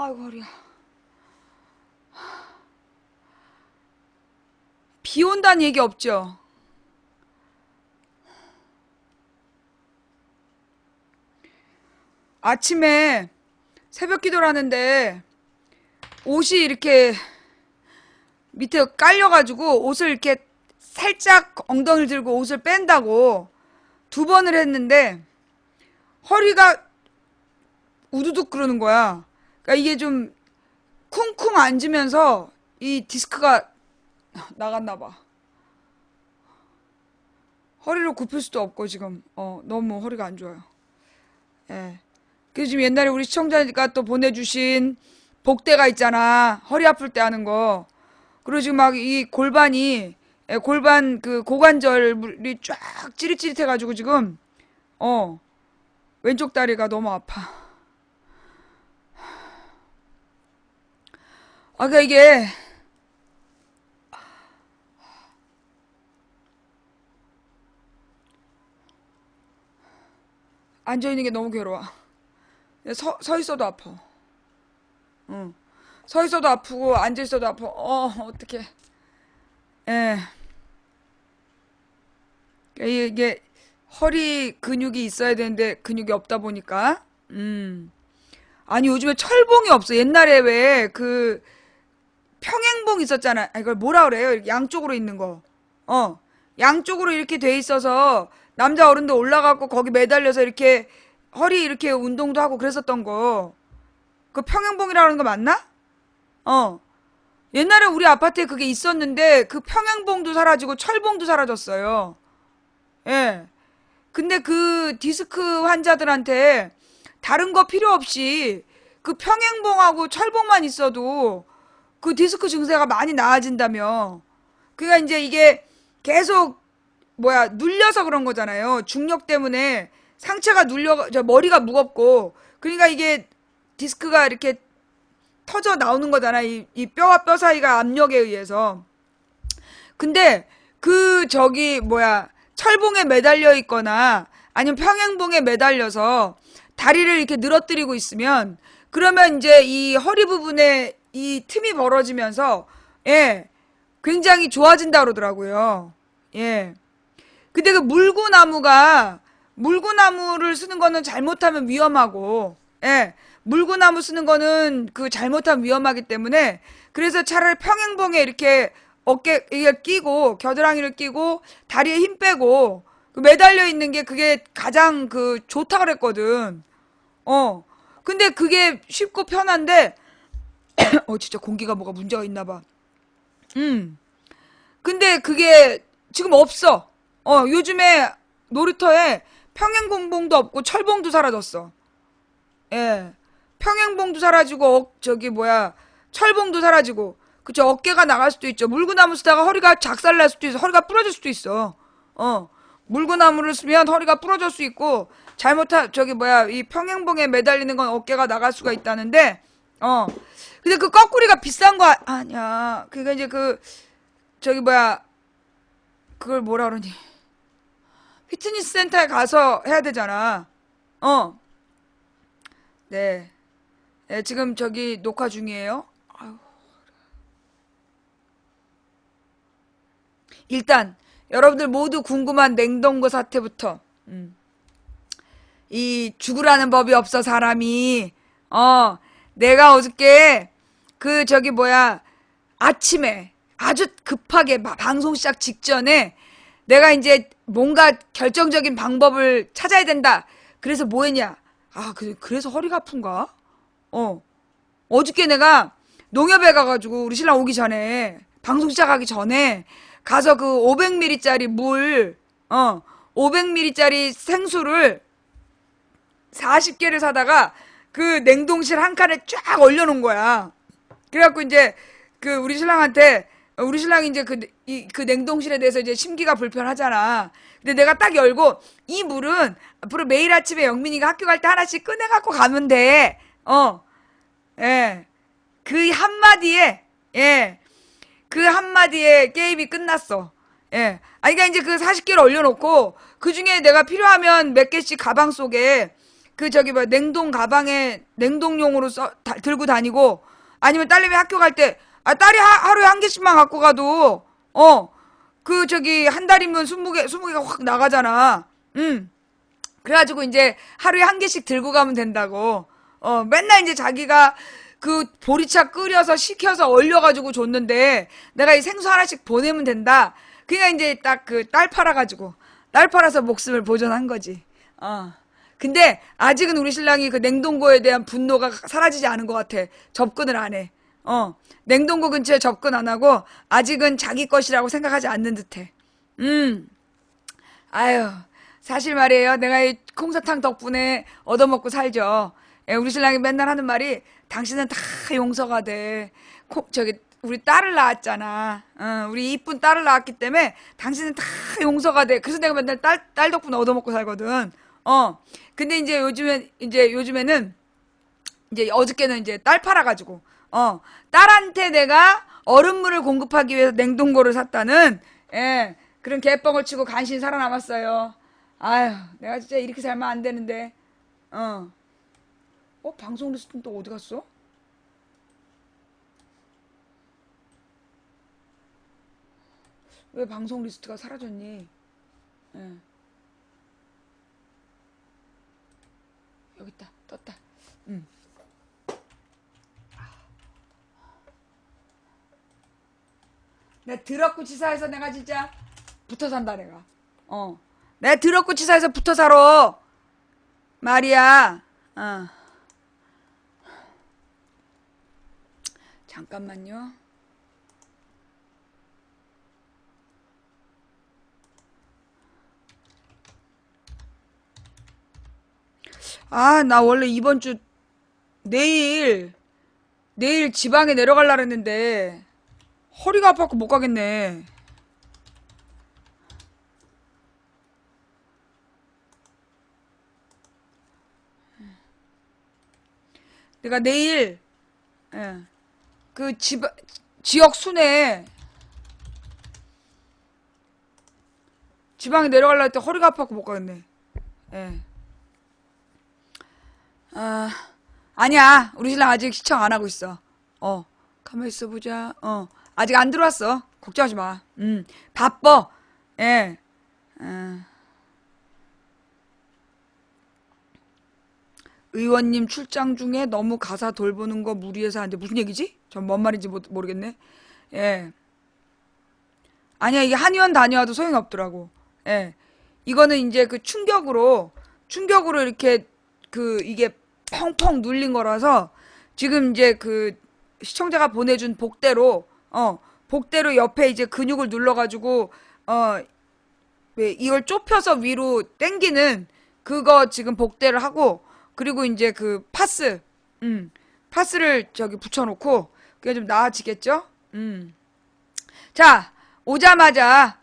아이고 허리야. 비 온다는 얘기 없죠? 아침에 새벽 기도를 하는데 옷이 이렇게 밑에 깔려가지고 옷을 이렇게 살짝 엉덩이를 들고 옷을 뺀다고 두 번을 했는데 허리가 우두둑 그러는 거야. 그러니까 이게 좀 쿵쿵 앉으면서 이 디스크가 나갔나 봐. 허리를 굽힐 수도 없고 지금 너무 허리가 안 좋아요. 예. 그래서 지금 옛날에 우리 시청자가 또 보내주신 복대가 있잖아. 허리 아플 때 하는 거. 그리고 지금 막 이 골반이 골반 그 고관절이 쫙 찌릿찌릿해가지고 지금 어 왼쪽 다리가 너무 아파. 그러니까 이게 앉아있는 게 너무 괴로워. 서 있어도 아파. 응. 서 있어도 아프고 앉아 있어도 아파. 어떡해. 예. 이게 허리 근육이 있어야 되는데 근육이 없다 보니까 아니 요즘에 철봉이 없어. 옛날에 왜 그 평행봉 있었잖아. 이걸 뭐라 그래요? 양쪽으로 있는 거. 어. 양쪽으로 이렇게 돼 있어서 남자 어른들 올라가고 거기 매달려서 이렇게 허리 이렇게 운동도 하고 그랬었던 거. 그 평행봉이라는 거 맞나? 어. 옛날에 우리 아파트에 그게 있었는데 그 평행봉도 사라지고 철봉도 사라졌어요. 예. 근데 그 디스크 환자들한테 다른 거 필요 없이 그 평행봉하고 철봉만 있어도 그 디스크 증세가 많이 나아진다며. 그러니까 이제 이게 계속 뭐야 눌려서 그런 거잖아요. 중력 때문에 상체가 머리가 무겁고 그러니까 이게 디스크가 이렇게 터져 나오는 거잖아. 이 뼈와 뼈 사이가 압력에 의해서. 근데 그 저기 뭐야 철봉에 매달려 있거나 아니면 평행봉에 매달려서 다리를 이렇게 늘어뜨리고 있으면 그러면 이제 이 허리 부분에 이 틈이 벌어지면서 예 굉장히 좋아진다 그러더라고요. 예. 근데 그 물구나무를 쓰는 거는 잘못하면 위험하고, 예. 물구나무 쓰는 거는 그 잘못하면 위험하기 때문에, 그래서 차라리 평행봉에 이렇게 이게 끼고, 겨드랑이를 끼고, 다리에 힘 빼고, 그 매달려 있는 게 그게 가장 그 좋다 그랬거든. 어. 근데 그게 쉽고 편한데, 진짜 공기가 뭐가 문제가 있나 봐. 음. 근데 그게 지금 없어. 요즘에 놀이터에 평행공봉도 없고 철봉도 사라졌어. 예. 평행봉도 사라지고, 저기 뭐야, 철봉도 사라지고, 그쵸, 어깨가 나갈 수도 있죠. 물구나무 쓰다가 허리가 작살날 수도 있어. 허리가 부러질 수도 있어. 어. 물구나무를 쓰면 허리가 부러질 수 있고, 저기 뭐야, 이 평행봉에 매달리는 건 어깨가 나갈 수가 있다는데, 어. 근데 그 거꾸리가 비싼 거 아니야. 그니까 이제 저기 뭐야, 그걸 뭐라 그러니. 피트니스 센터에 가서 해야 되잖아. 어. 네. 네, 지금 저기 녹화 중이에요. 아유. 일단 여러분들 모두 궁금한 냉동고 사태부터. 이 죽으라는 법이 없어 사람이. 내가 어저께 그 저기 뭐야 아침에 아주 급하게 방송 시작 직전에 내가 이제 뭔가 결정적인 방법을 찾아야 된다. 그래서 뭐 했냐? 그래서 허리가 아픈가? 어. 어저께 내가 농협에 가가지고 우리 신랑 오기 전에 방송 시작하기 전에 가서 그 500ml짜리 500ml짜리 생수를 40개를 사다가 그 냉동실 한 칸에 쫙 얼려놓은 거야. 그래갖고 이제 그 우리 신랑이 이제 그 냉동실에 대해서 이제 심기가 불편하잖아. 근데 내가 딱 열고 이 물은 앞으로 매일 아침에 영민이가 학교 갈 때 하나씩 꺼내갖고 가면 돼. 예. 그 한마디에, 예. 그 한마디에 게임이 끝났어. 예. 그러니까 이제 그 40개를 얼려놓고 그 중에 내가 필요하면 몇 개씩 가방 속에 그 저기 뭐 냉동 가방에 냉동용으로 들고 다니고 아니면 딸내미 학교 갈 때 딸이 하루에 한 개씩만 갖고 가도 그 저기 한 달이면 20개가 확 나가잖아. 그래가지고 이제 하루에 한 개씩 들고 가면 된다고. 맨날 이제 자기가 그 보리차 끓여서 식혀서 얼려가지고 줬는데 내가 이 생수 하나씩 보내면 된다. 그러니까 이제 딱 그 딸 팔아가지고 딸 팔아서 목숨을 보존한 거지. 근데 아직은 우리 신랑이 그 냉동고에 대한 분노가 사라지지 않은 것 같아. 접근을 안 해. 냉동고 근처에 접근 안 하고 아직은 자기 것이라고 생각하지 않는 듯해. 아유, 사실 말이에요. 내가 이 콩사탕 덕분에 얻어먹고 살죠. 예, 우리 신랑이 맨날 하는 말이 당신은 다 용서가 돼. 저기 우리 딸을 낳았잖아. 우리 이쁜 딸을 낳았기 때문에 당신은 다 용서가 돼. 그래서 내가 맨날 딸 덕분에 얻어먹고 살거든. 근데 이제 요즘에는 이제 어저께는 이제 딸 팔아가지고 딸한테 내가 얼음물을 공급하기 위해서 냉동고를 샀다는 그런 개뻥을 치고 간신히 살아남았어요. 아휴, 내가 진짜 이렇게 살면 안 되는데. 방송 리스트는 또 어디 갔어? 왜 방송 리스트가 사라졌니? 여기 있다. 떴다. 내 드럽고 치사해서 내가 진짜 붙어 산다 내가. 내 드럽고 치사해서 붙어 살아. 말이야. 잠깐만요. 나 원래 이번 주 내일 지방에 내려가려고 했는데 허리가 아파서 못 가겠네. 내가 내일 그 지역 순회 지방에 내려가려고 했더니 허리가 아파서 못 가겠네. 아니야. 우리 신랑 아직 시청 안 하고 있어. 가만히 있어 보자. 아직 안 들어왔어. 걱정하지 마. 바빠. 의원님 출장 중에 너무 가사 돌보는 거 무리해서 하는데 무슨 얘기지? 전 뭔 말인지 모르겠네. 아니야, 이게 한의원 다녀와도 소용이 없더라고. 이거는 이제 그 충격으로 이렇게 이게 펑펑 눌린 거라서 지금 이제 그 시청자가 보내준 복대로 옆에 이제 근육을 눌러가지고 왜 이걸 좁혀서 위로 당기는 그거 지금 복대를 하고 그리고 이제 그 파스를 저기 붙여놓고 그게 좀 나아지겠죠? 자, 오자마자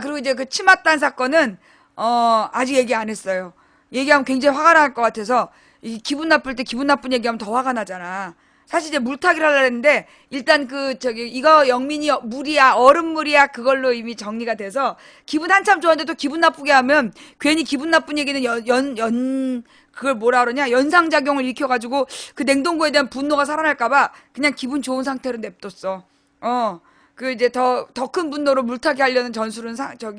그리고 이제 그 치맛단 사건은 아직 얘기 안 했어요. 얘기하면 굉장히 화가 날 것 같아서 기분 나쁠 때 기분 나쁜 얘기하면 더 화가 나잖아. 사실 이제 물타기를 하려고 했는데 일단 이거 영민이 물이야 얼음물이야 그걸로 이미 정리가 돼서 기분 한참 좋았는데 또 기분 나쁘게 하면 괜히 기분 나쁜 얘기는 그걸 뭐라 그러냐 연상작용을 일으켜가지고 그 냉동고에 대한 분노가 살아날까봐 그냥 기분 좋은 상태로 냅뒀어. 그 이제 더 큰 분노로 물타기 하려는 전술은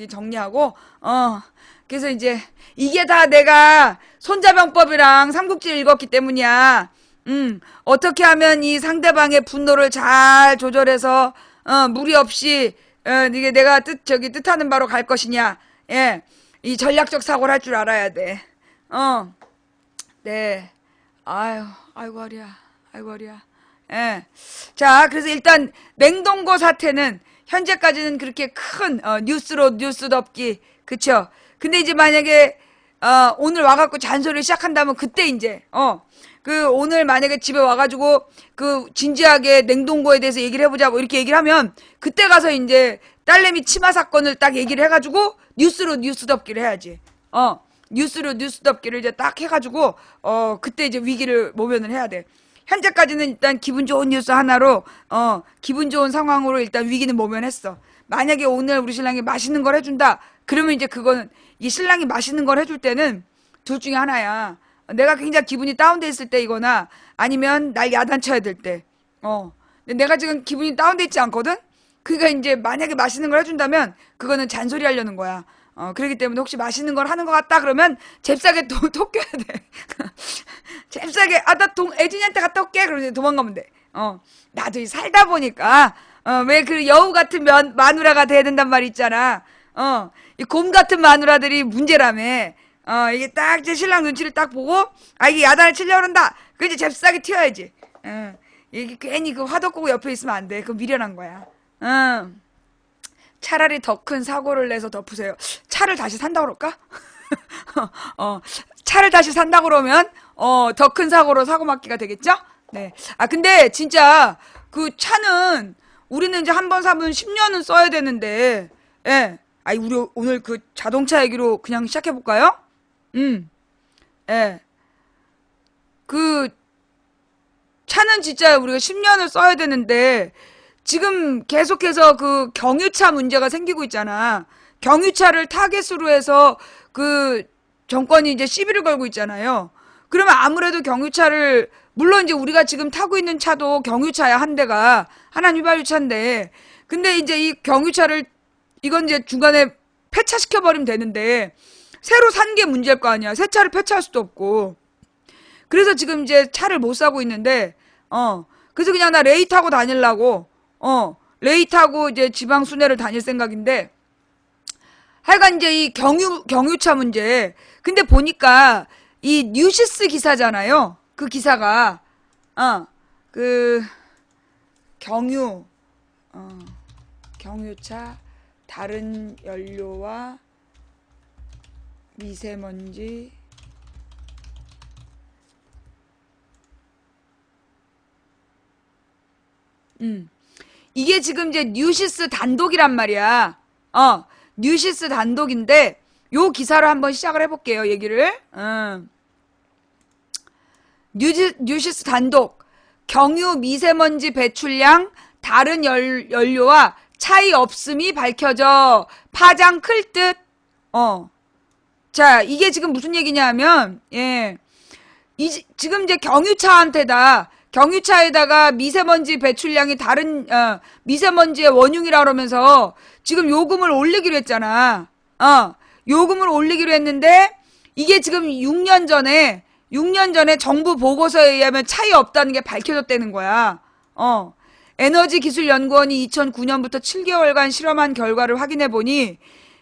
정리하고 그래서 이제 이게 다 내가 손자병법이랑 삼국지를 읽었기 때문이야. 어떻게 하면 이 상대방의 분노를 잘 조절해서 무리 없이 이게 내가 뜻하는 바로 갈 것이냐. 이 전략적 사고를 할 줄 알아야 돼. 네. 아이고 허리야. 자, 그래서 일단 냉동고 사태는 현재까지는 그렇게 큰 뉴스 덮기 그쵸? 근데 이제 만약에 오늘 와갖고 잔소리를 시작한다면 그때 이제 오늘 만약에 집에 와가지고 진지하게 냉동고에 대해서 얘기를 해보자 뭐 이렇게 얘기를 하면 그때 가서 이제 딸내미 치마 사건을 딱 얘기를 해가지고 뉴스 덮기를 해야지. 뉴스 덮기를 이제 딱 해가지고 그때 이제 위기를 모면을 해야 돼. 현재까지는 일단 기분 좋은 뉴스 하나로 기분 좋은 상황으로 일단 위기는 모면했어. 만약에 오늘 우리 신랑이 맛있는 걸 해준다. 그러면 이제 그거는 이 신랑이 맛있는 걸 해줄 때는 둘 중에 하나야. 내가 굉장히 기분이 다운돼 있을 때이거나 아니면 날 야단쳐야 될 때. 근데 내가 지금 기분이 다운돼 있지 않거든? 그러니까 이제 만약에 맛있는 걸 해준다면 그거는 잔소리 하려는 거야. 그렇기 때문에 혹시 맛있는 걸 하는 것 같다 그러면 잽싸게 톡 껴야 돼. 잽싸게 나 애진이한테 갔다 올게. 그러면 이제 도망가면 돼. 나도 살다 보니까 왜 그 여우 같은 마누라가 돼야 된단 말이 있잖아. 이 곰 같은 마누라들이 문제라며. 이게 딱 제 신랑 눈치를 딱 보고 이게 야단을 치려고 그런다. 그 이제 잽싸게 튀어야지. 이게 괜히 그 화덕고구 옆에 있으면 안 돼. 그거 미련한 거야. 차라리 더 큰 사고를 내서 덮으세요. 차를 다시 산다 그럴까? 차를 다시 산다 그러면 더 큰 사고로 사고 막기가 되겠죠? 네. 근데 진짜 그 차는 우리는 이제 한 번 사면 10년은 써야 되는데, 예. 우리 오늘 그 자동차 얘기로 그냥 시작해 볼까요? 예. 그 차는 진짜 우리가 10년을 써야 되는데 지금 계속해서 그 경유차 문제가 생기고 있잖아. 경유차를 타겟으로 해서 그 정권이 이제 시비를 걸고 있잖아요. 그러면 아무래도 경유차를 물론 이제 우리가 지금 타고 있는 차도 경유차야. 한 대가 하나는 휘발유차인데 근데 이제 이 경유차를 이건 이제 중간에 폐차시켜 버리면 되는데 새로 산 게 문제일 거 아니야. 새 차를 폐차할 수도 없고. 그래서 지금 이제 차를 못 사고 있는데 그래서 그냥 나 레이 타고 다니려고 레이 타고 이제 지방 순회를 다닐 생각인데 하여간 이제 이 경유차 문제. 근데 보니까 이 뉴시스 기사잖아요. 그 기사가 그 경유차 다른 연료와 미세먼지 이게 지금 이제 뉴시스 단독이란 말이야. 뉴시스 단독인데 요 기사로 한번 시작을 해볼게요. 얘기를. 뉴시스 단독. 경유 미세먼지 배출량 다른 연료와 차이 없음이 밝혀져. 파장 클 듯. 자, 이게 지금 무슨 얘기냐면, 예. 지금 이제 경유차에다가 미세먼지 배출량이 다른, 미세먼지의 원흉이라 그러면서 지금 요금을 올리기로 했잖아. 요금을 올리기로 했는데, 이게 지금 6년 전에 정부 보고서에 의하면 차이 없다는 게 밝혀졌다는 거야. 에너지기술연구원이 2009년부터 7개월간 실험한 결과를 확인해 보니,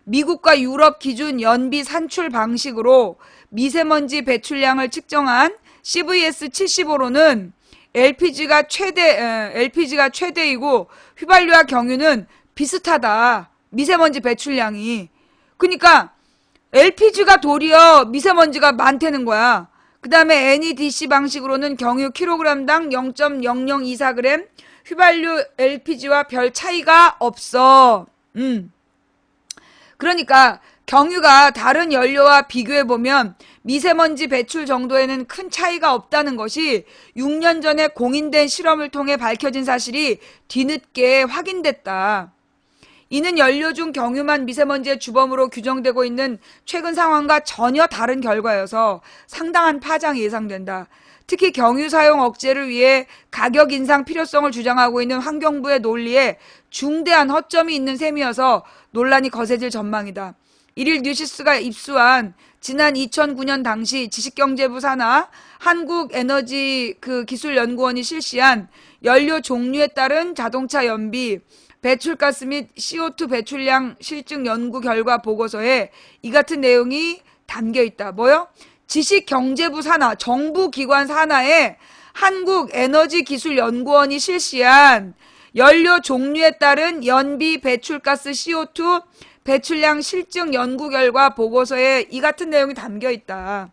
미국과 유럽 기준 연비 산출 방식으로 미세먼지 배출량을 측정한 CVS75로는 LPG가 최대이고 휘발유와 경유는 비슷하다. 미세먼지 배출량이. 그러니까 LPG가 도리어 미세먼지가 많다는 거야. 그 다음에 NEDC 방식으로는 경유 킬로그램당 0.0024g, 휘발유 LPG와 별 차이가 없어. 그러니까 경유가 다른 연료와 비교해보면 미세먼지 배출 정도에는 큰 차이가 없다는 것이 6년 전에 공인된 실험을 통해 밝혀진 사실이 뒤늦게 확인됐다. 이는 연료 중 경유만 미세먼지의 주범으로 규정되고 있는 최근 상황과 전혀 다른 결과여서 상당한 파장이 예상된다. 특히 경유 사용 억제를 위해 가격 인상 필요성을 주장하고 있는 환경부의 논리에 중대한 허점이 있는 셈이어서 논란이 거세질 전망이다. 이를 뉴시스가 입수한 지난 2009년 당시 지식경제부 산하 한국에너지기술연구원이 실시한 연료 종류에 따른 자동차 연비, 배출가스 및 CO2 배출량 실증 연구 결과 보고서에 이 같은 내용이 담겨 있다. 뭐요? 지식경제부 산하, 정부기관 산하에 한국에너지기술연구원이 실시한 연료 종류에 따른 연비 배출가스 CO2 배출량 실증 연구 결과 보고서에 이 같은 내용이 담겨 있다.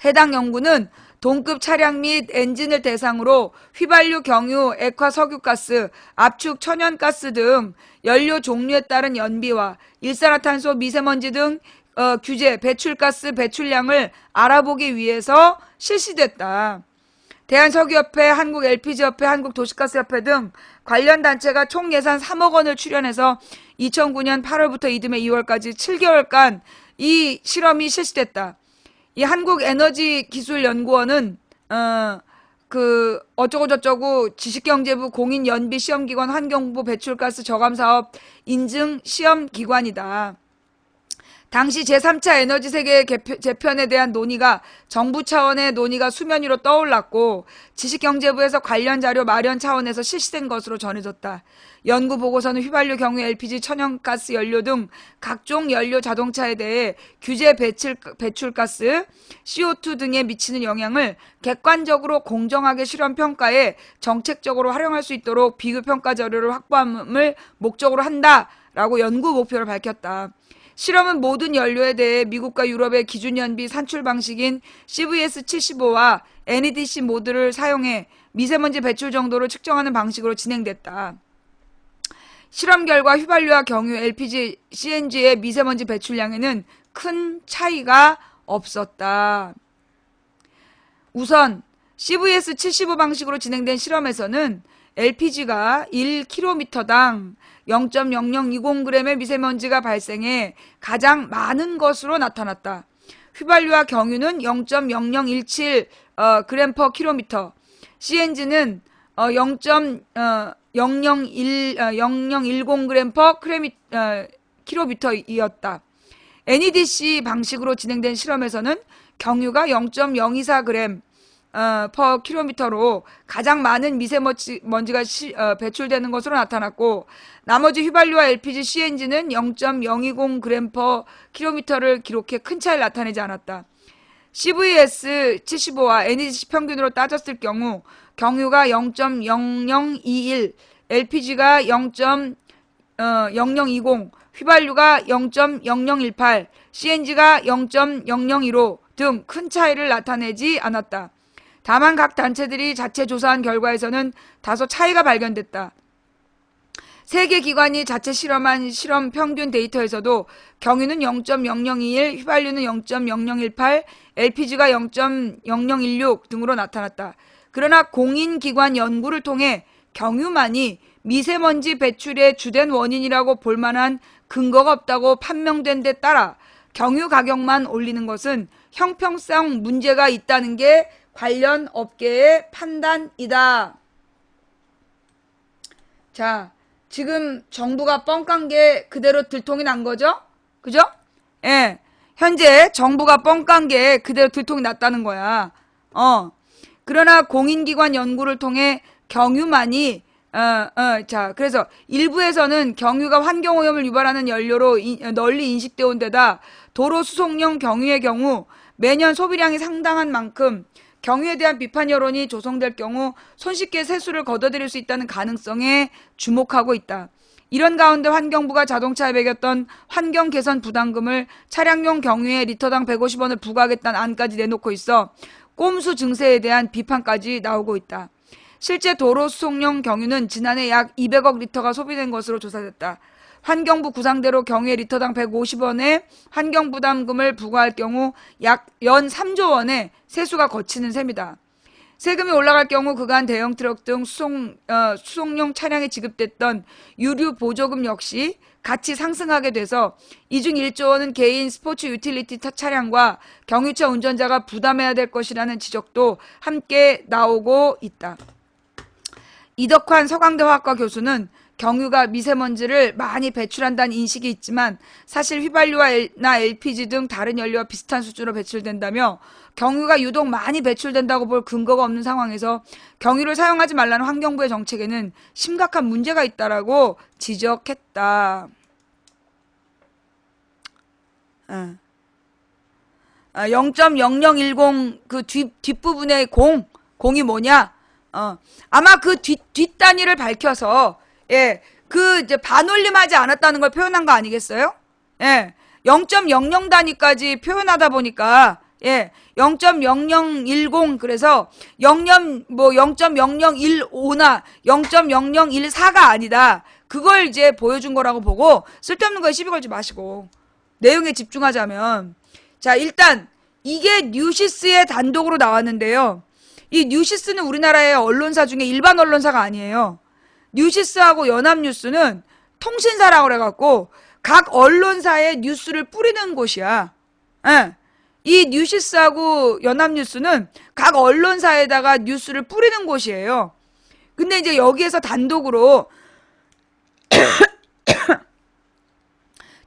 해당 연구는 동급 차량 및 엔진을 대상으로 휘발유, 경유, 액화 석유가스, 압축 천연가스 등 연료 종류에 따른 연비와 일산화탄소, 미세먼지 등 규제, 배출가스 배출량을 알아보기 위해서 실시됐다. 대한석유협회, 한국LPG협회, 한국도시가스협회 등 관련 단체가 총 예산 3억 원을 출연해서 2009년 8월부터 이듬해 2월까지 7개월간 이 실험이 실시됐다. 이 한국에너지기술연구원은 어쩌고저쩌고 지식경제부 공인연비시험기관 환경부 배출가스 저감사업 인증 시험기관이다. 당시 제3차 에너지세계 재편에 대한 논의가 정부 차원의 논의가 수면 위로 떠올랐고 지식경제부에서 관련 자료 마련 차원에서 실시된 것으로 전해졌다. 연구 보고서는 휘발유, 경유, LPG, 천연가스 연료 등 각종 연료 자동차에 대해 규제 배출가스, CO2 등에 미치는 영향을 객관적으로 공정하게 실험 평가에 정책적으로 활용할 수 있도록 비교평가 자료를 확보함을 목적으로 한다라고 연구 목표를 밝혔다. 실험은 모든 연료에 대해 미국과 유럽의 기준 연비 산출 방식인 CVS75와 NEDC 모드를 사용해 미세먼지 배출 정도를 측정하는 방식으로 진행됐다. 실험 결과 휘발유와 경유, LPG, CNG의 미세먼지 배출량에는 큰 차이가 없었다. 우선 CVS75 방식으로 진행된 실험에서는 LPG가 1km당 0.0020g의 미세먼지가 발생해 가장 많은 것으로 나타났다. 휘발유와 경유는 0.0017g per km, CNG는 0.0010g per km이었다. NEDC 방식으로 진행된 실험에서는 경유가 0.024g per km로 가장 많은 미세먼지가 배출되는 것으로 나타났고 나머지 휘발유와 LPG, CNG는 0.020g per km를 기록해 큰 차이를 나타내지 않았다. CVS75와 NEDC 평균으로 따졌을 경우 경유가 0.0021, LPG가 0.0020, 휘발유가 0.0018, CNG가 0.0015 등 큰 차이를 나타내지 않았다. 다만 각 단체들이 자체 조사한 결과에서는 다소 차이가 발견됐다. 세계 기관이 자체 실험한 실험 평균 데이터에서도 경유는 0.0021, 휘발유는 0.0018, LPG가 0.0016 등으로 나타났다. 그러나 공인기관 연구를 통해 경유만이 미세먼지 배출의 주된 원인이라고 볼 만한 근거가 없다고 판명된 데 따라 경유 가격만 올리는 것은 형평성 문제가 있다는 게 관련 업계의 판단이다. 자, 지금 정부가 뻥깐 게 그대로 들통이 난 거죠? 그죠? 예. 현재 정부가 뻥깐 게 그대로 들통이 났다는 거야. 그러나 공인기관 연구를 통해 경유만이 자, 그래서 일부에서는 경유가 환경오염을 유발하는 연료로 널리 인식되어 온 데다 도로 수송용 경유의 경우 매년 소비량이 상당한 만큼 경유에 대한 비판 여론이 조성될 경우 손쉽게 세수를 걷어들일 수 있다는 가능성에 주목하고 있다. 이런 가운데 환경부가 자동차에 매겼던 환경 개선 부담금을 차량용 경유에 리터당 150원을 부과하겠다는 안까지 내놓고 있어 꼼수 증세에 대한 비판까지 나오고 있다. 실제 도로 수송용 경유는 지난해 약 200억 리터가 소비된 것으로 조사됐다. 환경부 구상대로 경유에 리터당 150원의 환경부담금을 부과할 경우 약 연 3조 원의 세수가 거치는 셈이다. 세금이 올라갈 경우 그간 대형 트럭 등 수송용 차량에 지급됐던 유류 보조금 역시 같이 상승하게 돼서 이 중 1조 원은 개인 스포츠 유틸리티 차량과 경유차 운전자가 부담해야 될 것이라는 지적도 함께 나오고 있다. 이덕환 서강대 화학과 교수는 경유가 미세먼지를 많이 배출한다는 인식이 있지만 사실 휘발유나 LPG 등 다른 연료와 비슷한 수준으로 배출된다며 경유가 유독 많이 배출된다고 볼 근거가 없는 상황에서 경유를 사용하지 말라는 환경부의 정책에는 심각한 문제가 있다라고 지적했다. 0.0010 그 뒷부분의 공이 뭐냐? 아마 그 뒷단위를 밝혀서 예, 이제 반올림하지 않았다는 걸 표현한 거 아니겠어요? 예, 0.00 단위까지 표현하다 보니까 예, 0.0010 그래서 0.0015나 0.0014가 아니다. 그걸 이제 보여준 거라고 보고 쓸데없는 거에 시비 걸지 마시고 내용에 집중하자면 자, 일단 이게 뉴시스의 단독으로 나왔는데요. 이 뉴시스는 우리나라의 언론사 중에 일반 언론사가 아니에요. 뉴시스하고 연합뉴스는 통신사라고 그래갖고 각 언론사의 뉴스를 뿌리는 곳이야. 예. 이 뉴시스하고 연합뉴스는 각 언론사에다가 뉴스를 뿌리는 곳이에요. 근데 이제 여기에서 단독으로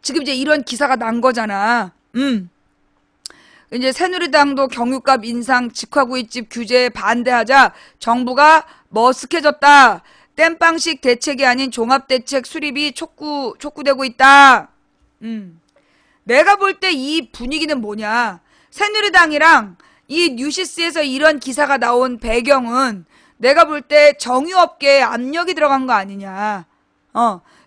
지금 이제 이런 기사가 난 거잖아. 이제 새누리당도 경유값 인상, 직화구이집 규제에 반대하자 정부가 머쓱해졌다. 땜빵식 대책이 아닌 종합대책 수립이 촉구되고 있다. 내가 볼 때 이 분위기는 뭐냐. 새누리당이랑 이 뉴시스에서 이런 기사가 나온 배경은 내가 볼 때 정유업계에 압력이 들어간 거 아니냐.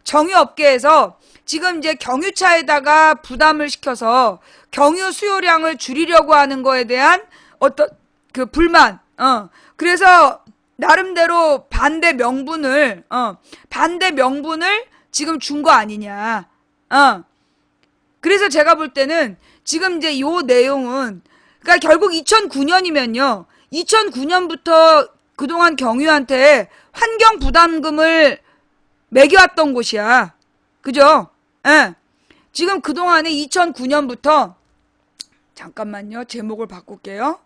정유업계에서 지금 이제 경유차에다가 부담을 시켜서 경유 수요량을 줄이려고 하는 거에 대한 어떤 그 불만, 그래서 나름대로 반대 명분을 지금 준 거 아니냐. 그래서 제가 볼 때는 지금 이제 요 내용은, 그러니까 결국 2009년이면요. 2009년부터 그동안 경유한테 환경 부담금을 매겨왔던 곳이야. 그죠? 예. 지금 그동안에 2009년부터, 잠깐만요. 제목을 바꿀게요.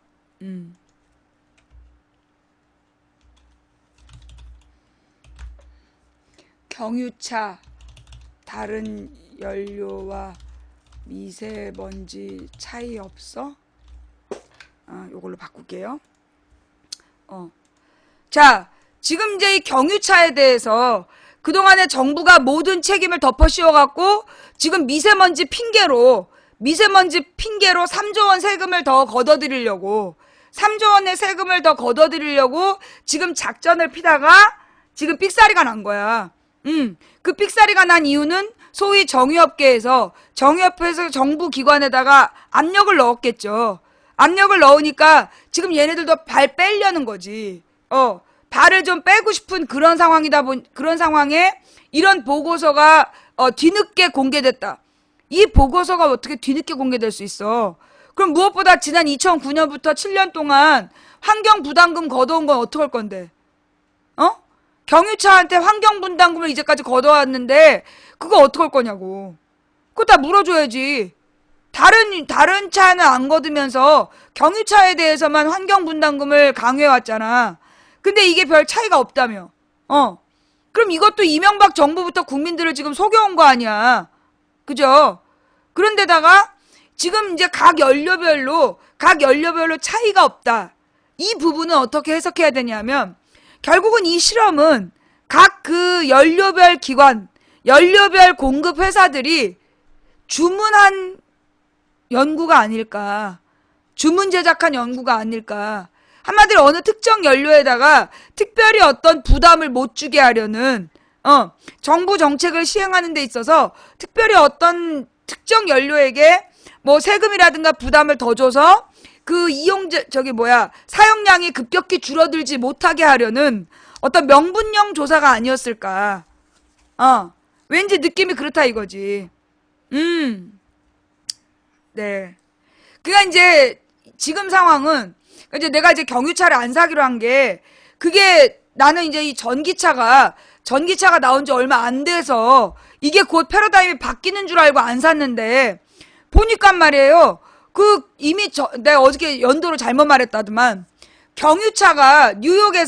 경유차, 다른 연료와 미세먼지 차이 없어? 요걸로 바꿀게요. 자, 지금 이제 이 경유차에 대해서 그동안에 정부가 모든 책임을 덮어 씌워갖고 지금 미세먼지 핑계로 3조 원 세금을 더 걷어들이려고 3조 원의 세금을 더 걷어들이려고 지금 작전을 피다가 지금 삑사리가 난 거야. 그 삑사리가 난 이유는 소위 정유업계에서 정부 기관에다가 압력을 넣었겠죠. 압력을 넣으니까 지금 얘네들도 발 빼려는 거지. 발을 좀 빼고 싶은 그런 그런 상황에 이런 보고서가 뒤늦게 공개됐다. 이 보고서가 어떻게 뒤늦게 공개될 수 있어? 그럼 무엇보다 지난 2009년부터 7년 동안 환경 부담금 걷어온 건 어떡할 건데? 경유차한테 환경 부담금을 이제까지 걷어왔는데 그거 어떡할 거냐고. 그거 다 물어줘야지. 다른 차는 안 걷으면서 경유차에 대해서만 환경 부담금을 강요해왔잖아. 근데 이게 별 차이가 없다며. 그럼 이것도 이명박 정부부터 국민들을 지금 속여온 거 아니야. 그죠? 그런데다가 지금 이제 각 연료별로 차이가 없다. 이 부분은 어떻게 해석해야 되냐면 결국은 이 실험은 각 그 연료별 기관, 연료별 공급 회사들이 주문한 연구가 아닐까. 주문 제작한 연구가 아닐까. 한마디로 어느 특정 연료에다가 특별히 어떤 부담을 못 주게 하려는 정부 정책을 시행하는 데 있어서 특별히 어떤 특정 연료에게 뭐 세금이라든가 부담을 더 줘서 그 사용량이 급격히 줄어들지 못하게 하려는 어떤 명분형 조사가 아니었을까. 왠지 느낌이 그렇다 이거지. 네. 그니까 이제 지금 상황은 이제 내가 이제 경유차를 안 사기로 한 게 그게 나는 이제 이 전기차가 나온 지 얼마 안 돼서 이게 곧 패러다임이 바뀌는 줄 알고 안 샀는데 보니까 말이에요. 이미 내가 어저께 연도를 잘못 말했다더만 경유차가 뉴욕의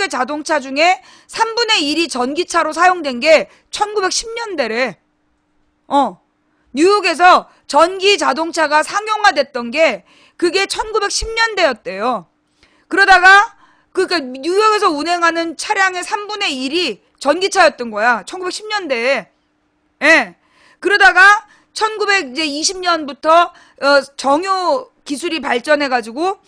자동차 중에 3분의 1이 전기차로 사용된 게 1910년대래. 뉴욕에서 전기 자동차가 상용화됐던 게 그게 1910년대였대요. 그러다가 그러니까 뉴욕에서 운행하는 차량의 3분의 1이 전기차였던 거야. 1910년대에. 예. 그러다가 1920년부터 정유 기술이 발전해가지고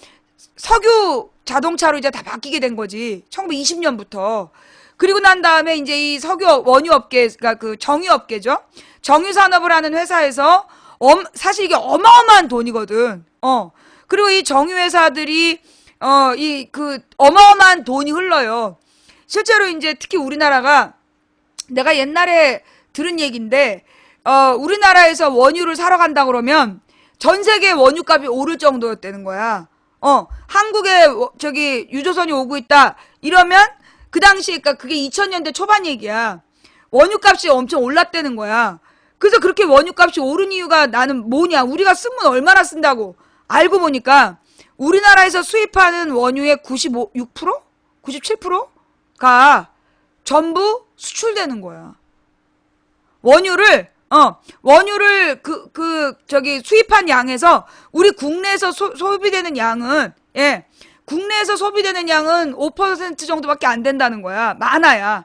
석유 자동차로 이제 다 바뀌게 된 거지. 1920년부터. 그리고 난 다음에 이제 이 원유업계가 그 정유업계죠. 정유산업을 하는 회사에서 사실 이게 어마어마한 돈이거든. 그리고 이 정유회사들이 어마어마한 돈이 흘러요. 실제로 이제 특히 우리나라가 내가 옛날에 들은 얘기인데 우리나라에서 원유를 사러 간다 그러면 전 세계 원유값이 오를 정도였다는 거야. 한국에 유조선이 오고 있다 이러면 그 당시 그러니까 그게 2000년대 초반 얘기야. 원유값이 엄청 올랐다는 거야. 그래서 그렇게 원유값이 오른 이유가 나는 뭐냐? 우리가 쓰면 얼마나 쓴다고. 알고 보니까 우리나라에서 수입하는 원유의 96%? 97%가 전부 수출되는 거야. 원유를 수입한 양에서 우리 국내에서 소비되는 양은, 예, 국내에서 소비되는 양은 5% 정도밖에 안 된다는 거야. 많아야.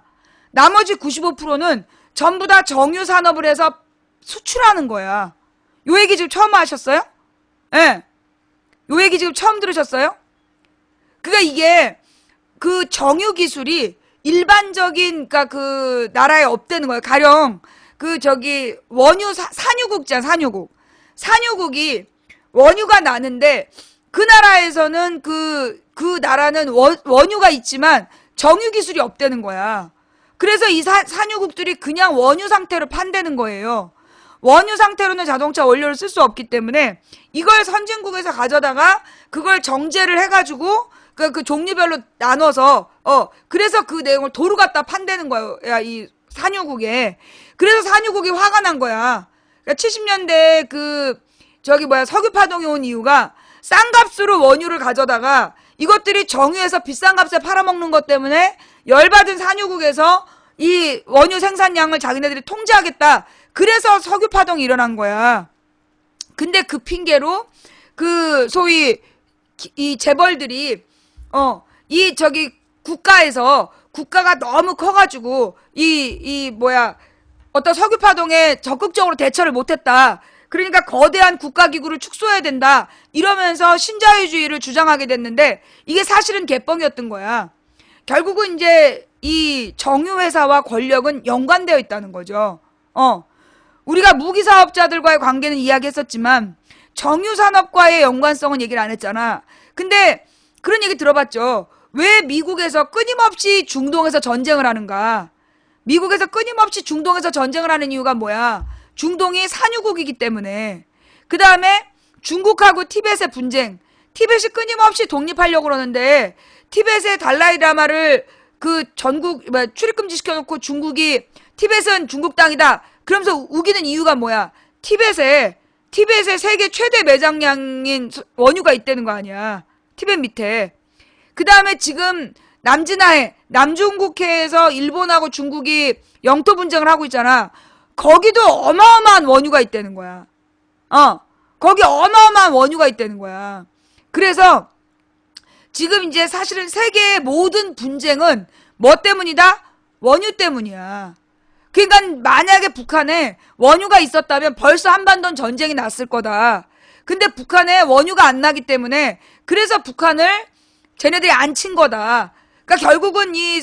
나머지 95%는 전부 다 정유 산업을 해서 수출하는 거야. 요 얘기 지금 처음 하셨어요? 예. 요 얘기 지금 처음 들으셨어요? 그니까 이게 그 정유 기술이 일반적인, 그니까 그 나라에 없다는 거예요. 가령 원유 산유국이잖아, 산유국. 산유국이 원유가 나는데 그 나라에서는 그 나라는 원유가 있지만 정유 기술이 없다는 거야. 그래서 이 산유국들이 그냥 원유 상태로 판다는 거예요. 원유 상태로는 자동차 원료를 쓸 수 없기 때문에 이걸 선진국에서 가져다가 그걸 정제를 해가지고 그 종류별로 나눠서 그래서 그 내용을 도로 갖다 판다는 거야, 이 산유국에. 그래서 산유국이 화가 난 거야. 그러니까 70년대 석유 파동이 온 이유가 싼 값으로 원유를 가져다가 이것들이 정유에서 비싼 값에 팔아먹는 것 때문에 열받은 산유국에서 이 원유 생산량을 자기네들이 통제하겠다. 그래서 석유 파동이 일어난 거야. 근데 그 핑계로 소위 이 재벌들이 국가가 너무 커가지고 어떤 석유 파동에 적극적으로 대처를 못했다. 그러니까 거대한 국가기구를 축소해야 된다. 이러면서 신자유주의를 주장하게 됐는데 이게 사실은 개뻥이었던 거야. 결국은 이제 이 정유회사와 권력은 연관되어 있다는 거죠. 우리가 무기사업자들과의 관계는 이야기했었지만 정유산업과의 연관성은 얘기를 안 했잖아. 근데 그런 얘기 들어봤죠. 왜 미국에서 끊임없이 중동에서 전쟁을 하는가? 미국에서 끊임없이 중동에서 전쟁을 하는 이유가 뭐야? 중동이 산유국이기 때문에. 그 다음에 중국하고 티벳의 분쟁. 티벳이 끊임없이 독립하려고 그러는데 티벳의 달라이라마를 출입금지 시켜놓고 중국이 티벳은 중국 땅이다. 그러면서 우기는 이유가 뭐야? 티벳에 세계 최대 매장량인 원유가 있다는 거 아니야. 티벳 밑에. 그 다음에 지금 남진해에, 남중국해에서 일본하고 중국이 영토 분쟁을 하고 있잖아. 거기도 어마어마한 원유가 있다는 거야. 거기 어마어마한 원유가 있다는 거야. 그래서 지금 이제 사실은 세계의 모든 분쟁은 뭐 때문이다? 원유 때문이야. 그러니까 만약에 북한에 원유가 있었다면 벌써 한반도는 전쟁이 났을 거다. 근데 북한에 원유가 안 나기 때문에 그래서 북한을 쟤네들이 안 친 거다. 그러니까 결국은 이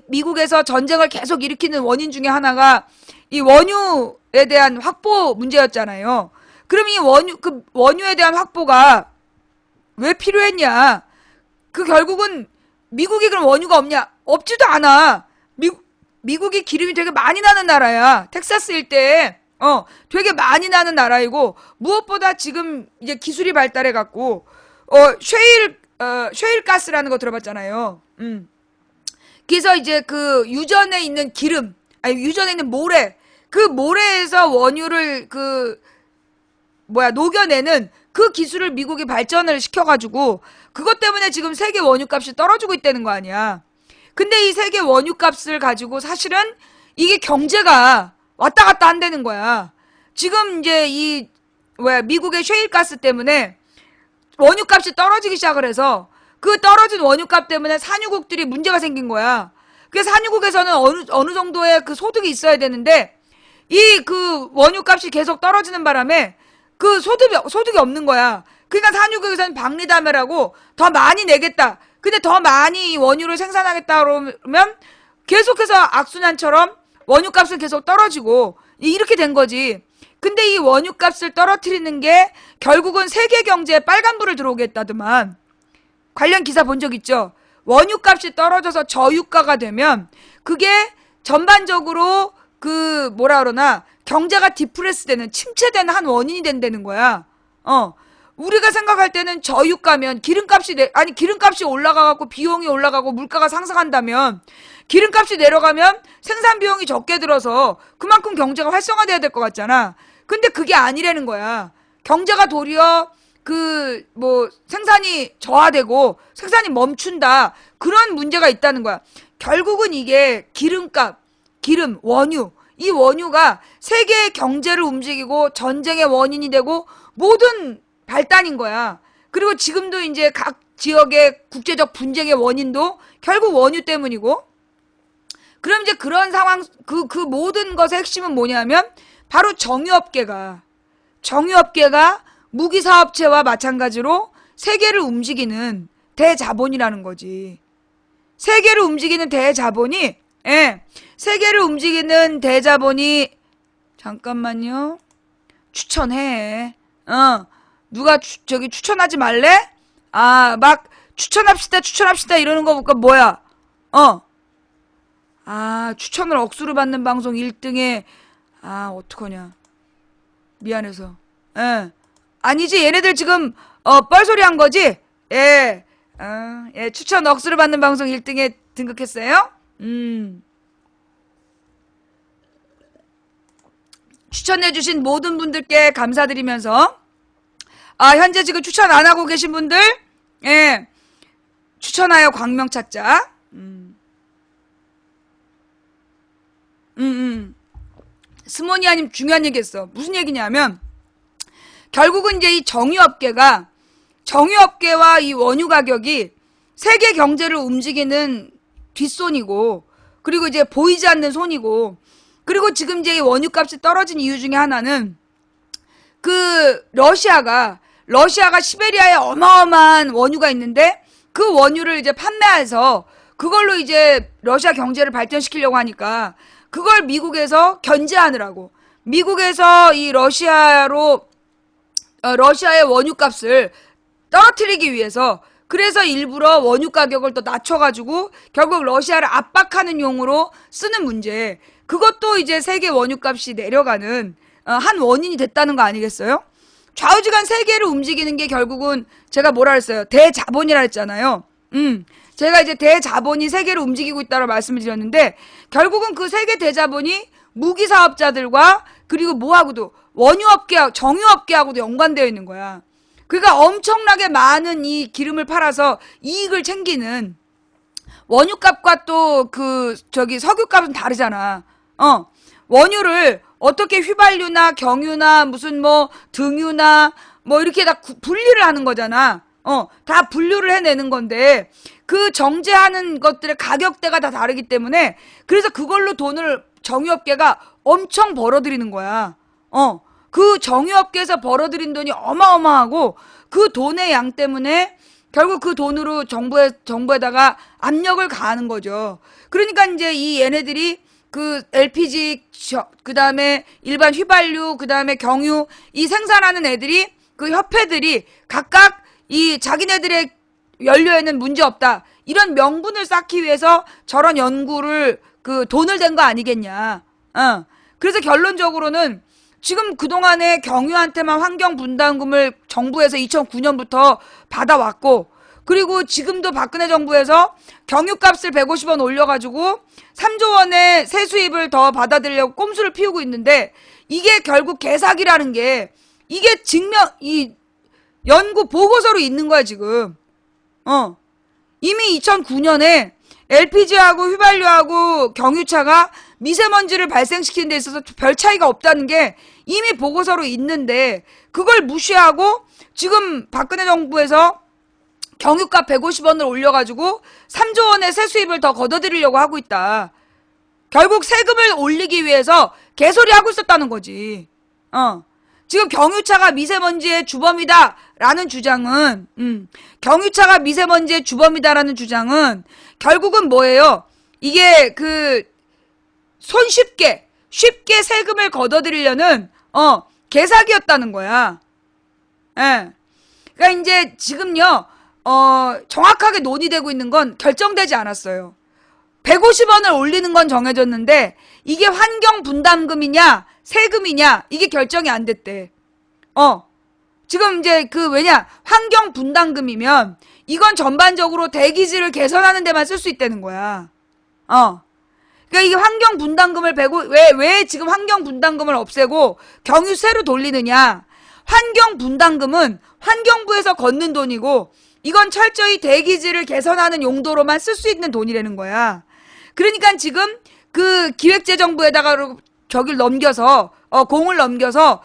미국에서 전쟁을 계속 일으키는 원인 중에 하나가 이 원유에 대한 확보 문제였잖아요. 그럼 이 원유에 대한 확보가 왜 필요했냐? 결국은 미국이 그럼 원유가 없냐? 없지도 않아. 미국이 기름이 되게 많이 나는 나라야. 텍사스 일대에 되게 많이 나는 나라이고 무엇보다 지금 이제 기술이 발달해 갖고 쉐일 가스라는 거 들어봤잖아요. 그래서 이제 유전에 있는 유전에 있는 모래, 그 모래에서 원유를 녹여내는 그 기술을 미국이 발전을 시켜가지고 그것 때문에 지금 세계 원유값이 떨어지고 있다는 거 아니야. 근데 이 세계 원유값을 가지고 사실은 이게 경제가 왔다 갔다 한다는 거야. 지금 이제 미국의 셰일가스 때문에 원유값이 떨어지기 시작을 해서 그 떨어진 원유값 때문에 산유국들이 문제가 생긴 거야. 그래서 산유국에서는 어느 정도의 그 소득이 있어야 되는데 원유값이 계속 떨어지는 바람에 소득이 없는 거야. 그러니까 산유국에서는 박리담회라고 더 많이 내겠다. 근데 더 많이 원유를 생산하겠다 그러면 계속해서 악순환처럼 원유값은 계속 떨어지고 이렇게 된 거지. 근데 이 원유값을 떨어뜨리는 게 결국은 세계 경제에 빨간불을 들어오게 했다더만. 관련 기사 본 적 있죠? 원유값이 떨어져서 저유가가 되면 그게 전반적으로 경제가 디프레스 되는, 침체되는 한 원인이 된다는 거야. 우리가 생각할 때는 저유가면 기름값이 올라가갖고 비용이 올라가고 물가가 상승한다면 기름값이 내려가면 생산 비용이 적게 들어서 그만큼 경제가 활성화돼야 될 것 같잖아. 근데 그게 아니라는 거야. 경제가 도리어 생산이 저하되고 생산이 멈춘다. 그런 문제가 있다는 거야. 결국은 이게 기름, 원유. 이 원유가 세계의 경제를 움직이고 전쟁의 원인이 되고 모든 발단인 거야. 그리고 지금도 이제 각 지역의 국제적 분쟁의 원인도 결국 원유 때문이고. 그럼 이제 그런 상황, 그 모든 것의 핵심은 뭐냐면 바로 정유업계가 무기사업체와 마찬가지로 세계를 움직이는 대자본이라는 거지. 세계를 움직이는 대자본이, 세계를 움직이는 대자본이, 잠깐만요. 추천해. 누가 추천하지 말래? 막 추천합시다 이러는 거 보니까 뭐야? 추천을 억수로 받는 방송 1등에, 어떡하냐. 미안해서. 아니지, 얘네들 지금, 뻘소리 한 거지? 추천 억수로 받는 방송 1등에 등극했어요? 추천해주신 모든 분들께 감사드리면서, 현재 지금 추천 안 하고 계신 분들, 추천하여 광명 찾자. 스모니아님 중요한 얘기 했어. 무슨 얘기냐면, 결국은 이제 이 정유업계와 이 원유 가격이 세계 경제를 움직이는 뒷손이고, 그리고 이제 보이지 않는 손이고, 그리고 지금 이제 이 원유값이 떨어진 이유 중에 하나는 러시아가 시베리아에 어마어마한 원유가 있는데 그 원유를 이제 판매해서 그걸로 이제 러시아 경제를 발전시키려고 하니까 그걸 미국에서 견제하느라고 미국에서 이 러시아의 원유값을 떨어뜨리기 위해서 그래서 일부러 원유 가격을 또 낮춰가지고 결국 러시아를 압박하는 용으로 쓰는 문제. 그것도 이제 세계 원유값이 내려가는 한 원인이 됐다는 거 아니겠어요? 좌우지간 세계를 움직이는 게 결국은 제가 뭐라 했어요? 대자본이라 했잖아요. 제가 이제 대자본이 세계를 움직이고 있다고 말씀을 드렸는데 결국은 그 세계 대자본이 무기 사업자들과 그리고 뭐하고도 정유업계하고도 연관되어 있는 거야. 그러니까 엄청나게 많은 이 기름을 팔아서 이익을 챙기는 원유값과 또 석유값은 다르잖아. 원유를 어떻게 휘발유나 경유나 무슨 등유나 이렇게 다 분리를 하는 거잖아. 다 분류를 해내는 건데 그 정제하는 것들의 가격대가 다 다르기 때문에 그래서 그걸로 돈을 정유업계가 엄청 벌어들이는 거야. 그 정유업계에서 벌어들인 돈이 어마어마하고 그 돈의 양 때문에 결국 그 돈으로 정부에다가 압력을 가하는 거죠. 그러니까 이제 이 얘네들이 그 LPG, 그 다음에 일반 휘발유, 그 다음에 경유, 이 생산하는 애들이, 그 협회들이 각각 이 자기네들의 연료에는 문제 없다. 이런 명분을 쌓기 위해서 저런 연구를 돈을 댄 거 아니겠냐. 그래서 결론적으로는 지금 그동안에 경유한테만 환경분담금을 정부에서 2009년부터 받아왔고, 그리고 지금도 박근혜 정부에서 경유값을 150원 올려가지고 3조 원의 세수입을 더 받아들이려고 꼼수를 피우고 있는데 이게 결국 개사기라는 게 이게 이 연구 보고서로 있는 거야 지금. 이미 2009년에 LPG하고 휘발유하고 경유차가 미세먼지를 발생시키는 데 있어서 별 차이가 없다는 게 이미 보고서로 있는데 그걸 무시하고 지금 박근혜 정부에서 경유값 150원을 올려가지고 3조 원의 세수입을 더 걷어들이려고 하고 있다. 결국 세금을 올리기 위해서 개소리 하고 있었다는 거지. 지금 경유차가 미세먼지의 주범이다라는 주장은, 경유차가 미세먼지의 주범이다라는 주장은 결국은 뭐예요? 이게 쉽게 세금을 걷어들이려는 개사기였다는 거야. 예. 그러니까 이제 지금요. 정확하게 논의되고 있는 건 결정되지 않았어요. 150원을 올리는 건 정해졌는데 이게 환경 분담금이냐 세금이냐 이게 결정이 안 됐대. 지금 이제 왜냐, 환경 분담금이면 이건 전반적으로 대기질을 개선하는 데만 쓸 수 있다는 거야. 그러니까 이게 환경 분담금을 왜 지금 환경 분담금을 없애고 경유세로 돌리느냐. 환경 분담금은 환경부에서 걷는 돈이고 이건 철저히 대기질을 개선하는 용도로만 쓸 수 있는 돈이라는 거야. 그러니까 지금 기획재정부에다가 저길 넘겨서 공을 넘겨서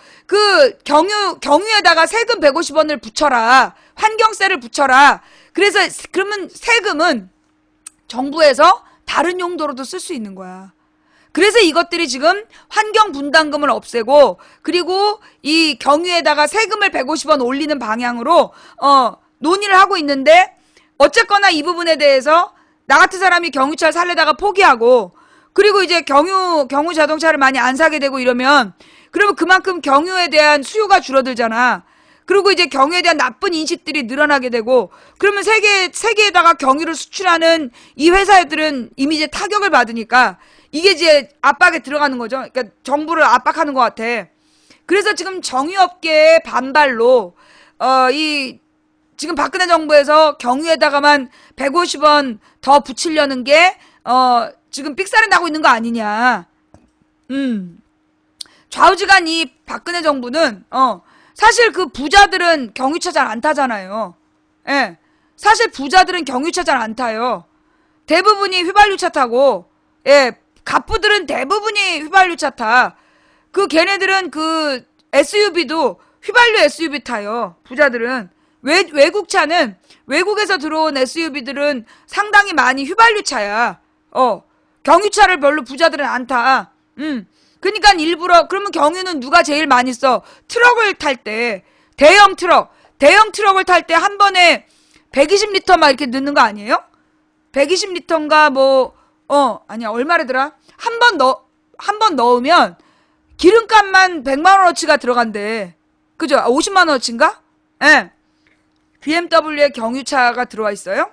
경유에다가 세금 150원을 붙여라. 환경세를 붙여라. 그래서 그러면 세금은 정부에서 다른 용도로도 쓸 수 있는 거야. 그래서 이것들이 지금 환경 분담금을 없애고 그리고 이 경유에다가 세금을 150원 올리는 방향으로 논의를 하고 있는데 어쨌거나 이 부분에 대해서 나 같은 사람이 경유차를 살려다가 포기하고 그리고 이제 경유 자동차를 많이 안 사게 되고 이러면 그러면 그만큼 경유에 대한 수요가 줄어들잖아. 그리고 이제 경유에 대한 나쁜 인식들이 늘어나게 되고 그러면 세계에다가 경유를 수출하는 이 회사들은 이미 이제 타격을 받으니까 이게 이제 압박에 들어가는 거죠. 그러니까 정부를 압박하는 것 같아. 그래서 지금 정유업계의 반발로 지금 박근혜 정부에서 경유에다가만 150원 더 붙이려는 게 지금 삑사리 나고 있는 거 아니냐. 좌우지간 이 박근혜 정부는 사실 부자들은 경유차 잘 안 타잖아요. 예. 사실 부자들은 경유차 잘 안 타요. 대부분이 휘발유차 타고, 예. 갑부들은 대부분이 휘발유차 타. 걔네들은 SUV도 휘발유 SUV 타요. 부자들은. 외국차는, 외국에서 들어온 SUV들은 상당히 많이 휘발유차야. 경유차를 별로 부자들은 안 타. 그러니까 일부러 그러면 경유는 누가 제일 많이 써? 트럭을 탈 때 대형 트럭을 탈 때 한 번에 120리터 막 이렇게 넣는 거 아니에요? 120리터인가 아니야 얼마래더라? 한 번 넣으면 기름값만 100만 원어치가 들어간대. 그죠? 50만 원어치인가? 예. BMW의 경유차가 들어와 있어요.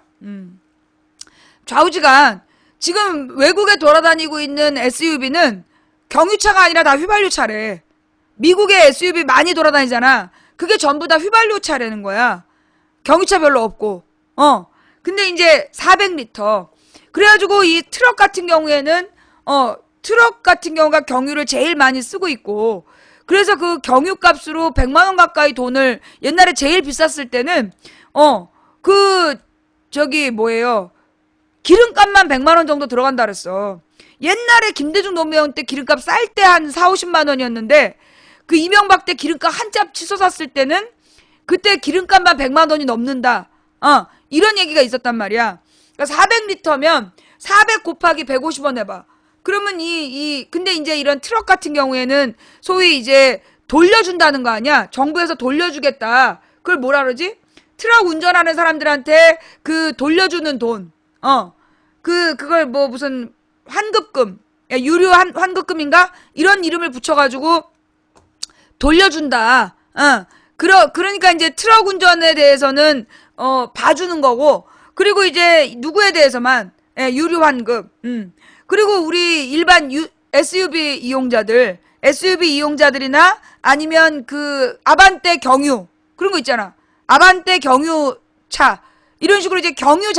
좌우지간 지금 외국에 돌아다니고 있는 SUV는 경유차가 아니라 다 휘발유차래. 미국의 SUV 많이 돌아다니잖아. 그게 전부 다 휘발유차라는 거야. 경유차 별로 없고. 근데 이제 400리터. 그래가지고 이 트럭 같은 경우에는 트럭 같은 경우가 경유를 제일 많이 쓰고 있고 그래서 경유값으로 100만 원 가까이 돈을 옛날에 제일 비쌌을 때는 기름값만 100만 원 정도 들어간다 그랬어. 옛날에 김대중 노무현 때 기름값 쌀 때 한 40~50만 원이었는데 이명박 때 기름값 한 짭 치솟 샀을 때는 그때 기름값만 100만 원이 넘는다. 이런 얘기가 있었단 말이야. 그러니까 400리터면 400 곱하기 150원 해봐. 그러면 근데 이제 이런 트럭 같은 경우에는 소위 이제 돌려준다는 거 아니야? 정부에서 돌려주겠다. 그걸 뭐라 그러지? 트럭 운전하는 사람들한테 돌려주는 돈. 그걸 무슨 환급금, 유료 환급금인가? 이런 이름을 붙여가지고 돌려준다. 그러니까 이제 트럭 운전에 대해서는 봐주는 거고, 그리고 이제 누구에 대해서만 유료 환급. 그리고 우리 일반 SUV 이용자들이나 아니면 아반떼 경유 그런 거 있잖아. 아반떼 경유차 이런 식으로 이제 경유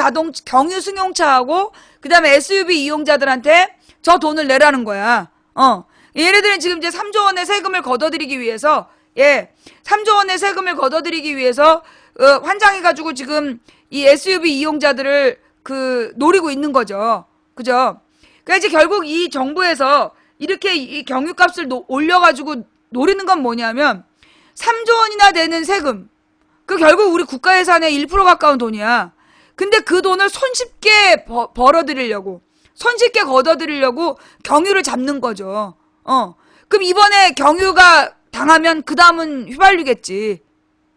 승용차하고 그다음에 SUV 이용자들한테 저 돈을 내라는 거야. 얘네들은 지금 이제 3조 원의 세금을 걷어들이기 위해서 3조 원의 세금을 걷어들이기 위해서 환장해가지고 지금 이 SUV 이용자들을 노리고 있는 거죠. 그죠? 그러니까 이제 결국 이 정부에서 이렇게 이 경유값을 올려가지고 노리는 건 뭐냐면 3조 원이나 되는 세금. 결국 우리 국가 예산의 1% 가까운 돈이야. 근데 그 돈을 손쉽게 손쉽게 걷어들이려고 경유를 잡는 거죠. 그럼 이번에 경유가 당하면 그 다음은 휘발유겠지.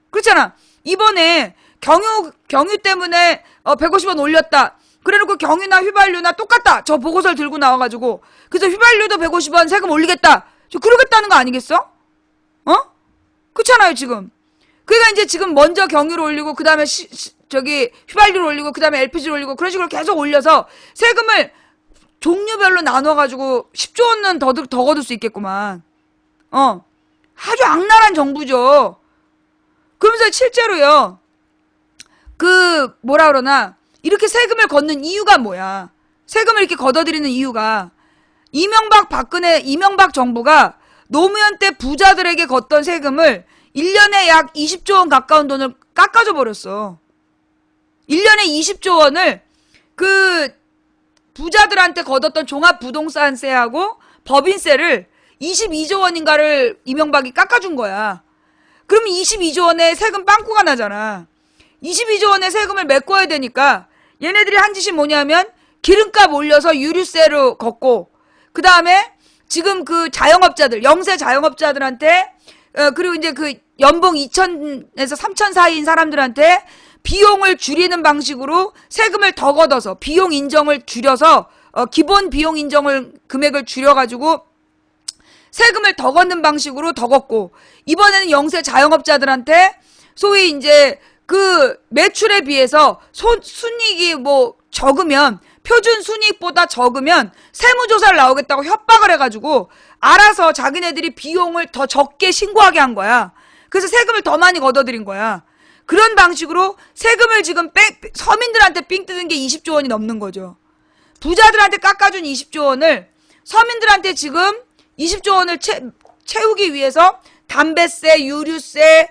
그렇잖아. 이번에 경유 때문에 150원 올렸다. 그래놓고 경유나 휘발유나 똑같다. 저 보고서를 들고 나와가지고 그래서 휘발유도 150원 세금 올리겠다. 그러겠다는 거 아니겠어? 그렇잖아요 지금. 그러니까 이제 지금 먼저 경유를 올리고 그 다음에 휘발유를 올리고 그 다음에 LPG를 올리고 그런 식으로 계속 올려서 세금을 종류별로 나눠가지고 10조 원은 더 거둘 수 있겠구만. 아주 악랄한 정부죠. 그러면서 실제로요. 그 뭐라 그러나 이렇게 세금을 걷는 이유가 뭐야? 세금을 이렇게 걷어들이는 이유가 이명박 정부가 노무현 때 부자들에게 걷던 세금을 1년에 약 20조 원 가까운 돈을 깎아줘 버렸어. 1년에 20조 원을 그 부자들한테 걷었던 종합부동산세하고 법인세를 22조 원인가를 이명박이 깎아준 거야. 그러면 22조 원의 세금 빵꾸가 나잖아. 22조 원의 세금을 메꿔야 되니까 얘네들이 한 짓이 뭐냐면 기름값 올려서 유류세로 걷고, 그 다음에 지금 그 자영업자들, 영세 자영업자들한테 그리고 이제 그 연봉 2천에서 3천 사이인 사람들한테 비용을 줄이는 방식으로 세금을 더 걷어서 비용 인정을 줄여서 기본 비용 인정을 금액을 줄여가지고 세금을 더 걷는 방식으로 더 걷고, 이번에는 영세 자영업자들한테 소위 이제 그 매출에 비해서 순이익이 뭐 적으면, 표준 순이익보다 적으면 세무조사를 나오겠다고 협박을 해가지고 알아서 자기네들이 비용을 더 적게 신고하게 한 거야. 그래서 세금을 더 많이 걷어들인 거야. 그런 방식으로 세금을 지금 서민들한테 삥 뜯은 게 20조 원이 넘는 거죠. 부자들한테 깎아준 20조 원을 서민들한테 지금 20조 원을 채우기 위해서 담배세, 유류세,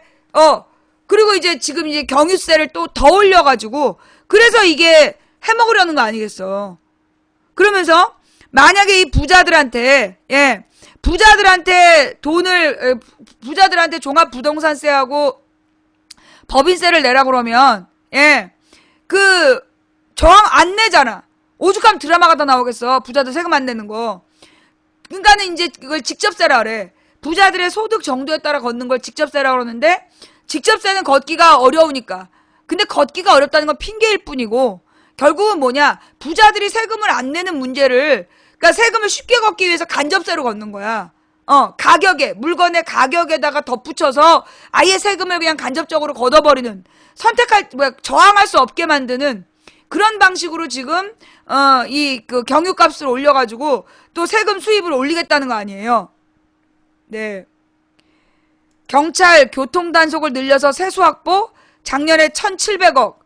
그리고 이제 지금 이제 경유세를 또 더 올려가지고, 그래서 이게 해먹으려는 거 아니겠어. 그러면서 만약에 이 부자들한테 부자들한테 종합부동산세하고 법인세를 내라 그러면 그 저항 안 내잖아. 오죽하면 드라마가 더 나오겠어. 부자들 세금 안 내는 거. 그러니까는 이제 그걸 직접세라 그래. 부자들의 소득 정도에 따라 걷는 걸 직접세라 그러는데, 직접세는 걷기가 어려우니까. 근데 걷기가 어렵다는 건 핑계일 뿐이고, 결국은 뭐냐, 부자들이 세금을 안 내는 문제를, 그러니까 세금을 쉽게 걷기 위해서 간접세로 걷는 거야. 가격에, 물건의 가격에다가 덧붙여서 아예 세금을 그냥 간접적으로 걷어버리는, 저항할 수 없게 만드는 그런 방식으로 지금 그 경유값을 올려가지고 또 세금 수입을 올리겠다는 거 아니에요. 네. 경찰 교통 단속을 늘려서 세수 확보, 작년에 1,700억.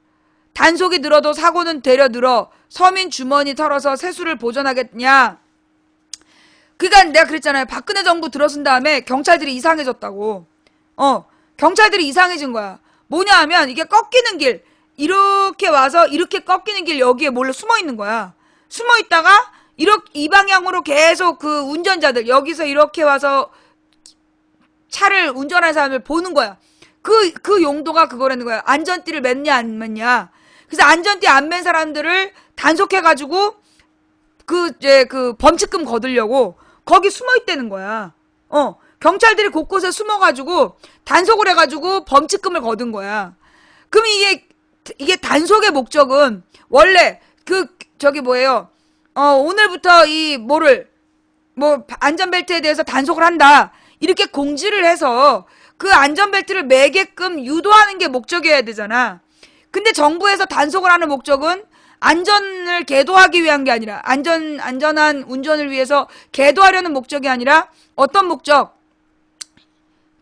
단속이 늘어도 사고는 되려 늘어 서민 주머니 털어서 세수를 보전하겠냐. 그러니까 내가 그랬잖아요. 박근혜 정부 들어선 다음에 경찰들이 이상해졌다고. 경찰들이 이상해진 거야. 뭐냐 하면 이게 꺾이는 길, 이렇게 와서 이렇게 꺾이는 길 여기에 몰래 숨어 있는 거야. 숨어 있다가 이 방향으로 계속 그 운전자들, 여기서 이렇게 와서 차를 운전하는 사람을 보는 거야. 그 용도가 그거라는 거야. 안전띠를 맸냐 안 맸냐. 그래서 안전띠 안 맨 사람들을 단속해가지고 그 범칙금 거두려고 거기 숨어 있다는 거야. 경찰들이 곳곳에 숨어가지고 단속을 해가지고 범칙금을 거둔 거야. 그럼 이게 단속의 목적은 원래 오늘부터 안전벨트에 대해서 단속을 한다. 이렇게 공지를 해서 그 안전벨트를 매게끔 유도하는 게 목적이어야 되잖아. 근데 정부에서 단속을 하는 목적은 안전을 계도하기 위한 게 아니라, 안전한 운전을 위해서 계도하려는 목적이 아니라 어떤 목적?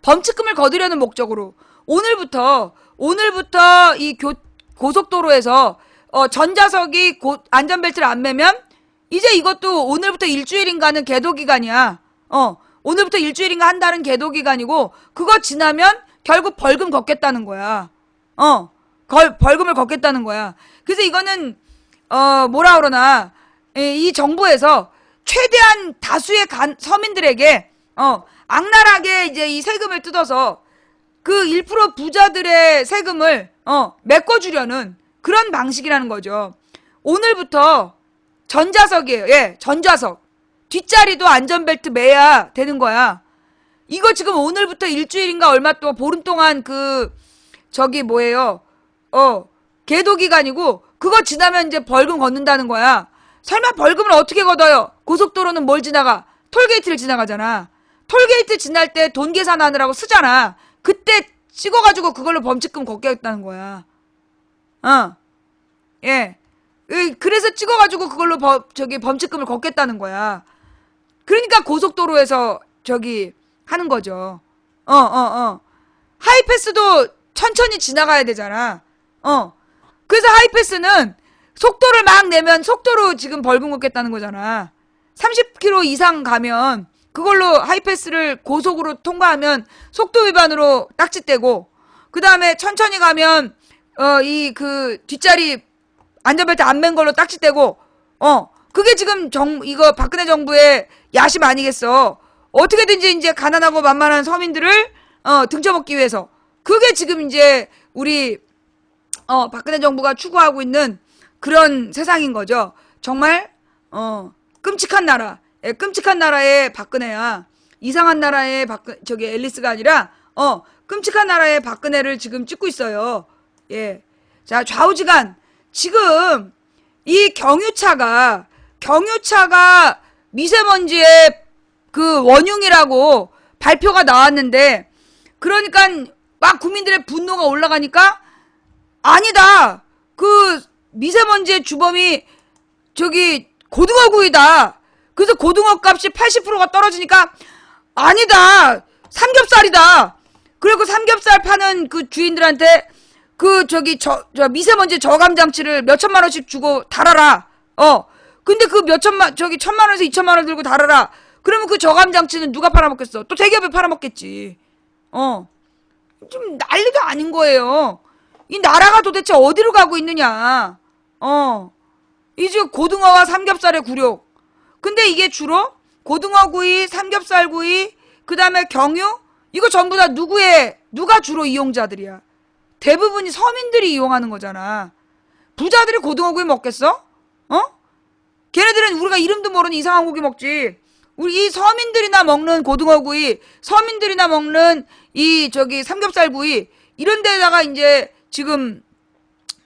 범칙금을 거두려는 목적으로 오늘부터 이 고속도로에서 전자석이 안전벨트를 안 매면 이제 이것도 오늘부터 일주일인가는 계도기간이야. 오늘부터 일주일인가 한 달은 계도기간이고, 그거 지나면 결국 벌금 걷겠다는 거야. 벌금을 걷겠다는 거야. 그래서 이거는 뭐라 그러나 이 정부에서 최대한 다수의 서민들에게 악랄하게 이제 이 세금을 뜯어서 그 1% 부자들의 세금을 메꿔주려는 그런 방식이라는 거죠. 오늘부터 전자석이에요. 전자석. 뒷자리도 안전벨트 매야 되는 거야. 이거 지금 오늘부터 일주일인가 얼마 동안, 보름 동안 계도기간이고, 그거 지나면 이제 벌금 걷는다는 거야. 설마 벌금을 어떻게 걷어요? 고속도로는 뭘 지나가? 톨게이트를 지나가잖아. 톨게이트 지날 때 돈 계산하느라고 쓰잖아. 그때 찍어가지고 그걸로 범칙금 걷겠다는 거야. 그래서 찍어가지고 그걸로 범칙금을 걷겠다는 거야. 그러니까 고속도로에서 하는 거죠. 하이패스도 천천히 지나가야 되잖아. 그래서 하이패스는 속도를 막 내면 속도로 지금 벌금 걷겠다는 거잖아. 30km 이상 가면 그걸로 하이패스를 고속으로 통과하면 속도 위반으로 딱지떼고, 그 다음에 천천히 가면 뒷자리 안전벨트 안 맨 걸로 딱지떼고, 그게 지금 이거 박근혜 정부의 야심 아니겠어. 어떻게든지 이제 가난하고 만만한 서민들을 등쳐먹기 위해서. 그게 지금 이제 우리 박근혜 정부가 추구하고 있는 그런 세상인 거죠. 정말 끔찍한 나라. 끔찍한 나라의 박근혜야. 이상한 나라의 앨리스가 아니라 끔찍한 나라의 박근혜를 지금 찍고 있어요. 예. 자, 좌우지간 지금 이 경유차가 미세먼지의 그 원흉이라고 발표가 나왔는데, 그러니까 막 국민들의 분노가 올라가니까 아니다. 그 미세먼지의 주범이 저기 고등어구이다. 그래서 고등어 값이 80%가 떨어지니까 아니다. 삼겹살이다. 그리고 삼겹살 파는 그 주인들한테 저 미세먼지 저감 장치를 몇 천만 원씩 주고 달아라. 근데 그 천만 원에서 2천만 원 들고 달아라. 그러면 그 저감 장치는 누가 팔아먹겠어? 또 대기업이 팔아먹겠지. 좀 난리가 아닌 거예요. 이 나라가 도대체 어디로 가고 있느냐. 이제 고등어와 삼겹살의 굴욕. 근데 이게 주로 고등어구이, 삼겹살구이, 그 다음에 경유? 이거 전부 다 누가 주로 이용자들이야? 대부분이 서민들이 이용하는 거잖아. 부자들이 고등어구이 먹겠어? 걔네들은 우리가 이름도 모르는 이상한 고기 먹지. 우리 이 서민들이나 먹는 고등어구이, 서민들이나 먹는 삼겹살구이, 이런 데다가 이제 지금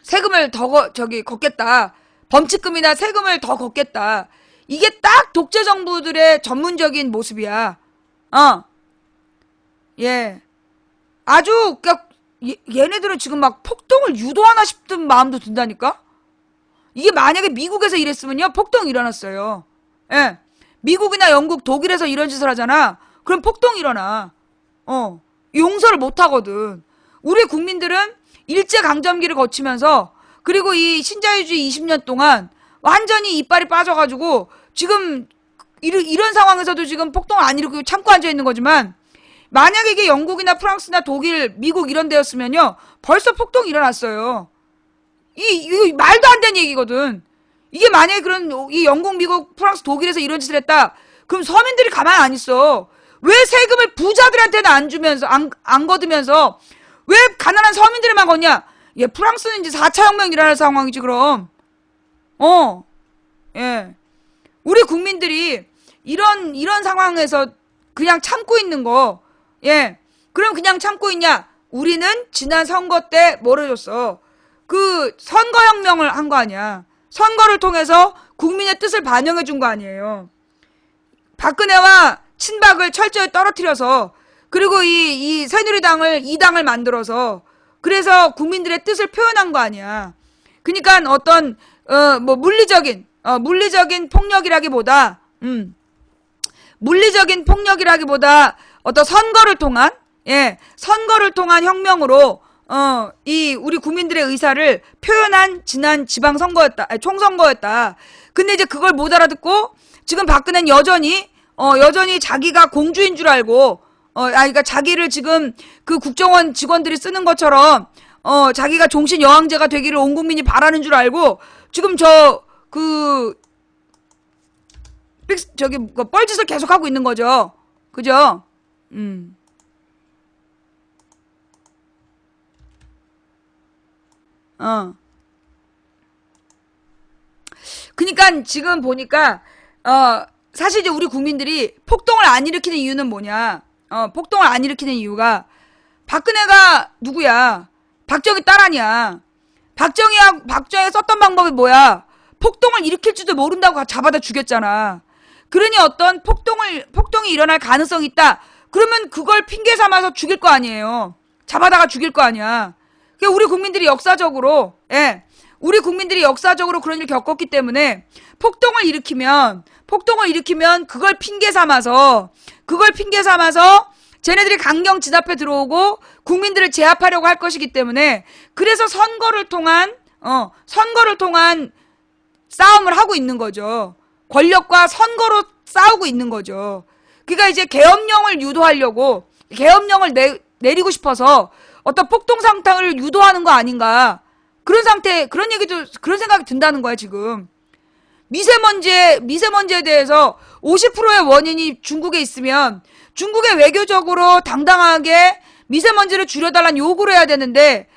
세금을 더 걷겠다. 범칙금이나 세금을 더 걷겠다. 이게 딱 독재 정부들의 전문적인 모습이야. 예. 아주, 그니까, 얘네들은 지금 막 폭동을 유도하나 싶은 마음도 든다니까? 이게 만약에 미국에서 이랬으면요, 폭동이 일어났어요. 예. 미국이나 영국, 독일에서 이런 짓을 하잖아. 그럼 폭동이 일어나. 용서를 못 하거든. 우리 국민들은 일제강점기를 거치면서, 그리고 이 신자유주의 20년 동안 완전히 이빨이 빠져가지고, 지금, 이런 상황에서도 지금 폭동을 안 일으키고 참고 앉아있는 거지만, 만약에 이게 영국이나 프랑스나 독일, 미국 이런 데였으면요, 벌써 폭동이 일어났어요. 이거 말도 안 되는 얘기거든. 이게 만약에 이 영국, 미국, 프랑스, 독일에서 이런 짓을 했다. 그럼 서민들이 가만히 안 있어. 왜 세금을 부자들한테는 안 주면서, 안 거두면서, 왜 가난한 서민들에만 걷냐? 예, 프랑스는 이제 4차 혁명 일어날 상황이지, 그럼. 예. 우리 국민들이 이런 상황에서 그냥 참고 있는 거, 예. 그럼 그냥 참고 있냐? 우리는 지난 선거 때 뭘 해줬어? 그 선거혁명을 한 거 아니야. 선거를 통해서 국민의 뜻을 반영해 준 거 아니에요. 박근혜와 친박을 철저히 떨어뜨려서, 그리고 이 새누리당을 2당을 만들어서, 그래서 국민들의 뜻을 표현한 거 아니야. 그러니까 어떤 물리적인 폭력이라기보다 어떤 선거를 통한 혁명으로 우리 국민들의 의사를 표현한 지난 총선거였다. 근데 이제 그걸 못 알아듣고 지금 박근혜는 여전히 자기가 공주인 줄 알고, 그러니까 자기를 지금 그 국정원 직원들이 쓰는 것처럼, 자기가 종신 여왕제가 되기를 온 국민이 바라는 줄 알고, 지금 뻘짓을 계속하고 있는 거죠. 그죠? 그니까 지금 보니까, 사실 이제 우리 국민들이 폭동을 안 일으키는 이유는 뭐냐? 폭동을 안 일으키는 이유가, 박근혜가 누구야? 박정희 딸 아니야. 박정희 썼던 방법이 뭐야? 폭동을 일으킬지도 모른다고 잡아다 죽였잖아. 그러니 어떤 폭동이 일어날 가능성이 있다. 그러면 그걸 핑계 삼아서 죽일 거 아니에요. 잡아다가 죽일 거 아니야. 그러니까 우리 국민들이 역사적으로 그런 일을 겪었기 때문에 폭동을 일으키면 그걸 핑계 삼아서 쟤네들이 강경 진압해 들어오고 국민들을 제압하려고 할 것이기 때문에 그래서 선거를 통한 싸움을 하고 있는 거죠. 권력과 선거로 싸우고 있는 거죠. 그러니까 이제 계엄령을 유도하려고 계엄령을 내리고 싶어서 어떤 폭동상탕을 유도하는 거 아닌가. 그런 생각이 든다는 거야, 지금. 미세먼지에 대해서 50%의 원인이 중국에 있으면 중국에 외교적으로 당당하게 미세먼지를 줄여달라는 요구를 해야 되는데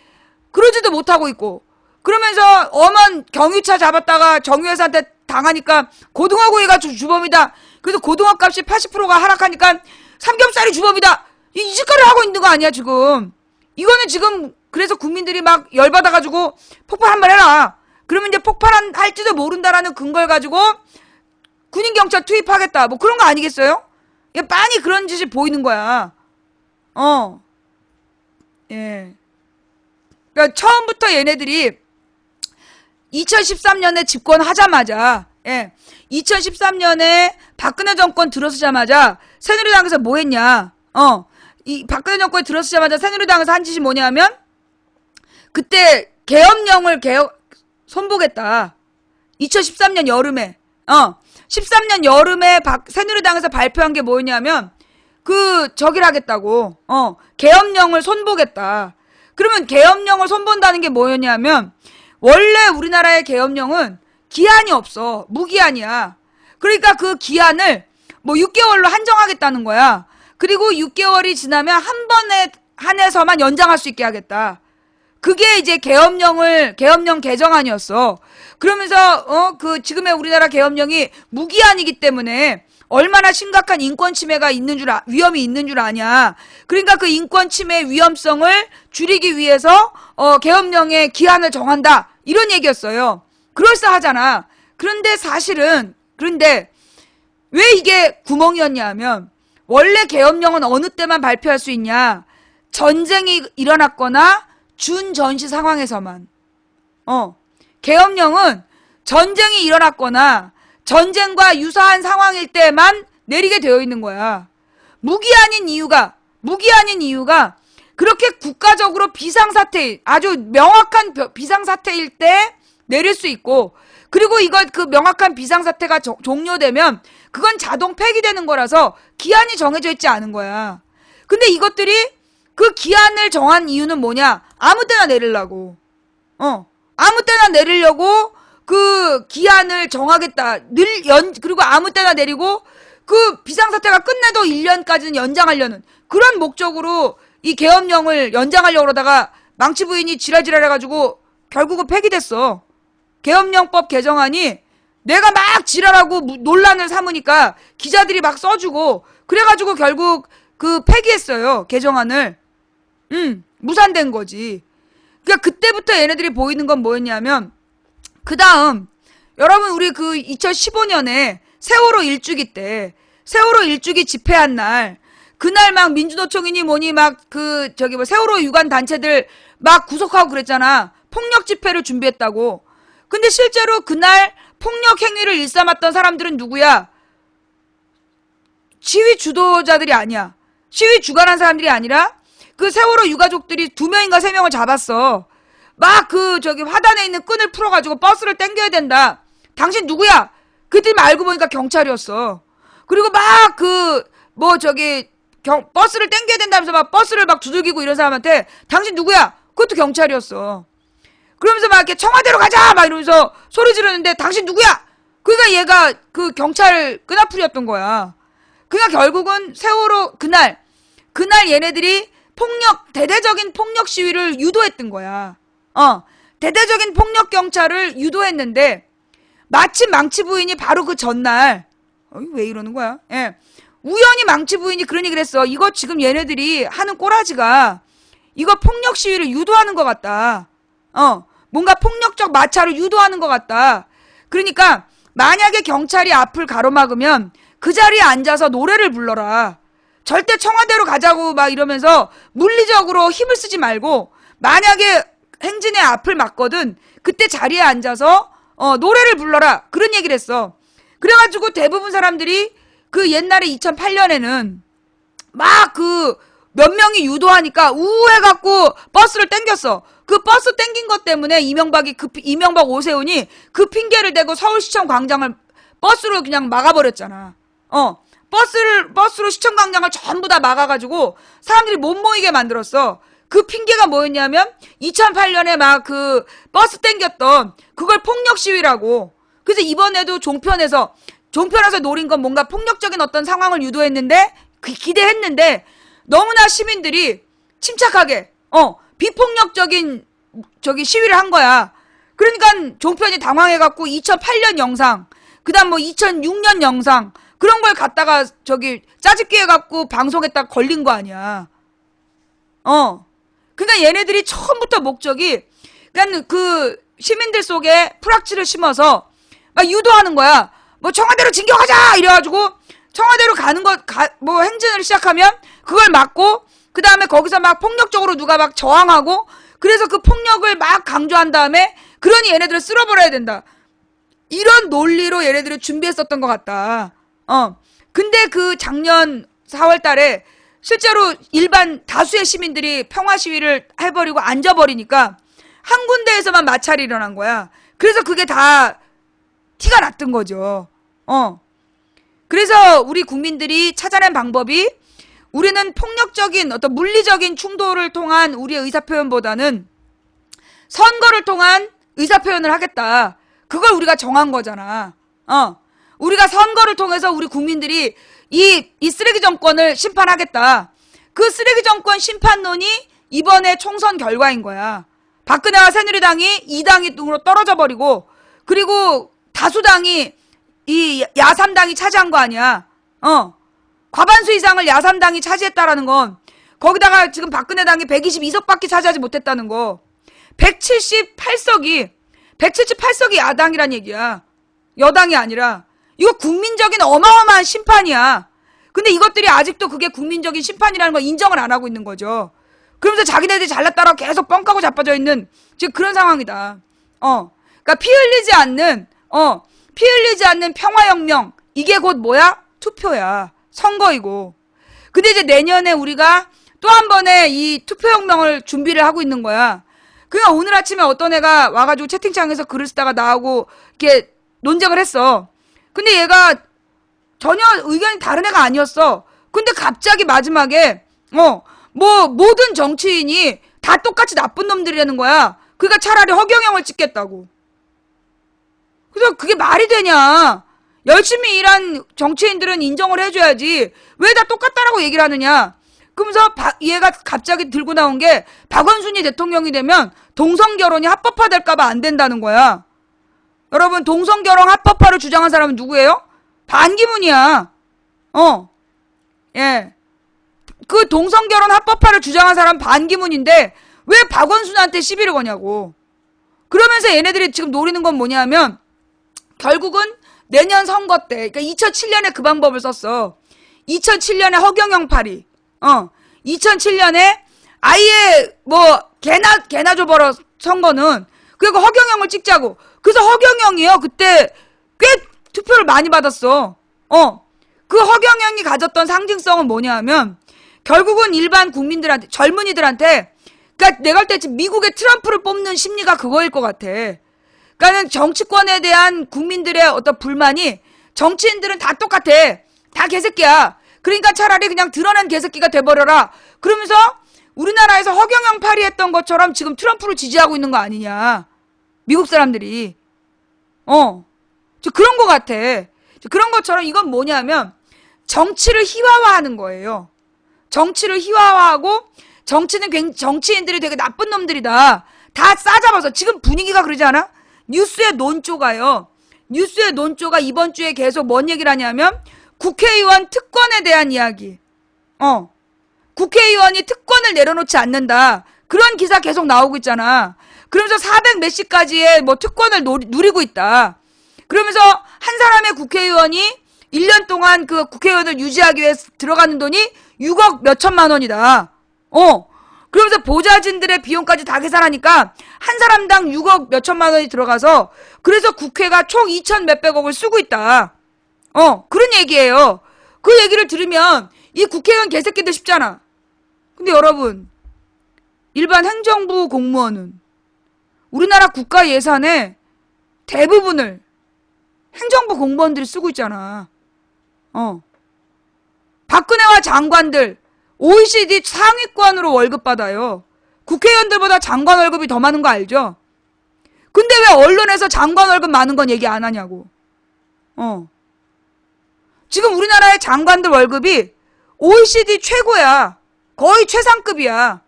그러지도 못하고 있고 그러면서 엄한 경유차 잡았다가 정유회사한테 당하니까 고등어구이가 주범이다. 그래서 고등어 값이 80%가 하락하니까 삼겹살이 주범이다. 이 짓거리를 하고 있는 거 아니야 지금. 이거는 지금 그래서 국민들이 막 열받아가지고 폭발 한번 해라. 그러면 이제 폭발할지도 모른다라는 근거를 가지고 군인 경찰 투입하겠다. 뭐 그런 거 아니겠어요? 빤히 그런 짓이 보이는 거야. 예. 그러니까 처음부터 얘네들이 2013년에 집권하자마자, 2013년에 박근혜 정권 들어서자마자 새누리당에서 뭐 했냐? 이 박근혜 정권이 들어서자마자 새누리당에서 한 짓이 뭐냐면 그때 계엄령을 손보겠다. 2013년 여름에. 13년 여름에 새누리당에서 발표한 게 뭐였냐면 저기를 하겠다고. 계엄령을 손보겠다. 그러면 계엄령을 손본다는 게 뭐였냐면 원래 우리나라의 계엄령은 기한이 없어. 무기한이야. 그러니까 그 기한을 뭐 6개월로 한정하겠다는 거야. 그리고 6개월이 지나면 한 번에 한해서만 연장할 수 있게 하겠다. 그게 이제 계엄령 개정안이었어. 그러면서 지금의 우리나라 계엄령이 무기한이기 때문에 얼마나 심각한 인권 침해가 위험이 있는 줄 아냐. 그러니까 그 인권 침해 위험성을 줄이기 위해서 계엄령의 기한을 정한다. 이런 얘기였어요. 그럴싸하잖아. 그런데 왜 이게 구멍이었냐 하면 원래 계엄령은 어느 때만 발표할 수 있냐. 전쟁이 일어났거나 준전시 상황에서만. 계엄령은 전쟁이 일어났거나 전쟁과 유사한 상황일 때만 내리게 되어 있는 거야. 무기한인 이유가 그렇게 국가적으로 아주 명확한 비상사태일 때 내릴 수 있고 그리고 그 명확한 비상사태가 종료되면 그건 자동 폐기되는 거라서 기한이 정해져 있지 않은 거야. 근데 이것들이 그 기한을 정한 이유는 뭐냐? 아무 때나 내리려고. 아무 때나 내리려고 그 기한을 정하겠다. 그리고 아무 때나 내리고 그 비상사태가 끝내도 1년까지는 연장하려는 그런 목적으로 이 계엄령을 연장하려고 그러다가 망치 부인이 지랄지랄 해가지고 결국은 폐기됐어. 계엄령법 개정안이 내가 막 지랄하고 논란을 삼으니까 기자들이 막 써주고 그래가지고 결국 폐기했어요. 개정안을. 무산된 거지. 그러니까 그때부터 얘네들이 보이는 건 뭐였냐면 그 다음 여러분 우리 2015년에 세월호 일주기 집회한 날 그날 막 민주노총이니 뭐니 세월호 유관 단체들 막 구속하고 그랬잖아. 폭력 집회를 준비했다고. 근데 실제로 그날 폭력 행위를 일삼았던 사람들은 누구야? 시위 주도자들이 아니야. 시위 주관한 사람들이 아니라 그 세월호 유가족들이 2명인가 3명을 잡았어. 막 화단에 있는 끈을 풀어가지고 버스를 땡겨야 된다. 당신 누구야? 그들이 알고 보니까 경찰이었어. 그리고 막 버스를 땡겨야 된다면서 막 버스를 막 두들기고 이런 사람한테 당신 누구야? 그것도 경찰이었어. 그러면서 막 이렇게 청와대로 가자! 막 이러면서 소리 지르는데 당신 누구야? 그러니까 얘가 그 경찰 끈앞풀이였던 거야. 그러니까 결국은 세월호 그날 얘네들이 대대적인 폭력 시위를 유도했던 거야. 대대적인 폭력 경찰을 유도했는데 마침 망치 부인이 바로 그 전날 왜 이러는 거야? 우연히 망치 부인이 그러니 그랬어. 이거 지금 얘네들이 하는 꼬라지가 이거 폭력 시위를 유도하는 것 같다. 뭔가 폭력적 마찰을 유도하는 것 같다. 그러니까 만약에 경찰이 앞을 가로막으면 그 자리에 앉아서 노래를 불러라. 절대 청와대로 가자고 막 이러면서 물리적으로 힘을 쓰지 말고 만약에 행진의 앞을 막거든 그때 자리에 앉아서 노래를 불러라. 그런 얘기를 했어. 그래가지고 대부분 사람들이 그 옛날에 2008년에는 막 그 몇 명이 유도하니까 우해갖고 버스를 땡겼어. 그 버스 땡긴 것 때문에 이명박 오세훈이 그 핑계를 대고 서울시청 광장을 버스로 그냥 막아버렸잖아. 버스로 시청 광장을 전부 다 막아가지고 사람들이 못 모이게 만들었어. 그 핑계가 뭐였냐면 2008년에 막 그 버스 땡겼던 그걸 폭력 시위라고. 그래서 이번에도 종편에서 노린 건 뭔가 폭력적인 어떤 상황을 유도했는데 기대했는데 너무나 시민들이 침착하게 비폭력적인 시위를 한 거야. 그러니까 종편이 당황해갖고 2008년 영상, 그다음 뭐 2006년 영상 그런 걸 갖다가 짜집기 해갖고 방송했다가 걸린 거 아니야. 그러니까 얘네들이 처음부터 목적이 그러니까 그 시민들 속에 프락치를 심어서 막 유도하는 거야. 뭐 청와대로 진격하자 이래가지고 청와대로 가는 뭐 행진을 시작하면 그걸 막고 그 다음에 거기서 막 폭력적으로 누가 막 저항하고 그래서 그 폭력을 막 강조한 다음에 그러니 얘네들을 쓸어버려야 된다. 이런 논리로 얘네들이 준비했었던 것 같다. 근데 그 작년 4월 달에 실제로 일반 다수의 시민들이 평화 시위를 해버리고 앉아버리니까 한 군데에서만 마찰이 일어난 거야. 그래서 그게 다 티가 났던 거죠. 그래서 우리 국민들이 찾아낸 방법이 우리는 폭력적인 어떤 물리적인 충돌을 통한 우리의 의사표현보다는 선거를 통한 의사표현을 하겠다. 그걸 우리가 정한 거잖아. 우리가 선거를 통해서 우리 국민들이 이 쓰레기 정권을 심판하겠다. 그 쓰레기 정권 심판론이 이번에 총선 결과인 거야. 박근혜와 새누리당이 2당으로 떨어져 버리고 그리고 다수당이 이 야3당이 차지한 거 아니야. 과반수 이상을 야3당이 차지했다라는 건 거기다가 지금 박근혜 당이 122석밖에 차지하지 못했다는 거. 178석이 야당이란 얘기야. 여당이 아니라. 이거 국민적인 어마어마한 심판이야. 근데 이것들이 아직도 그게 국민적인 심판이라는 걸 인정을 안 하고 있는 거죠. 그러면서 자기네들이 잘났다라고 계속 뻥까고 자빠져 있는 지금 그런 상황이다. 그러니까 피 흘리지 않는 평화혁명. 이게 곧 뭐야? 투표야. 선거이고. 근데 이제 내년에 우리가 또 한 번의 이 투표혁명을 준비를 하고 있는 거야. 그러니까 오늘 아침에 어떤 애가 와가지고 채팅창에서 글을 쓰다가 나하고 이렇게 논쟁을 했어. 근데 얘가 전혀 의견이 다른 애가 아니었어. 근데 갑자기 마지막에 뭐 모든 정치인이 다 똑같이 나쁜 놈들이라는 거야. 그러니까 차라리 허경영을 찍겠다고. 그래서 그게 말이 되냐. 열심히 일한 정치인들은 인정을 해줘야지. 왜 다 똑같다라고 얘기를 하느냐. 그러면서 얘가 갑자기 들고 나온 게 박원순이 대통령이 되면 동성결혼이 합법화될까봐 안 된다는 거야. 여러분 동성결혼 합법화를 주장한 사람은 누구예요? 반기문이야. 예. 그 동성결혼 합법화를 주장한 사람은 반기문인데 왜 박원순한테 시비를 거냐고. 그러면서 얘네들이 지금 노리는 건 뭐냐면 결국은 내년 선거 때, 그러니까 2007년에 그 방법을 썼어. 2007년에 허경영 파리. 2007년에 아예 뭐 개나 줘버려 선거는. 그리고 허경영을 찍자고. 그래서 허경영이요. 그때 꽤 투표를 많이 받았어. 그 허경영이 가졌던 상징성은 뭐냐 하면 결국은 일반 국민들한테, 젊은이들한테, 그러니까 내가 할 때 지금 미국의 트럼프를 뽑는 심리가 그거일 것 같아. 그러니까는 정치권에 대한 국민들의 어떤 불만이 정치인들은 다 똑같아. 다 개새끼야. 그러니까 차라리 그냥 드러난 개새끼가 돼버려라. 그러면서 우리나라에서 허경영 파리했던 것처럼 지금 트럼프를 지지하고 있는 거 아니냐. 미국 사람들이. 저 그런 것 같아. 그런 것처럼 이건 뭐냐면 정치를 희화화하는 거예요. 정치를 희화화하고 정치인들이 되게 나쁜 놈들이다. 다 싸잡아서 지금 분위기가 그러지 않아? 뉴스의 논조가요. 뉴스의 논조가 이번 주에 계속 뭔 얘기를 하냐면 국회의원 특권에 대한 이야기. 국회의원이 특권을 내려놓지 않는다. 그런 기사 계속 나오고 있잖아. 그러면서 400 몇시까지의 뭐 특권을 누리고 있다. 그러면서 한 사람의 국회의원이 1년 동안 그 국회의원을 유지하기 위해서 들어가는 돈이 6억 몇천만 원이다. 그러면서 보좌진들의 비용까지 다 계산하니까 한 사람당 6억 몇천만 원이 들어가서 그래서 국회가 총 2천 몇백억을 쓰고 있다. 그런 얘기예요. 그 얘기를 들으면 이 국회의원 개새끼들 쉽잖아. 근데 여러분, 일반 행정부 공무원은 우리나라 국가 예산의 대부분을 행정부 공무원들이 쓰고 있잖아. 박근혜와 장관들 OECD 상위권으로 월급 받아요. 국회의원들보다 장관 월급이 더 많은 거 알죠? 근데 왜 언론에서 장관 월급 많은 건 얘기 안 하냐고. 지금 우리나라의 장관들 월급이 OECD 최고야. 거의 최상급이야.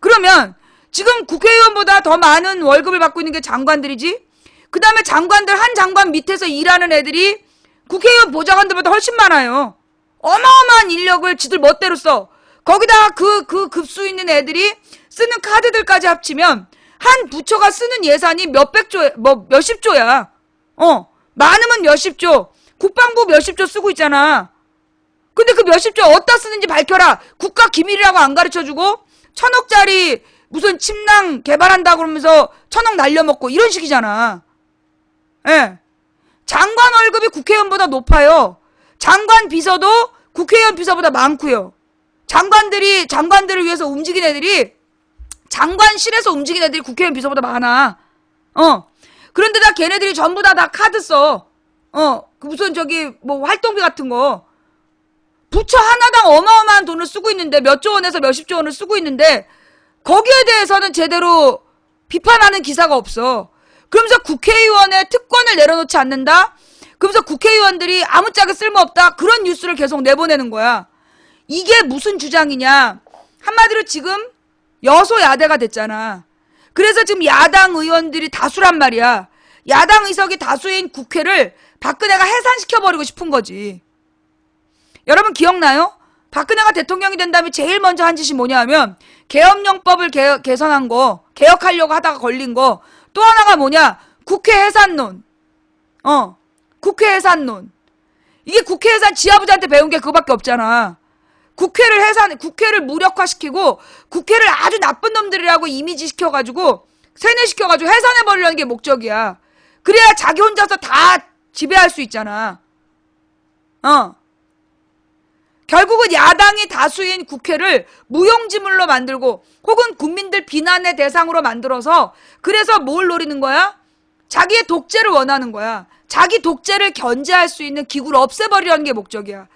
그러면 지금 국회의원보다 더 많은 월급을 받고 있는 게 장관들이지? 그 다음에 장관들, 한 장관 밑에서 일하는 애들이 국회의원 보좌관들보다 훨씬 많아요. 어마어마한 인력을 지들 멋대로 써. 거기다가 그 급수 있는 애들이 쓰는 카드들까지 합치면 한 부처가 쓰는 예산이 몇십 조야. 많으면 몇십 조. 국방부 몇십 조 쓰고 있잖아. 근데 그 몇십 조 어디다 쓰는지 밝혀라. 국가 기밀이라고 안 가르쳐주고 1,000억짜리 무슨 침낭 개발한다고 그러면서 1,000억 날려먹고 이런 식이잖아. 예. 장관 월급이 국회의원보다 높아요. 장관 비서도 국회의원 비서보다 많고요. 장관들을 위해서 움직인 애들이 장관실에서 움직인 애들이 국회의원 비서보다 많아. 그런데다 걔네들이 전부 다 카드 써. 그 무슨 뭐 활동비 같은 거. 부처 하나당 어마어마한 돈을 쓰고 있는데 몇 조 원에서 몇십 조 원을 쓰고 있는데 거기에 대해서는 제대로 비판하는 기사가 없어. 그러면서 국회의원의 특권을 내려놓지 않는다? 그러면서 국회의원들이 아무짝에 쓸모없다? 그런 뉴스를 계속 내보내는 거야. 이게 무슨 주장이냐? 한마디로 지금 여소야대가 됐잖아. 그래서 지금 야당 의원들이 다수란 말이야. 야당 의석이 다수인 국회를 박근혜가 해산시켜버리고 싶은 거지. 여러분 기억나요? 박근혜가 대통령이 된 다음에 제일 먼저 한 짓이 뭐냐 하면 계엄령법을 개선한 거, 개혁하려고 하다가 걸린 거. 또 하나가 뭐냐? 국회 해산론. 국회 해산론. 이게 국회 해산 지하부장한테 배운 게 그거밖에 없잖아. 국회를 무력화시키고 국회를 아주 나쁜 놈들이라고 이미지 시켜가지고 세뇌시켜가지고 해산해버리려는 게 목적이야. 그래야 자기 혼자서 다 지배할 수 있잖아. 결국은 야당이 다수인 국회를 무용지물로 만들고 혹은 국민들 비난의 대상으로 만들어서 그래서 뭘 노리는 거야? 자기의 독재를 원하는 거야. 자기 독재를 견제할 수 있는 기구를 없애버리려는 게 목적이야.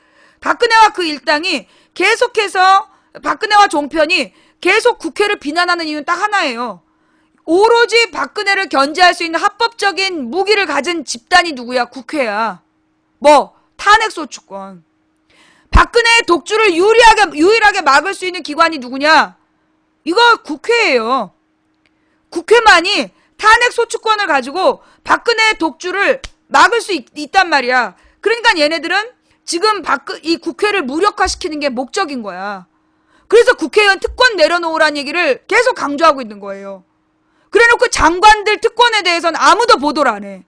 박근혜와 그 일당이 계속해서 박근혜와 종편이 계속 국회를 비난하는 이유는 딱 하나예요. 오로지 박근혜를 견제할 수 있는 합법적인 무기를 가진 집단이 누구야? 국회야. 탄핵소추권. 박근혜의 독주를 유일하게 막을 수 있는 기관이 누구냐? 이거 국회예요. 국회만이 탄핵소추권을 가지고 박근혜의 독주를 막을 수 있단 말이야. 그러니까 얘네들은 지금 이 국회를 무력화시키는 게 목적인 거야. 그래서 국회의원 특권 내려놓으라는 얘기를 계속 강조하고 있는 거예요. 그래놓고 장관들 특권에 대해서는 아무도 보도를 안 해.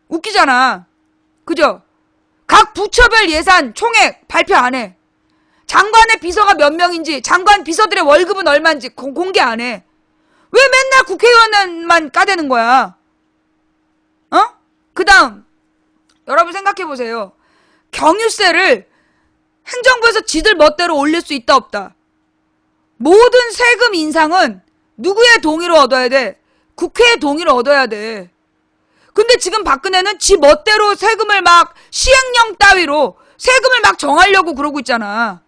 웃기잖아. 그죠? 각 부처별 예산 총액 발표 안 해. 장관의 비서가 몇 명인지, 장관 비서들의 월급은 얼마인지 공개 안 해. 왜 맨날 국회의원만 까대는 거야? 그 다음 여러분 생각해보세요. 경유세를 행정부에서 지들 멋대로 올릴 수 있다 없다. 모든 세금 인상은 누구의 동의를 얻어야 돼? 국회의 동의를 얻어야 돼. 근데 지금 박근혜는 지 멋대로 세금을 막 시행령 따위로 세금을 막 정하려고 그러고 있잖아.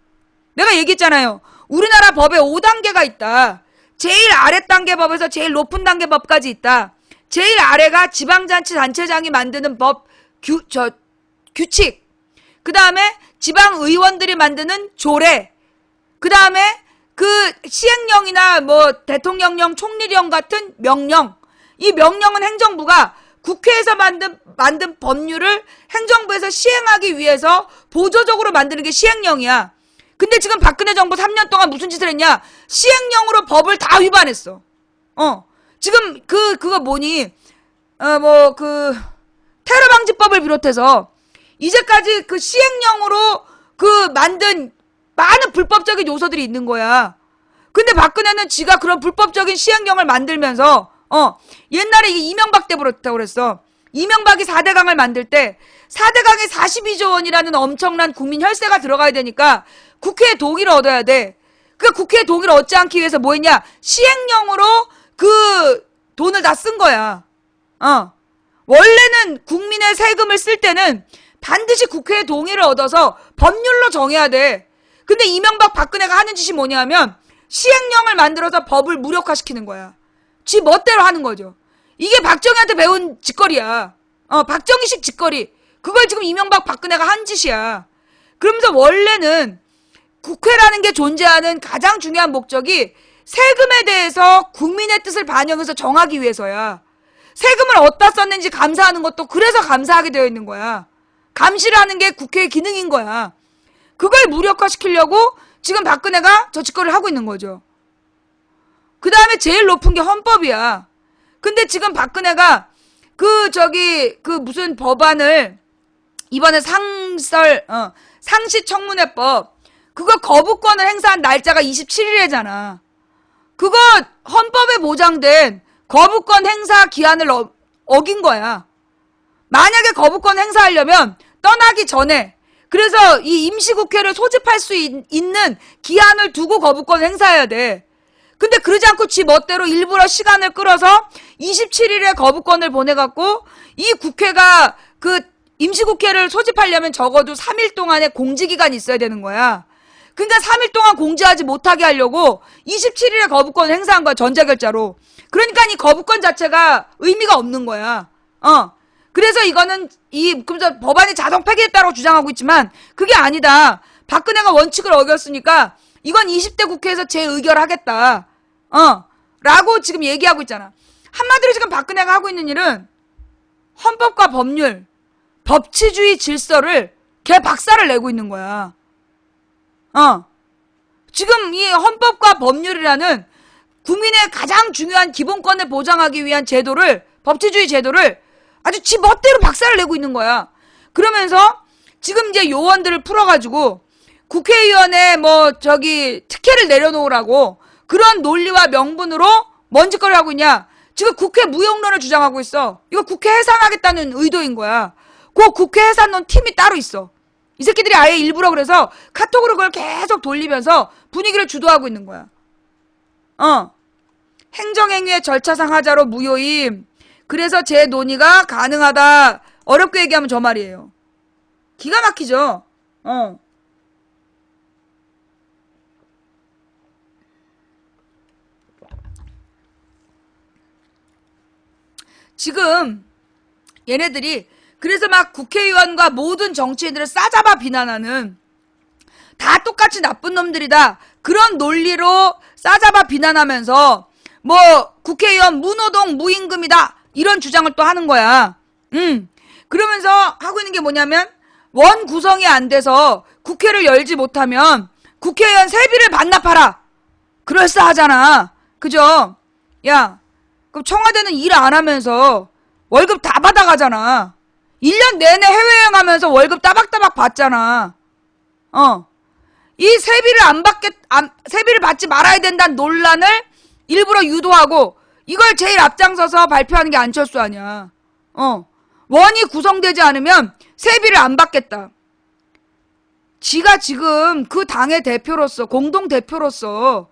내가 얘기했잖아요. 우리나라 법에 5단계가 있다. 제일 아래 단계 법에서 제일 높은 단계 법까지 있다. 제일 아래가 지방자치단체장이 만드는 법 규칙. 그 다음에 지방의원들이 만드는 조례. 그 다음에 그 시행령이나 대통령령, 총리령 같은 명령. 이 명령은 행정부가 국회에서 만든 법률을 행정부에서 시행하기 위해서 보조적으로 만드는 게 시행령이야. 근데 지금 박근혜 정부 3년 동안 무슨 짓을 했냐? 시행령으로 법을 다 위반했어. 지금 그거 뭐니? 테러 방지법을 비롯해서 이제까지 그 시행령으로 만든 많은 불법적인 요소들이 있는 거야. 근데 박근혜는 지가 그런 불법적인 시행령을 만들면서 옛날에 이게 이명박 때 그렇다고 그랬어. 이명박이 4대강을 만들 때 4대강에 42조 원이라는 엄청난 국민 혈세가 들어가야 되니까 국회의 동의를 얻어야 돼. 그 국회의 동의를 얻지 않기 위해서 뭐 했냐? 시행령으로 그 돈을 다 쓴 거야. 원래는 국민의 세금을 쓸 때는 반드시 국회의 동의를 얻어서 법률로 정해야 돼. 근데 이명박 박근혜가 하는 짓이 뭐냐면 시행령을 만들어서 법을 무력화시키는 거야. 지 멋대로 하는 거죠. 이게 박정희한테 배운 짓거리야. 박정희식 짓거리. 그걸 지금 이명박 박근혜가 한 짓이야. 그러면서 원래는 국회라는 게 존재하는 가장 중요한 목적이 세금에 대해서 국민의 뜻을 반영해서 정하기 위해서야. 세금을 어디다 썼는지 감사하는 것도 그래서 감사하게 되어 있는 거야. 감시를 하는 게 국회의 기능인 거야. 그걸 무력화시키려고 지금 박근혜가 저 짓거리를 하고 있는 거죠. 그 다음에 제일 높은 게 헌법이야. 근데 지금 박근혜가 무슨 법안을 이번에 상시청문회법 그거 거부권을 행사한 날짜가 27일이잖아. 그거 헌법에 보장된 거부권 행사 기한을 어긴 거야. 만약에 거부권 행사하려면 떠나기 전에 그래서 이 임시국회를 소집할 수 있는 기한을 두고 거부권 행사해야 돼. 근데 그러지 않고 지 멋대로 일부러 시간을 끌어서 27일에 거부권을 보내갖고 이 국회가 그 임시국회를 소집하려면 적어도 3일 동안의 공지기간이 있어야 되는 거야. 그러니까 3일 동안 공지하지 못하게 하려고 27일에 거부권을 행사한 거야. 전자결자로. 그러니까 이 거부권 자체가 의미가 없는 거야. 그래서 이거는 그래서 법안이 자동 폐기했다고 주장하고 있지만 그게 아니다. 박근혜가 원칙을 어겼으니까 이건 20대 국회에서 재의결하겠다. 라고 지금 얘기하고 있잖아. 한마디로 지금 박근혜가 하고 있는 일은 헌법과 법률, 법치주의 질서를 개 박살을 내고 있는 거야. 지금 이 헌법과 법률이라는 국민의 가장 중요한 기본권을 보장하기 위한 제도를, 법치주의 제도를 아주 지 멋대로 박살을 내고 있는 거야. 그러면서 지금 이제 요원들을 풀어가지고 국회의원의 특혜를 내려놓으라고 그런 논리와 명분으로 뭔 짓거리를 하고 있냐. 지금 국회 무용론을 주장하고 있어. 이거 국회 해산하겠다는 의도인 거야. 그 국회 해산론 팀이 따로 있어. 이 새끼들이 아예 일부러 그래서 카톡으로 그걸 계속 돌리면서 분위기를 주도하고 있는 거야. 행정행위의 절차상 하자로 무효임. 그래서 제 논의가 가능하다. 어렵게 얘기하면 저 말이에요. 기가 막히죠? 지금 얘네들이 그래서 막 국회의원과 모든 정치인들을 싸잡아 비난하는 다 똑같이 나쁜 놈들이다. 그런 논리로 싸잡아 비난하면서 국회의원 무노동 무임금이다. 이런 주장을 또 하는 거야. 그러면서 하고 있는 게 뭐냐면 원 구성이 안 돼서 국회를 열지 못하면 국회의원 세비를 반납하라. 그럴싸하잖아. 그죠? 야, 그럼 청와대는 일 안 하면서 월급 다 받아가잖아. 1년 내내 해외여행 하면서 월급 따박따박 받잖아. 이 세비를 받지 말아야 된다는 논란을 일부러 유도하고 이걸 제일 앞장서서 발표하는 게 안철수 아니야. 원이 구성되지 않으면 세비를 안 받겠다. 지가 지금 그 당의 대표로서, 공동대표로서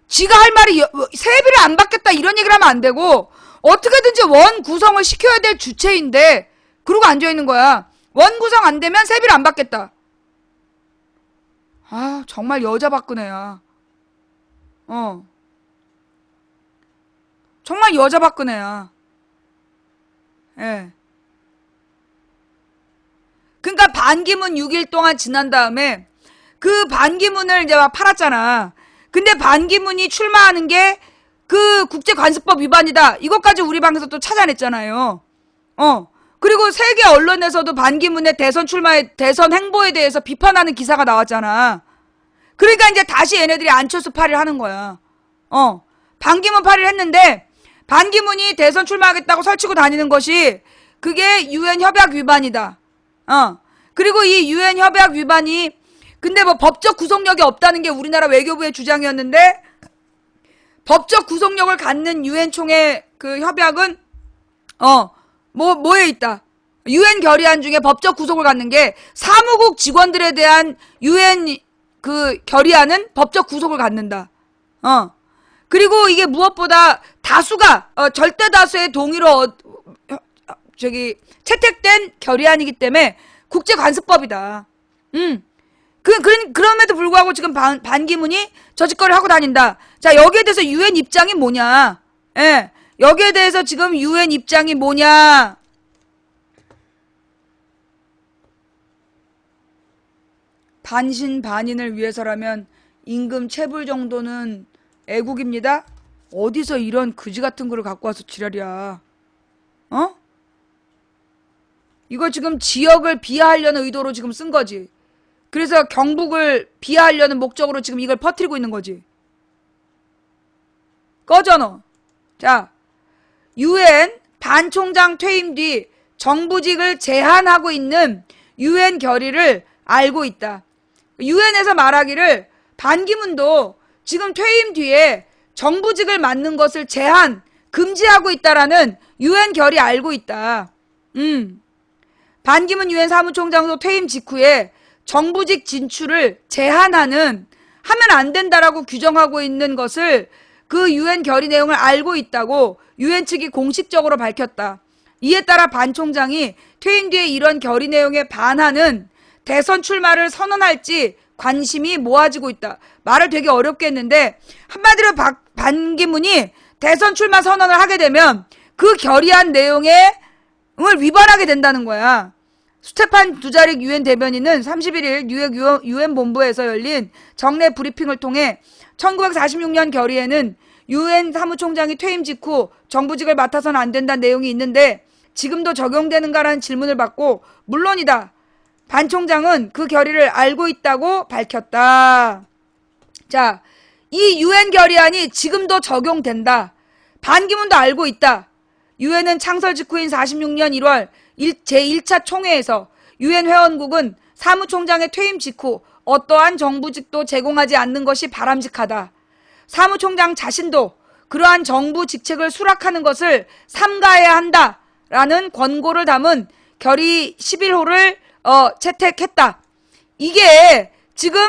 지가 할 말이 세비를 안 받겠다 이런 얘기를 하면 안 되고 어떻게든지 원 구성을 시켜야 될 주체인데 그러고 앉아있는 거야. 원 구성 안 되면 세비를 안 받겠다. 아, 정말 여자 박근혜야. 정말 여자 박근혜야. 예. 그러니까 반기문 6일 동안 지난 다음에 그 반기문을 이제 막 팔았잖아. 근데 반기문이 출마하는 게 그 국제관습법 위반이다. 이것까지 우리 방에서 또 찾아냈잖아요. 그리고 세계 언론에서도 반기문의 대선 행보에 대해서 비판하는 기사가 나왔잖아. 그러니까 이제 다시 얘네들이 안철수 팔이를 하는 거야. 반기문 팔이를 했는데 반기문이 대선 출마하겠다고 설치고 다니는 것이 그게 UN 협약 위반이다. 그리고 이 UN 협약 위반이 근데 법적 구속력이 없다는 게 우리나라 외교부의 주장이었는데 법적 구속력을 갖는 UN 총회 그 협약은 뭐에 있다. UN 결의안 중에 법적 구속을 갖는 게 사무국 직원들에 대한 UN 그 결의안은 법적 구속을 갖는다. 그리고 이게 무엇보다 다수가 절대 다수의 동의로 채택된 결의안이기 때문에 국제관습법이다. 그럼에도 불구하고 지금 반기문이 저 짓거리를 하고 다닌다. 자, 여기에 대해서 유엔 입장이 뭐냐? 예. 여기에 대해서 지금 유엔 입장이 뭐냐? 반신반인을 위해서라면 임금 체불 정도는 애국입니다. 어디서 이런 그지 같은 거를 갖고 와서 지랄이야. 이거 지금 지역을 비하하려는 의도로 지금 쓴 거지. 그래서 경북을 비하하려는 목적으로 지금 이걸 퍼뜨리고 있는 거지. 꺼져 너. 자, 유엔 반총장 퇴임 뒤 정부직을 제한하고 있는 유엔 결의를 알고 있다. 유엔에서 말하기를 반기문도 지금 퇴임 뒤에 정부직을 맡는 것을 제한, 금지하고 있다라는 유엔 결의 알고 있다. 반기문 유엔 사무총장도 퇴임 직후에 정부직 진출을 제한하는, 하면 안 된다라고 규정하고 있는 것을 그 유엔 결의 내용을 알고 있다고 유엔 측이 공식적으로 밝혔다. 이에 따라 반 총장이 퇴임 뒤에 이런 결의 내용에 반하는 대선 출마를 선언할지 관심이 모아지고 있다. 말을 되게 어렵게 했는데 한마디로 반기문이 대선 출마 선언을 하게 되면 그 결의안 내용을 위반하게 된다는 거야. 스테판 두자릭 유엔 대변인은 31일 뉴욕 유엔 본부에서 열린 정례 브리핑을 통해 1946년 결의에는 유엔 사무총장이 퇴임 직후 정부직을 맡아서는 안 된다는 내용이 있는데 지금도 적용되는가라는 질문을 받고 물론이다. 반 총장은 그 결의를 알고 있다고 밝혔다. 자, 이 유엔 결의안이 지금도 적용된다. 반기문도 알고 있다. 유엔은 창설 직후인 46년 1월 제1차 총회에서 유엔 회원국은 사무총장의 퇴임 직후 어떠한 정부직도 제공하지 않는 것이 바람직하다. 사무총장 자신도 그러한 정부 직책을 수락하는 것을 삼가해야 한다라는 권고를 담은 결의 11호를 채택했다. 이게 지금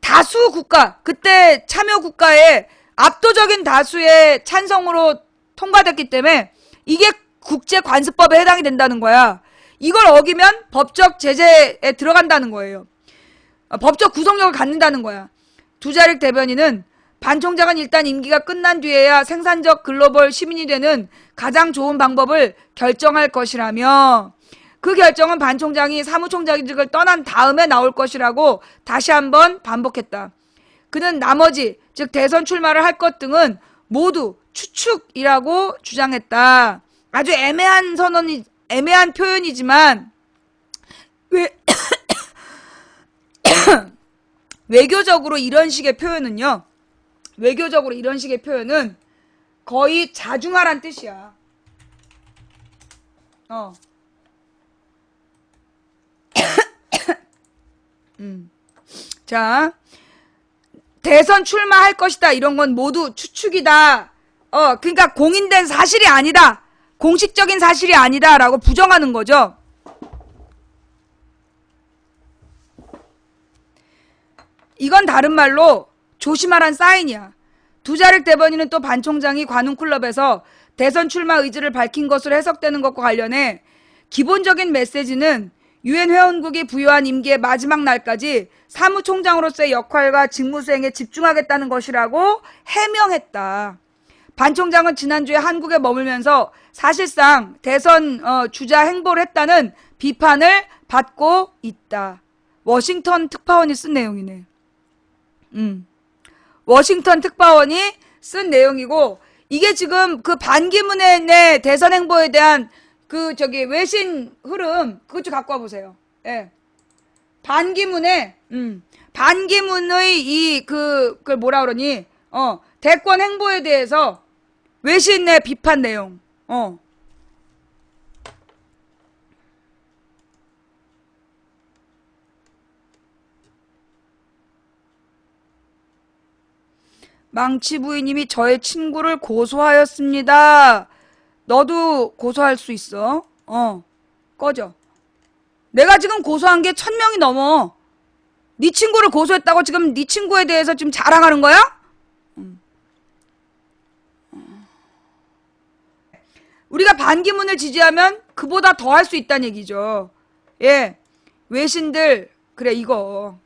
다수 국가, 그때 참여 국가의 압도적인 다수의 찬성으로 통과됐기 때문에 이게 국제관습법에 해당이 된다는 거야. 이걸 어기면 법적 제재에 들어간다는 거예요. 법적 구속력을 갖는다는 거야. 두자릭 대변인은 반 총장은 일단 임기가 끝난 뒤에야 생산적 글로벌 시민이 되는 가장 좋은 방법을 결정할 것이라며 그 결정은 반 총장이 사무총장직을 떠난 다음에 나올 것이라고 다시 한번 반복했다. 그는 나머지 즉 대선 출마를 할 것 등은 모두 추측이라고 주장했다. 아주 애매한 표현이지만 외교적으로 이런 식의 표현은요. 외교적으로 이런 식의 표현은 거의 자중하란 뜻이야. 자, 대선 출마할 것이다. 이런 건 모두 추측이다. 그러니까 공인된 사실이 아니다. 공식적인 사실이 아니다라고 부정하는 거죠. 이건 다른 말로 조심하란 사인이야. 두자릭 대변인은 또 반 총장이 관훈클럽에서 대선 출마 의지를 밝힌 것으로 해석되는 것과 관련해 기본적인 메시지는 유엔 회원국이 부여한 임기의 마지막 날까지 사무총장으로서의 역할과 직무 수행에 집중하겠다는 것이라고 해명했다. 반 총장은 지난주에 한국에 머물면서 사실상 대선 주자 행보를 했다는 비판을 받고 있다. 워싱턴 특파원이 쓴 내용이네. 워싱턴 특파원이 쓴 내용이고 이게 지금 그 반기문의 대선 행보에 대한 외신 흐름 그것 좀 갖고 와보세요. 예. 반기문의 그걸 뭐라 그러니 대권 행보에 대해서 외신의 비판 내용. 망치 부인님이 저의 친구를 고소하였습니다. 너도 고소할 수 있어. 꺼져. 내가 지금 고소한 게 1000명이 넘어. 네 친구를 고소했다고 지금 네 친구에 대해서 지금 자랑하는 거야? 우리가 반기문을 지지하면 그보다 더 할 수 있다는 얘기죠. 예. 외신들, 그래, 이거.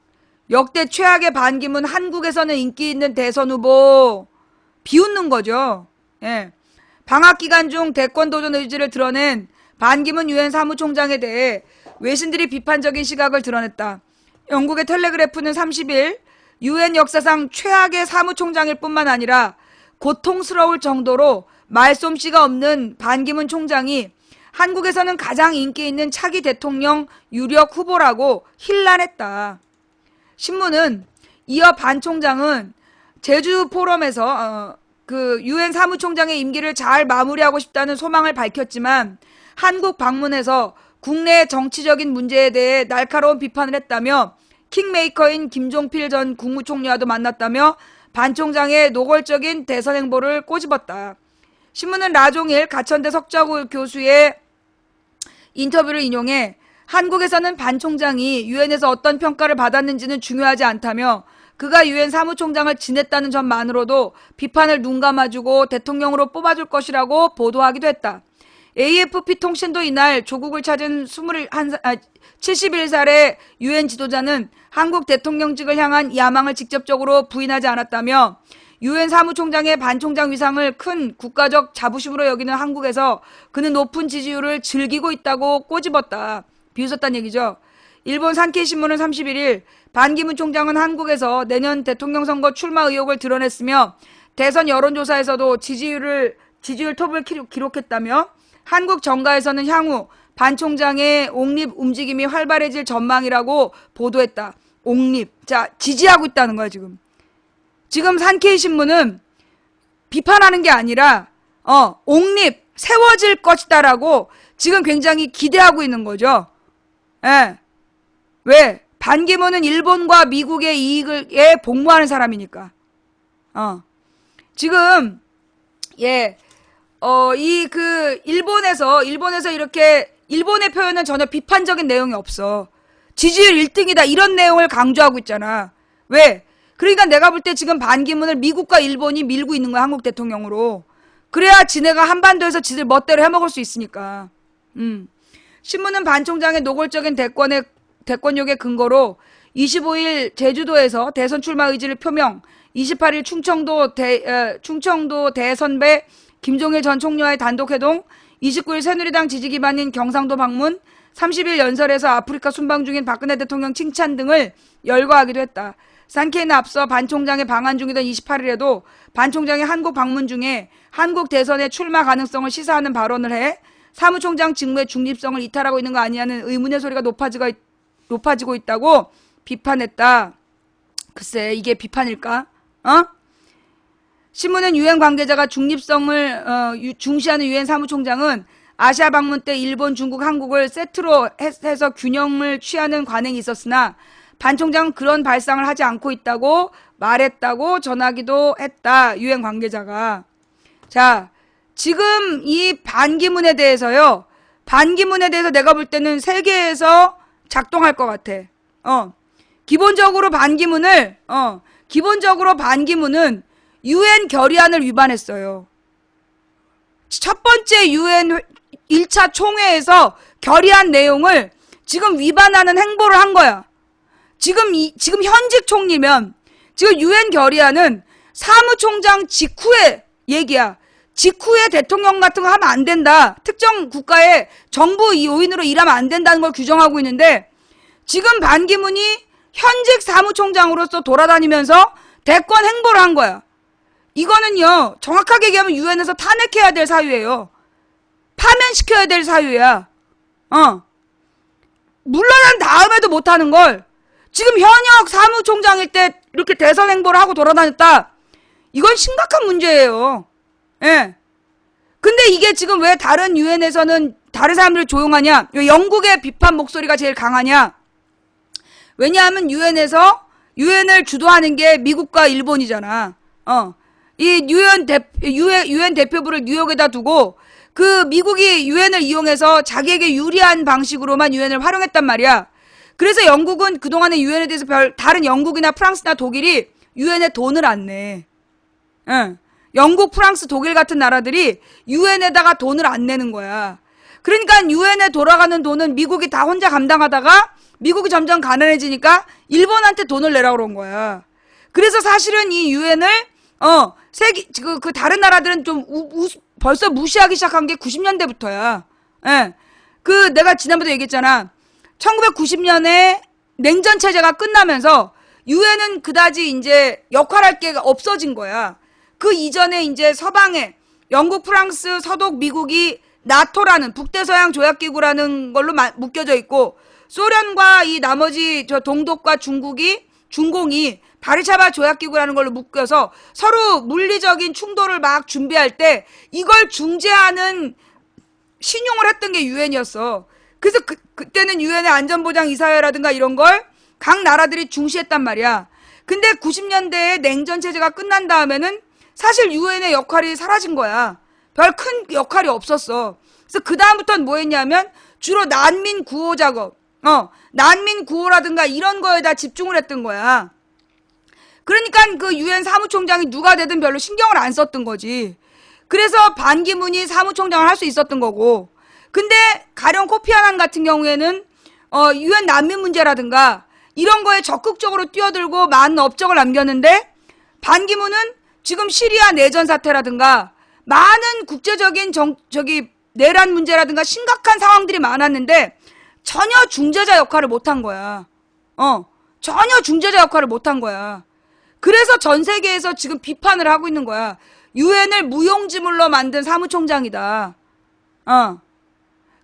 역대 최악의 반기문, 한국에서는 인기 있는 대선 후보, 비웃는 거죠. 예. 방학 기간 중 대권 도전 의지를 드러낸 반기문 유엔 사무총장에 대해 외신들이 비판적인 시각을 드러냈다. 영국의 텔레그래프는 30일 유엔 역사상 최악의 사무총장일 뿐만 아니라 고통스러울 정도로 말솜씨가 없는 반기문 총장이 한국에서는 가장 인기 있는 차기 대통령 유력 후보라고 힐난했다. 신문은 이어 반 총장은 제주 포럼에서 그 유엔 사무총장의 임기를 잘 마무리하고 싶다는 소망을 밝혔지만 한국 방문해서 국내 정치적인 문제에 대해 날카로운 비판을 했다며 킹메이커인 김종필 전 국무총리와도 만났다며 반 총장의 노골적인 대선 행보를 꼬집었다. 신문은 라종일 가천대 석자구 교수의 인터뷰를 인용해 한국에서는 반 총장이 유엔에서 어떤 평가를 받았는지는 중요하지 않다며 그가 유엔 사무총장을 지냈다는 점만으로도 비판을 눈감아주고 대통령으로 뽑아줄 것이라고 보도하기도 했다. AFP 통신도 이날 조국을 찾은 71살의 유엔 지도자는 한국 대통령직을 향한 야망을 직접적으로 부인하지 않았다며 유엔 사무총장의 반 총장 위상을 큰 국가적 자부심으로 여기는 한국에서 그는 높은 지지율을 즐기고 있다고 꼬집었다. 비웃었다는 얘기죠. 일본 산케이신문은 31일 반기문 총장은 한국에서 내년 대통령 선거 출마 의혹을 드러냈으며 대선 여론조사에서도 지지율 톱을 기록했다며 한국 정가에서는 향후 반 총장의 옹립 움직임이 활발해질 전망이라고 보도했다. 옹립. 자, 지지하고 있다는 거야, 지금. 지금 산케이신문은 비판하는 게 아니라 옹립 세워질 것이다라고 지금 굉장히 기대하고 있는 거죠. 예. 왜? 반기문은 일본과 미국의 이익에 복무하는 사람이니까. 지금 일본에서 이렇게 일본의 표현은 전혀 비판적인 내용이 없어. 지지율 1등이다 이런 내용을 강조하고 있잖아. 왜? 그러니까 내가 볼 때 지금 반기문을 미국과 일본이 밀고 있는 거야, 한국 대통령으로. 그래야 지네가 한반도에서 지들 멋대로 해먹을 수 있으니까. 신문은 반 총장의 노골적인 대권욕의 근거로 25일 제주도에서 대선 출마 의지를 표명, 28일 충청도 대선배 김종일 전 총리와의 단독회동, 29일 새누리당 지지 기반인 경상도 방문, 30일 연설에서 아프리카 순방 중인 박근혜 대통령 칭찬 등을 열거하기도 했다. 산케이는 앞서 반 총장의 방한 중이던 28일에도 반 총장의 한국 방문 중에 한국 대선의 출마 가능성을 시사하는 발언을 해 사무총장 직무의 중립성을 이탈하고 있는 거 아니냐는 의문의 소리가 높아지고 있다고 비판했다. 글쎄, 이게 비판일까? 신문은 유엔 관계자가 중립성을 중시하는 유엔 사무총장은 아시아 방문 때 일본, 중국, 한국을 세트로 해서 균형을 취하는 관행이 있었으나 반 총장은 그런 발상을 하지 않고 있다고 말했다고 전하기도 했다. 유엔 관계자가. 자, 지금 이 반기문에 대해서 내가 볼 때는 세계에서 작동할 것 같아. 기본적으로 반기문은 유엔 결의안을 위반했어요. 첫 번째 유엔 1차 총회에서 결의안 내용을 지금 위반하는 행보를 한 거야. 지금 현직 총리면 지금 유엔 결의안은 사무총장 직후의 얘기야. 직후에 대통령 같은 거 하면 안 된다. 특정 국가의 정부 요인으로 일하면 안 된다는 걸 규정하고 있는데 지금 반기문이 현직 사무총장으로서 돌아다니면서 대권 행보를 한 거야. 이거는요, 정확하게 얘기하면 유엔에서 탄핵해야 될 사유예요. 파면시켜야 될 사유야. 물러난 다음에도 못하는 걸 지금 현역 사무총장일 때 이렇게 대선 행보를 하고 돌아다녔다. 이건 심각한 문제예요. 예. 근데 이게 지금 왜 다른 유엔에서는 다른 사람들 조용하냐? 왜 영국의 비판 목소리가 제일 강하냐? 왜냐하면 유엔을 주도하는 게 미국과 일본이잖아. 이 유엔 대표부를 뉴욕에다 두고 그 미국이 유엔을 이용해서 자기에게 유리한 방식으로만 유엔을 활용했단 말이야. 그래서 영국은 그동안에 유엔에 대해서 다른 영국이나 프랑스나 독일이 유엔에 돈을 안 내. 응. 영국, 프랑스, 독일 같은 나라들이 유엔에다가 돈을 안 내는 거야. 그러니까 유엔에 돌아가는 돈은 미국이 다 혼자 감당하다가 미국이 점점 가난해지니까 일본한테 돈을 내라 그런 거야. 그래서 사실은 이 유엔을 그 다른 나라들은 좀 벌써 무시하기 시작한 게 90년대부터야. 예. 그 내가 지난번에 얘기했잖아. 1990년에 냉전 체제가 끝나면서 유엔은 그다지 이제 역할할 게 없어진 거야. 그 이전에 이제 서방에 영국, 프랑스, 서독, 미국이 나토라는 북대서양 조약기구라는 걸로 묶여져 있고, 소련과 이 나머지 저 동독과 중공이 바르샤바 조약기구라는 걸로 묶여서 서로 물리적인 충돌을 막 준비할 때 이걸 중재하는 신용을 했던 게 유엔이었어. 그래서 그때는 유엔의 안전보장이사회라든가 이런 걸 각 나라들이 중시했단 말이야. 근데 90년대에 냉전 체제가 끝난 다음에는 사실 유엔의 역할이 사라진 거야. 별 큰 역할이 없었어. 그래서 그 다음부터는 뭐 했냐면 주로 난민 구호 작업, 난민 구호라든가 이런 거에다 집중을 했던 거야. 그러니까 그 유엔 사무총장이 누가 되든 별로 신경을 안 썼던 거지. 그래서 반기문이 사무총장을 할 수 있었던 거고. 근데 가령 코피 아난 같은 경우에는 유엔 난민 문제라든가 이런 거에 적극적으로 뛰어들고 많은 업적을 남겼는데, 반기문은 지금 시리아 내전 사태라든가 많은 국제적인 내란 문제라든가 심각한 상황들이 많았는데 전혀 중재자 역할을 못한 거야. 전혀 중재자 역할을 못한 거야. 그래서 전 세계에서 지금 비판을 하고 있는 거야. 유엔을 무용지물로 만든 사무총장이다.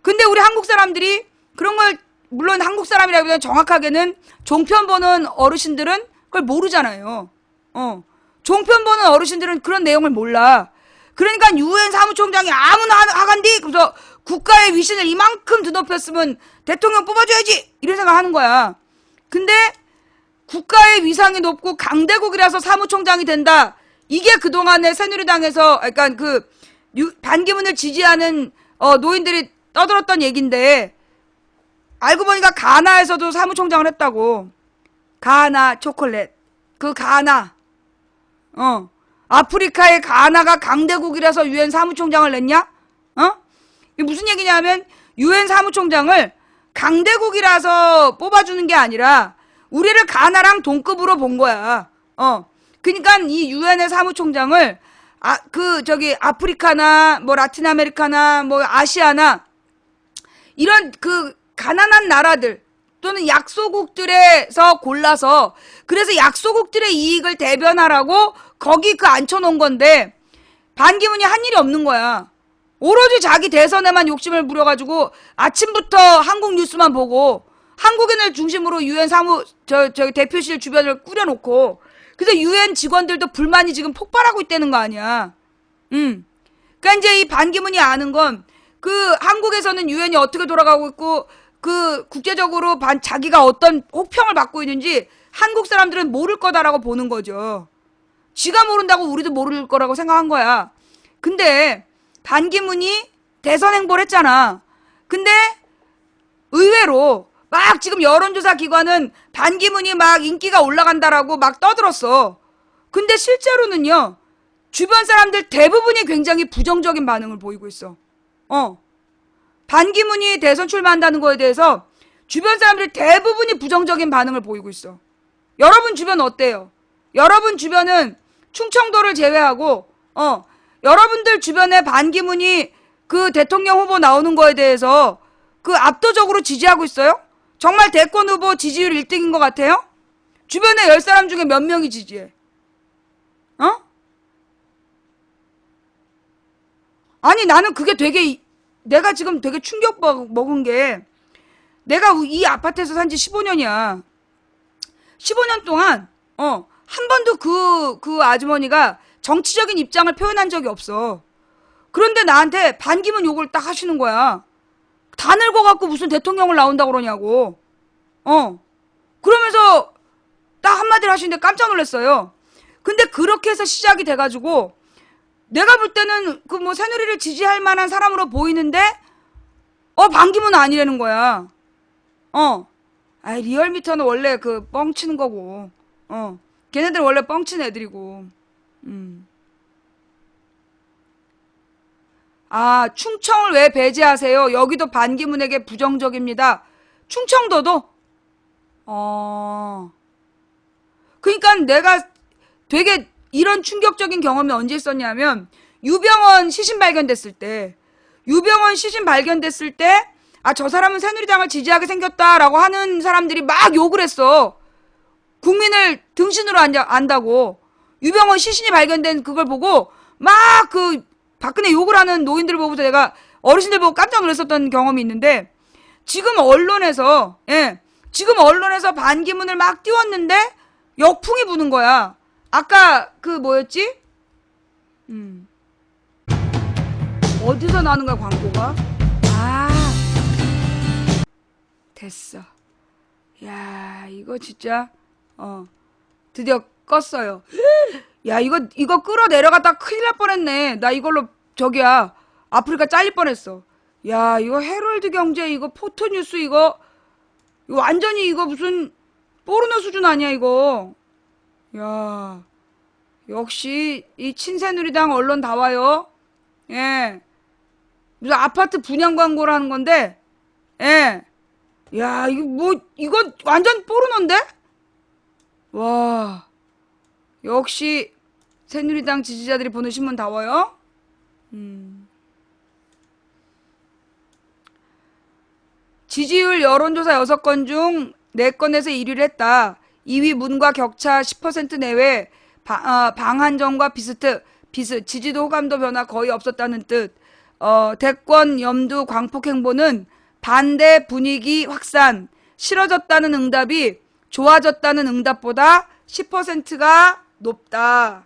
근데 우리 한국 사람들이 그런 걸, 물론 한국 사람이라기보다는 정확하게는 종편 보는 어르신들은 그걸 모르잖아요. 종편 보는 어르신들은 그런 내용을 몰라. 그러니까 유엔 사무총장이 아무나 하간디? 그래서 국가의 위신을 이만큼 드높였으면 대통령 뽑아줘야지! 이런 생각 하는 거야. 근데 국가의 위상이 높고 강대국이라서 사무총장이 된다. 이게 그동안에 새누리당에서, 그러니까 반기문을 지지하는 노인들이 떠들었던 얘기인데, 알고 보니까 가나에서도 사무총장을 했다고. 가나 초콜릿. 그 가나. 아프리카의 가나가 강대국이라서 유엔 사무총장을 냈냐? 이게 무슨 얘기냐면 유엔 사무총장을 강대국이라서 뽑아주는 게 아니라 우리를 가나랑 동급으로 본 거야. 그러니까 이 유엔의 사무총장을 아프리카나 뭐 라틴 아메리카나 뭐 아시아나 이런 가난한 나라들 또는 약소국들에서 골라서, 그래서 약소국들의 이익을 대변하라고 거기 앉혀놓은 건데, 반기문이 한 일이 없는 거야. 오로지 자기 대선에만 욕심을 부려가지고 아침부터 한국 뉴스만 보고 한국인을 중심으로 유엔 대표실 주변을 꾸려놓고, 그래서 유엔 직원들도 불만이 지금 폭발하고 있다는 거 아니야. 그러니까 이제 이 반기문이 아는 건 한국에서는 유엔이 어떻게 돌아가고 있고 국제적으로 자기가 어떤 혹평을 받고 있는지 한국 사람들은 모를 거다라고 보는 거죠. 지가 모른다고 우리도 모를 거라고 생각한 거야. 근데 반기문이 대선 행보를 했잖아. 근데 의외로 막 지금 여론조사 기관은 반기문이 막 인기가 올라간다라고 막 떠들었어. 근데 실제로는요, 주변 사람들 대부분이 굉장히 부정적인 반응을 보이고 있어. 반기문이 대선 출마한다는 거에 대해서 주변 사람들이 대부분이 부정적인 반응을 보이고 있어. 여러분 주변 어때요? 여러분 주변은 충청도를 제외하고 여러분들 주변에 반기문이 대통령 후보 나오는 거에 대해서 압도적으로 지지하고 있어요? 정말 대권 후보 지지율 1등인 것 같아요? 주변에 10사람 중에 몇 명이 지지해? 아니 나는 그게 내가 지금 되게 충격 먹은 게, 내가 이 아파트에서 산 지 15년이야. 15년 동안 한 번도 그 아주머니가 정치적인 입장을 표현한 적이 없어. 그런데 나한테 반기문 욕을 딱 하시는 거야. 다 늙어갖고 무슨 대통령을 나온다고 그러냐고. 그러면서 딱 한마디를 하시는데 깜짝 놀랐어요. 근데 그렇게 해서 시작이 돼가지고 내가 볼 때는 새누리를 지지할 만한 사람으로 보이는데 반기문은 아니라는 거야. 아이, 리얼미터는 원래 그 뻥치는 거고, 걔네들은 원래 뻥치는 애들이고, 아, 충청을 왜 배제하세요? 여기도 반기문에게 부정적입니다. 충청도도? 어, 그러니까 내가 되게 이런 충격적인 경험이 언제 있었냐면, 유병원 시신 발견됐을 때, 아, 저 사람은 새누리당을 지지하게 생겼다라고 하는 사람들이 막 욕을 했어. 국민을 등신으로 안다고. 유병원 시신이 발견된 그걸 보고 막 그 박근혜 욕을 하는 노인들을 보고서 내가 어르신들 보고 깜짝 놀랐었던 경험이 있는데, 지금 언론에서 반기문을 막 띄웠는데 역풍이 부는 거야. 아까 그 뭐였지? 어디서 나오는 거야, 광고가? 아, 됐어. 야, 이거 진짜 드디어 껐어요. 야, 이거 끌어 내려가다 큰일 날 뻔했네. 나 이걸로 저기야 아프리카 잘릴 뻔했어. 야, 이거 헤럴드 경제, 이거 포토뉴스, 이거 완전히 이거 무슨 포르노 수준 아니야 이거. 야, 역시 이 친새누리당 언론 다 와요. 예, 무슨 아파트 분양 광고를 하는 건데, 예, 야, 이거 완전 포르노인데? 와, 역시 새누리당 지지자들이 보는 신문 다 와요. 지지율 여론조사 6건 중 4건에서 1위를 했다. 2위 문과 격차 10% 내외, 방한전과 비슷, 지지도 호감도 변화 거의 없었다는 뜻. 대권 염두 광폭 행보는 반대 분위기 확산, 싫어졌다는 응답이 좋아졌다는 응답보다 10%가 높다.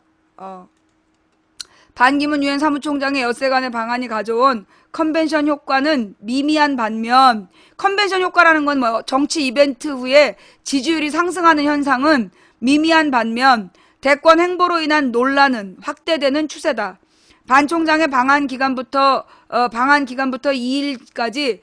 반기문 유엔 사무총장의 엿새간의 방안이 가져온 컨벤션 효과는 미미한 반면, 컨벤션 효과라는 건 뭐 정치 이벤트 후에 지지율이 상승하는 현상은 미미한 반면 대권 행보로 인한 논란은 확대되는 추세다. 반 총장의 방한 기간부터 2일까지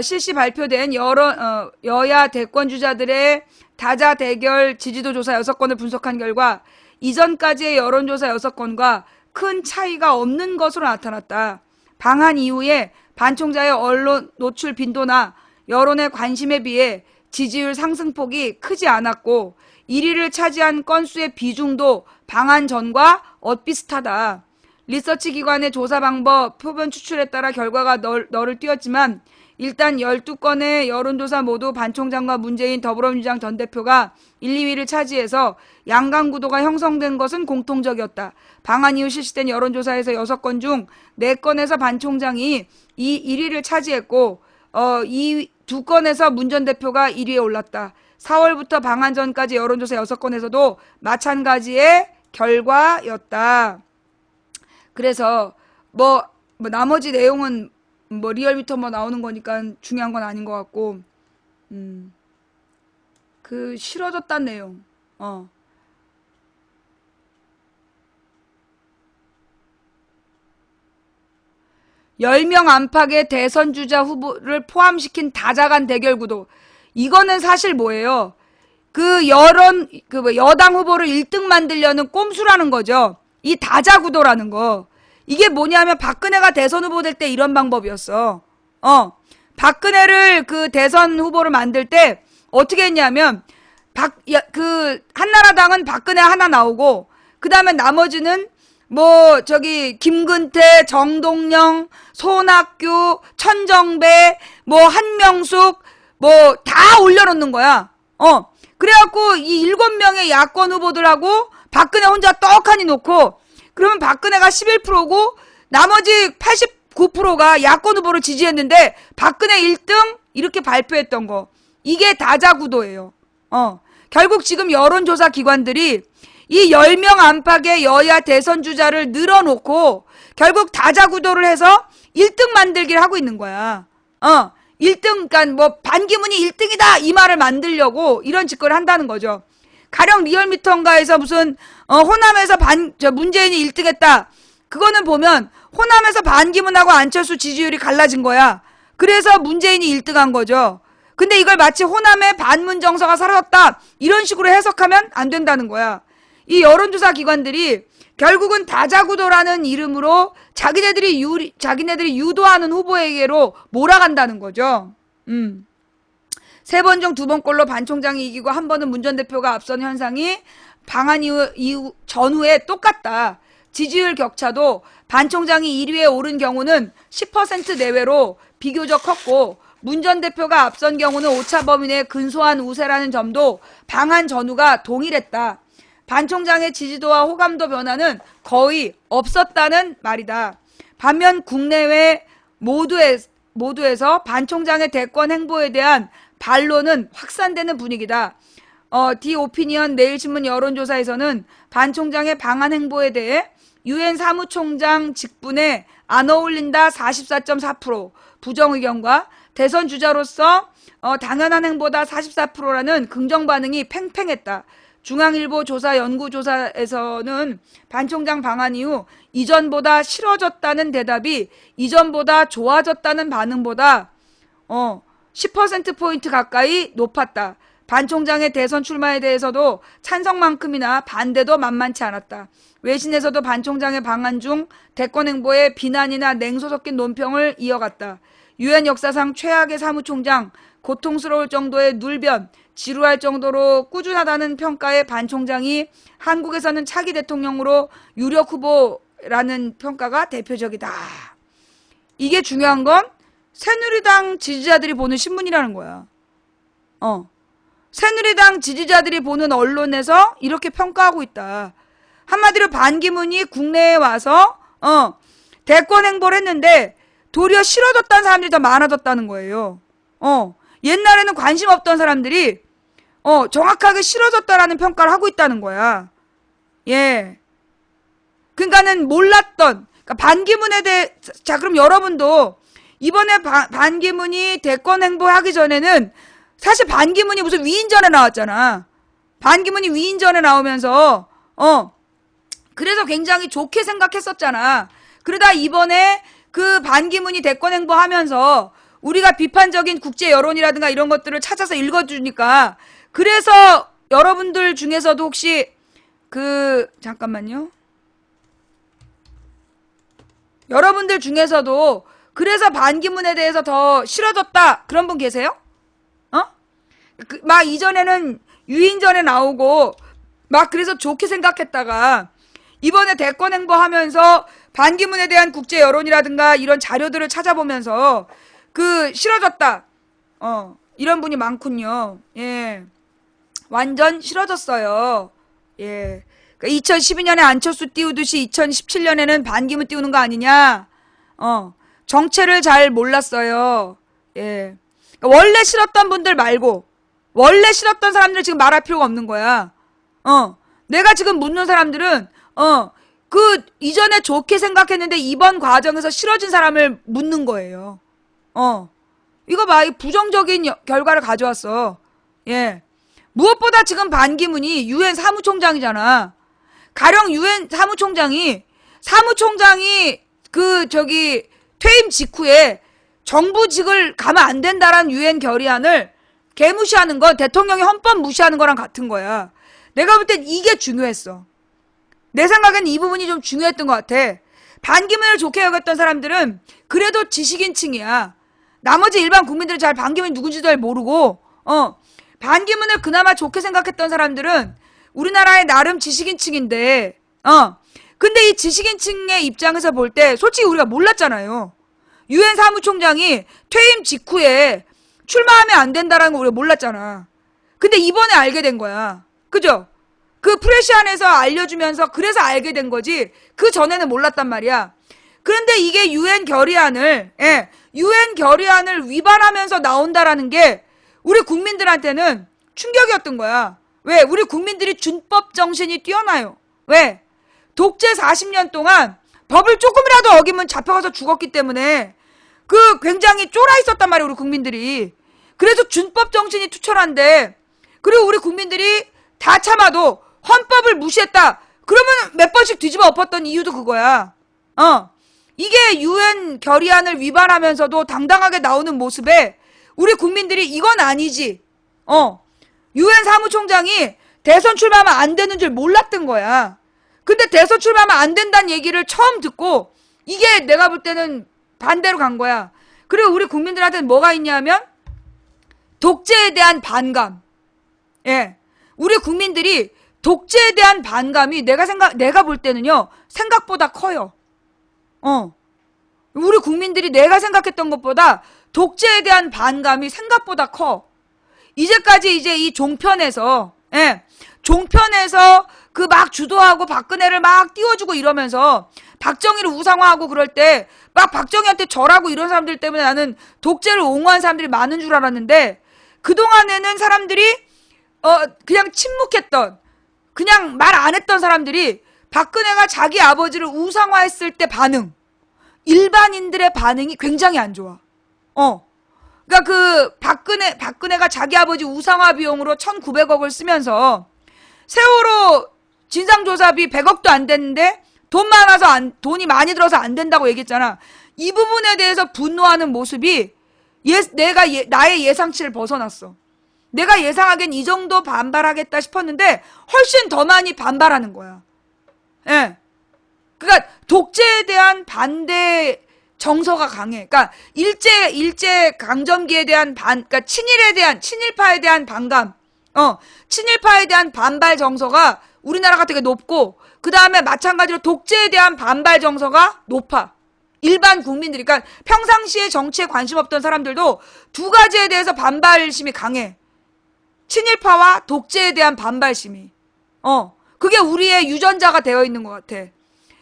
실시 발표된 여야 대권 주자들의 다자 대결 지지도 조사 6건을 분석한 결과 이전까지의 여론조사 6건과 큰 차이가 없는 것으로 나타났다. 방한 이후에 반 총장의 언론 노출 빈도나 여론의 관심에 비해 지지율 상승폭이 크지 않았고 1위를 차지한 건수의 비중도 방한 전과 엇비슷하다. 리서치 기관의 조사 방법, 표본 추출에 따라 결과가 너를 띄었지만 일단 12건의 여론조사 모두 반 총장과 문재인 더불어민주당 전 대표가 1, 2위를 차지해서 양강 구도가 형성된 것은 공통적이었다. 방한 이후 실시된 여론조사에서 6건 중 4건에서 반 총장이 1위를 차지했고 2건에서 문 전 대표가 1위에 올랐다. 4월부터 방한 전까지 여론조사 6건에서도 마찬가지의 결과였다. 그래서 나머지 내용은 리얼미터 나오는 거니까 중요한 건 아닌 것 같고, 그 싫어졌단 내용. 10명 안팎의 대선 주자 후보를 포함시킨 다자간 대결 구도. 이거는 사실 뭐예요? 여당 후보를 1등 만들려는 꼼수라는 거죠. 이 다자 구도라는 거. 이게 뭐냐면 박근혜가 대선 후보 될 때 이런 방법이었어. 박근혜를 그 대선 후보를 만들 때 어떻게 했냐면 한나라당은 박근혜 하나 나오고 그 다음에 나머지는 김근태, 정동영, 손학규, 천정배, 한명숙 다 올려놓는 거야. 그래갖고 이 7명의 야권 후보들하고 박근혜 혼자 떡하니 놓고, 그러면 박근혜가 11%고 나머지 89%가 야권 후보를 지지했는데 박근혜 1등 이렇게 발표했던 거. 이게 다자구도예요. 결국 지금 여론조사 기관들이 이 10명 안팎의 여야 대선 주자를 늘어놓고 결국 다자구도를 해서 1등 만들기를 하고 있는 거야. 1등, 그러니까 반기문이 1등이다 이 말을 만들려고 이런 짓거리를 한다는 거죠. 가령 리얼미터인가에서 무슨 호남에서 문재인이 1등했다. 그거는 보면 호남에서 반기문하고 안철수 지지율이 갈라진 거야. 그래서 문재인이 1등한 거죠. 근데 이걸 마치 호남의 반문 정서가 사라졌다 이런 식으로 해석하면 안 된다는 거야. 이 여론조사 기관들이 결국은 다자구도라는 이름으로 자기네들이 유도하는 후보에게로 몰아간다는 거죠. 3번 중 2번 꼴로 반 총장이 이기고 한 번은 문 전 대표가 앞선 현상이 방한 이후 전후에 똑같다. 지지율 격차도 반 총장이 1위에 오른 경우는 10% 내외로 비교적 컸고 문 전 대표가 앞선 경우는 오차 범위 내에 근소한 우세라는 점도 방한 전후가 동일했다. 반 총장의 지지도와 호감도 변화는 거의 없었다는 말이다. 반면 국내외 모두에서 반 총장의 대권 행보에 대한 반론은 확산되는 분위기다. 디 오피니언 내일신문 여론조사에서는 반 총장의 방한 행보에 대해 유엔 사무총장 직분에 안 어울린다 44.4%, 부정 의견과 대선 주자로서 당연한 행보다 44%라는 긍정 반응이 팽팽했다. 중앙일보 조사 연구조사에서는 반 총장 방한 이후 이전보다 싫어졌다는 대답이 이전보다 좋아졌다는 반응보다 10%포인트 가까이 높았다. 반 총장의 대선 출마에 대해서도 찬성만큼이나 반대도 만만치 않았다. 외신에서도 반 총장의 방한 중 대권 행보에 비난이나 냉소 섞인 논평을 이어갔다. 유엔 역사상 최악의 사무총장, 고통스러울 정도의 눌변, 지루할 정도로 꾸준하다는 평가의 반 총장이 한국에서는 차기 대통령으로 유력 후보라는 평가가 대표적이다. 이게 중요한 건 새누리당 지지자들이 보는 신문이라는 거야. 새누리당 지지자들이 보는 언론에서 이렇게 평가하고 있다. 한마디로 반기문이 국내에 와서 대권 행보를 했는데 도리어 싫어졌다는 사람들이 더 많아졌다는 거예요. 옛날에는 관심 없던 사람들이 정확하게 싫어졌다라는 평가를 하고 있다는 거야. 예. 그러니까는 몰랐던, 그러니까 반기문에 대해, 자, 그럼 여러분도 이번에 반기문이 대권 행보하기 전에는 사실 반기문이 무슨 위인전에 나왔잖아. 반기문이 위인전에 나오면서, 그래서 굉장히 좋게 생각했었잖아. 그러다 이번에 그 반기문이 대권 행보하면서 우리가 비판적인 국제 여론이라든가 이런 것들을 찾아서 읽어주니까 그래서 여러분들 중에서도 혹시 잠깐만요. 여러분들 중에서도 그래서 반기문에 대해서 더 싫어졌다 그런 분 계세요? 막 이전에는 유인전에 나오고 막 그래서 좋게 생각했다가 이번에 대권 행보하면서 반기문에 대한 국제 여론이라든가 이런 자료들을 찾아보면서 싫어졌다. 이런 분이 많군요. 예. 완전 싫어졌어요. 예. 그러니까 2012년에 안철수 띄우듯이 2017년에는 반기문 띄우는 거 아니냐. 정체를 잘 몰랐어요. 예. 그러니까 원래 싫었던 분들 말고, 원래 싫었던 사람들 지금 말할 필요가 없는 거야. 내가 지금 묻는 사람들은, 이전에 좋게 생각했는데 이번 과정에서 싫어진 사람을 묻는 거예요. 이거 봐, 이 부정적인 결과를 가져왔어. 예. 무엇보다 지금 반기문이 유엔 사무총장이잖아. 가령 유엔 사무총장이 퇴임 직후에 정부직을 가면 안 된다라는 유엔 결의안을 개무시하는 건 대통령이 헌법 무시하는 거랑 같은 거야. 내가 볼 땐 이게 중요했어. 내 생각엔 이 부분이 좀 중요했던 것 같아. 반기문을 좋게 여겼던 사람들은 그래도 지식인층이야. 나머지 일반 국민들은 잘 반기문이 누군지도 잘 모르고, 반기문을 그나마 좋게 생각했던 사람들은 우리나라의 나름 지식인층인데, 근데 이 지식인층의 입장에서 볼 때 솔직히 우리가 몰랐잖아요. 유엔 사무총장이 퇴임 직후에 출마하면 안 된다라는 거 우리가 몰랐잖아. 근데 이번에 알게 된 거야. 그죠? 그 프레시안에서 알려주면서 그래서 알게 된 거지. 그 전에는 몰랐단 말이야. 그런데 이게 유엔 결의안을 위반하면서 나온다라는 게 우리 국민들한테는 충격이었던 거야. 왜? 우리 국민들이 준법 정신이 뛰어나요. 왜? 독재 40년 동안 법을 조금이라도 어기면 잡혀가서 죽었기 때문에 굉장히 쫄아 있었단 말이야, 우리 국민들이. 그래서 준법 정신이 투철한데, 그리고 우리 국민들이 다 참아도 헌법을 무시했다. 그러면 몇 번씩 뒤집어 엎었던 이유도 그거야. 이게 유엔 결의안을 위반하면서도 당당하게 나오는 모습에 우리 국민들이 이건 아니지. 유엔 사무총장이 대선 출마하면 안 되는 줄 몰랐던 거야. 근데 대선 출마하면 안 된다는 얘기를 처음 듣고 이게 내가 볼 때는 반대로 간 거야. 그리고 우리 국민들한테는 뭐가 있냐면 독재에 대한 반감. 예. 우리 국민들이 독재에 대한 반감이 내가 볼 때는요, 생각보다 커요. 우리 국민들이 내가 생각했던 것보다 독재에 대한 반감이 생각보다 커. 이제까지 이제 이 종편에서, 예. 종편에서 그 막 주도하고 박근혜를 막 띄워주고 이러면서 박정희를 우상화하고 그럴 때 막 박정희한테 절하고 이런 사람들 때문에 나는 독재를 옹호한 사람들이 많은 줄 알았는데 그동안에는 사람들이 그냥 침묵했던, 그냥 말 안 했던 사람들이 박근혜가 자기 아버지를 우상화했을 때 반응, 일반인들의 반응이 굉장히 안 좋아. 그러니까 그 박근혜가 자기 아버지 우상화 비용으로 1,900억을 쓰면서 세월호 진상조사비 100억도 안 됐는데 돈이 많이 들어서 안 된다고 얘기했잖아. 이 부분에 대해서 분노하는 모습이 나의 예상치를 벗어났어. 내가 예상하기엔 이 정도 반발하겠다 싶었는데 훨씬 더 많이 반발하는 거야. 예. 그러니까 독재에 대한 반대 정서가 강해. 그러니까 일제 강점기에 대한 그러니까 친일파에 대한 반감, 친일파에 대한 반발 정서가 우리나라가 되게 높고, 그 다음에 마찬가지로 독재에 대한 반발 정서가 높아. 일반 국민들이, 그러니까 평상시에 정치에 관심 없던 사람들도 두 가지에 대해서 반발심이 강해. 친일파와 독재에 대한 반발심이. 그게 우리의 유전자가 되어 있는 것 같아.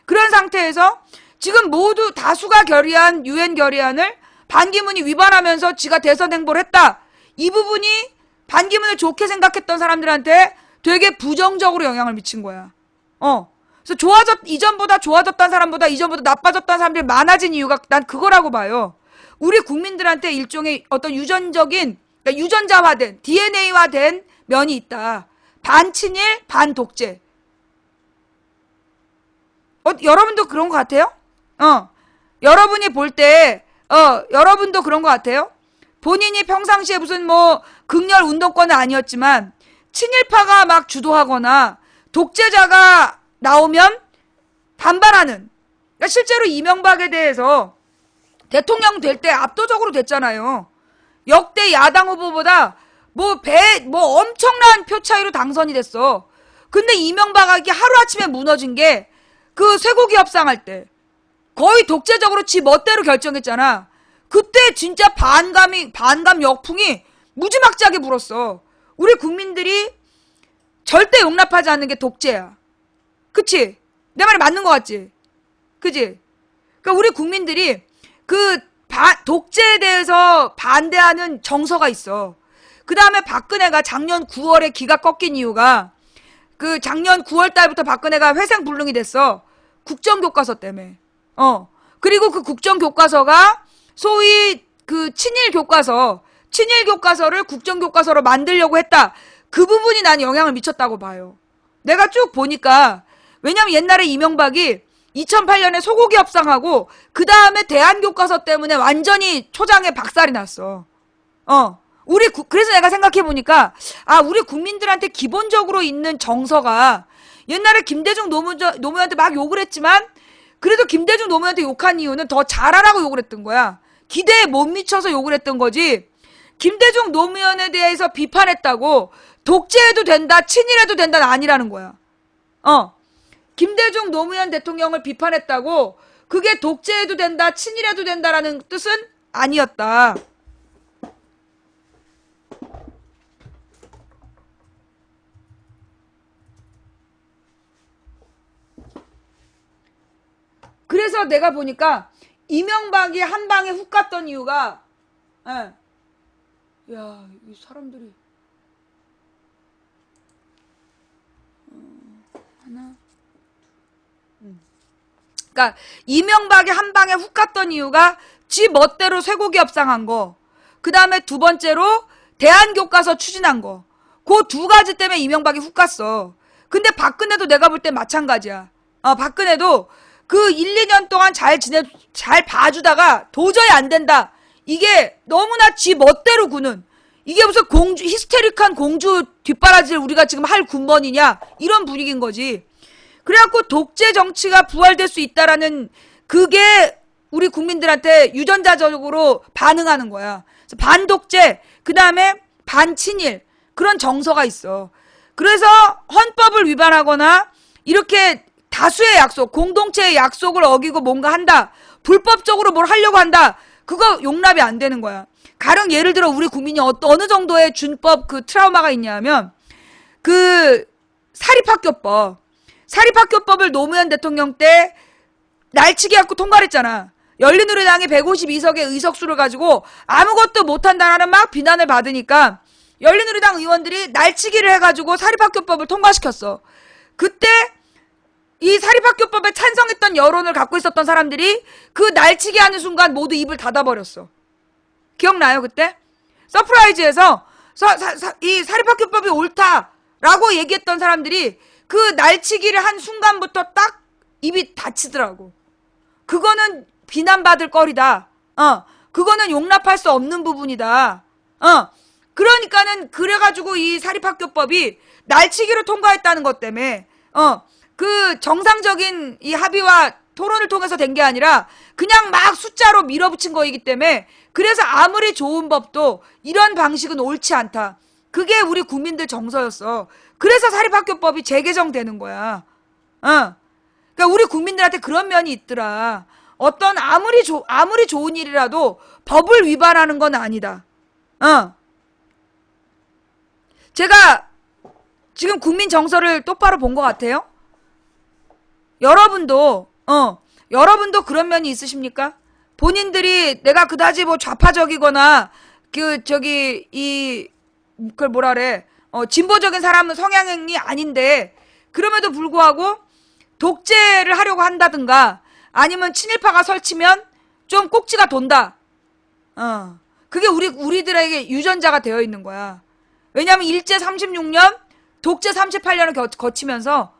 그런 상태에서 지금 모두 다수가 결의한 유엔 결의안을 반기문이 위반하면서 지가 대선 행보를 했다. 이 부분이 반기문을 좋게 생각했던 사람들한테 되게 부정적으로 영향을 미친 거야. 그래서 이전보다 좋아졌던 사람보다 이전보다 나빠졌던 사람들이 많아진 이유가 난 그거라고 봐요. 우리 국민들한테 일종의 어떤 유전적인, 그러니까 유전자화된, DNA화된 면이 있다. 반친일, 반독재. 여러분도 그런 것 같아요? 여러분이 볼 때, 여러분도 그런 것 같아요? 본인이 평상시에 무슨 극렬 운동권은 아니었지만, 친일파가 막 주도하거나, 독재자가 나오면 반발하는. 그러니까 실제로 이명박에 대해서 대통령 될 때 압도적으로 됐잖아요. 역대 야당 후보보다 엄청난 표 차이로 당선이 됐어. 근데 이명박이 하루아침에 무너진 게 그 쇠고기 협상할 때 거의 독재적으로 지 멋대로 결정했잖아. 그때 진짜 반감 역풍이 무지막지하게 불었어. 우리 국민들이 절대 용납하지 않는 게 독재야. 그치? 내 말이 맞는 것 같지? 그치? 그러니까 우리 국민들이 독재에 대해서 반대하는 정서가 있어. 그 다음에 박근혜가 작년 9월에 기가 꺾인 이유가 작년 9월 달부터 박근혜가 회생불능이 됐어. 국정교과서 때문에. 그리고 그 국정교과서가 소위 친일교과서를 국정교과서로 만들려고 했다. 그 부분이 난 영향을 미쳤다고 봐요. 내가 쭉 보니까, 왜냐면 옛날에 이명박이 2008년에 소고기 협상하고 그 다음에 대한교과서 때문에 완전히 초장에 박살이 났어. 그래서 내가 생각해보니까, 우리 국민들한테 기본적으로 있는 정서가, 옛날에 김대중 노무현한테 막 욕을 했지만, 그래도 김대중 노무현한테 욕한 이유는 더 잘하라고 욕을 했던 거야. 기대에 못 미쳐서 욕을 했던 거지. 김대중 노무현에 대해서 비판했다고 독재해도 된다, 친일해도 된다는 아니라는 거야. 김대중 노무현 대통령을 비판했다고 그게 독재해도 된다, 친일해도 된다라는 뜻은 아니었다. 그래서 내가 보니까 이명박이 한 방에 훅 갔던 이유가, 야, 이 사람들이 하나, 그러니까 이명박이 한 방에 훅 갔던 이유가 지 멋대로 쇠고기 협상한 거, 그 다음에 두 번째로 대한교과서 추진한 거, 그 두 가지 때문에 이명박이 훅 갔어. 근데 박근혜도 내가 볼 때 마찬가지야. 박근혜도 그 1, 2년 동안 잘 봐주다가 도저히 안 된다. 이게 너무나 지 멋대로 구는, 이게 무슨 공주, 히스테릭한 공주 뒷바라지를 우리가 지금 할 군번이냐, 이런 분위기인 거지. 그래갖고 독재 정치가 부활될 수 있다라는, 그게 우리 국민들한테 유전자적으로 반응하는 거야. 그래서 반독재, 그 다음에 반친일, 그런 정서가 있어. 그래서 헌법을 위반하거나 이렇게 다수의 약속, 공동체의 약속을 어기고 뭔가 한다, 불법적으로 뭘 하려고 한다, 그거 용납이 안 되는 거야. 가령 예를 들어 우리 국민이 어느 정도의 준법 그 트라우마가 있냐면, 그 사립학교법을 노무현 대통령 때 날치기 갖고 통과를 했잖아. 열린우리당이 152석의 의석수를 가지고 아무것도 못한다라는 막 비난을 받으니까 열린우리당 의원들이 날치기를 해가지고 사립학교법을 통과시켰어. 그때 이 사립학교법에 찬성했던 여론을 갖고 있었던 사람들이 그 날치기 하는 순간 모두 입을 닫아버렸어. 기억나요, 그때? 서프라이즈에서 이 사립학교법이 옳다라고 얘기했던 사람들이 그 날치기를 한 순간부터 딱 입이 닫히더라고. 그거는 비난받을 거리다. 그거는 용납할 수 없는 부분이다. 그러니까는 그래가지고 이 사립학교법이 날치기로 통과했다는 것 때문에 그 정상적인 이 합의와 토론을 통해서 된 게 아니라 그냥 막 숫자로 밀어붙인 거이기 때문에, 그래서 아무리 좋은 법도 이런 방식은 옳지 않다. 그게 우리 국민들 정서였어. 그래서 사립학교법이 재개정되는 거야. 그러니까 우리 국민들한테 그런 면이 있더라. 어떤 아무리 좋은 일이라도 법을 위반하는 건 아니다. 제가 지금 국민 정서를 똑바로 본 것 같아요? 여러분도 그런 면이 있으십니까? 본인들이 내가 그다지 뭐 좌파적이거나 그걸 뭐라 그래, 진보적인 사람은 성향이 아닌데 그럼에도 불구하고 독재를 하려고 한다든가 아니면 친일파가 설치면 좀 꼭지가 돈다. 그게 우리들에게 유전자가 되어 있는 거야. 왜냐면 일제 36년, 독재 38년을 거치면서,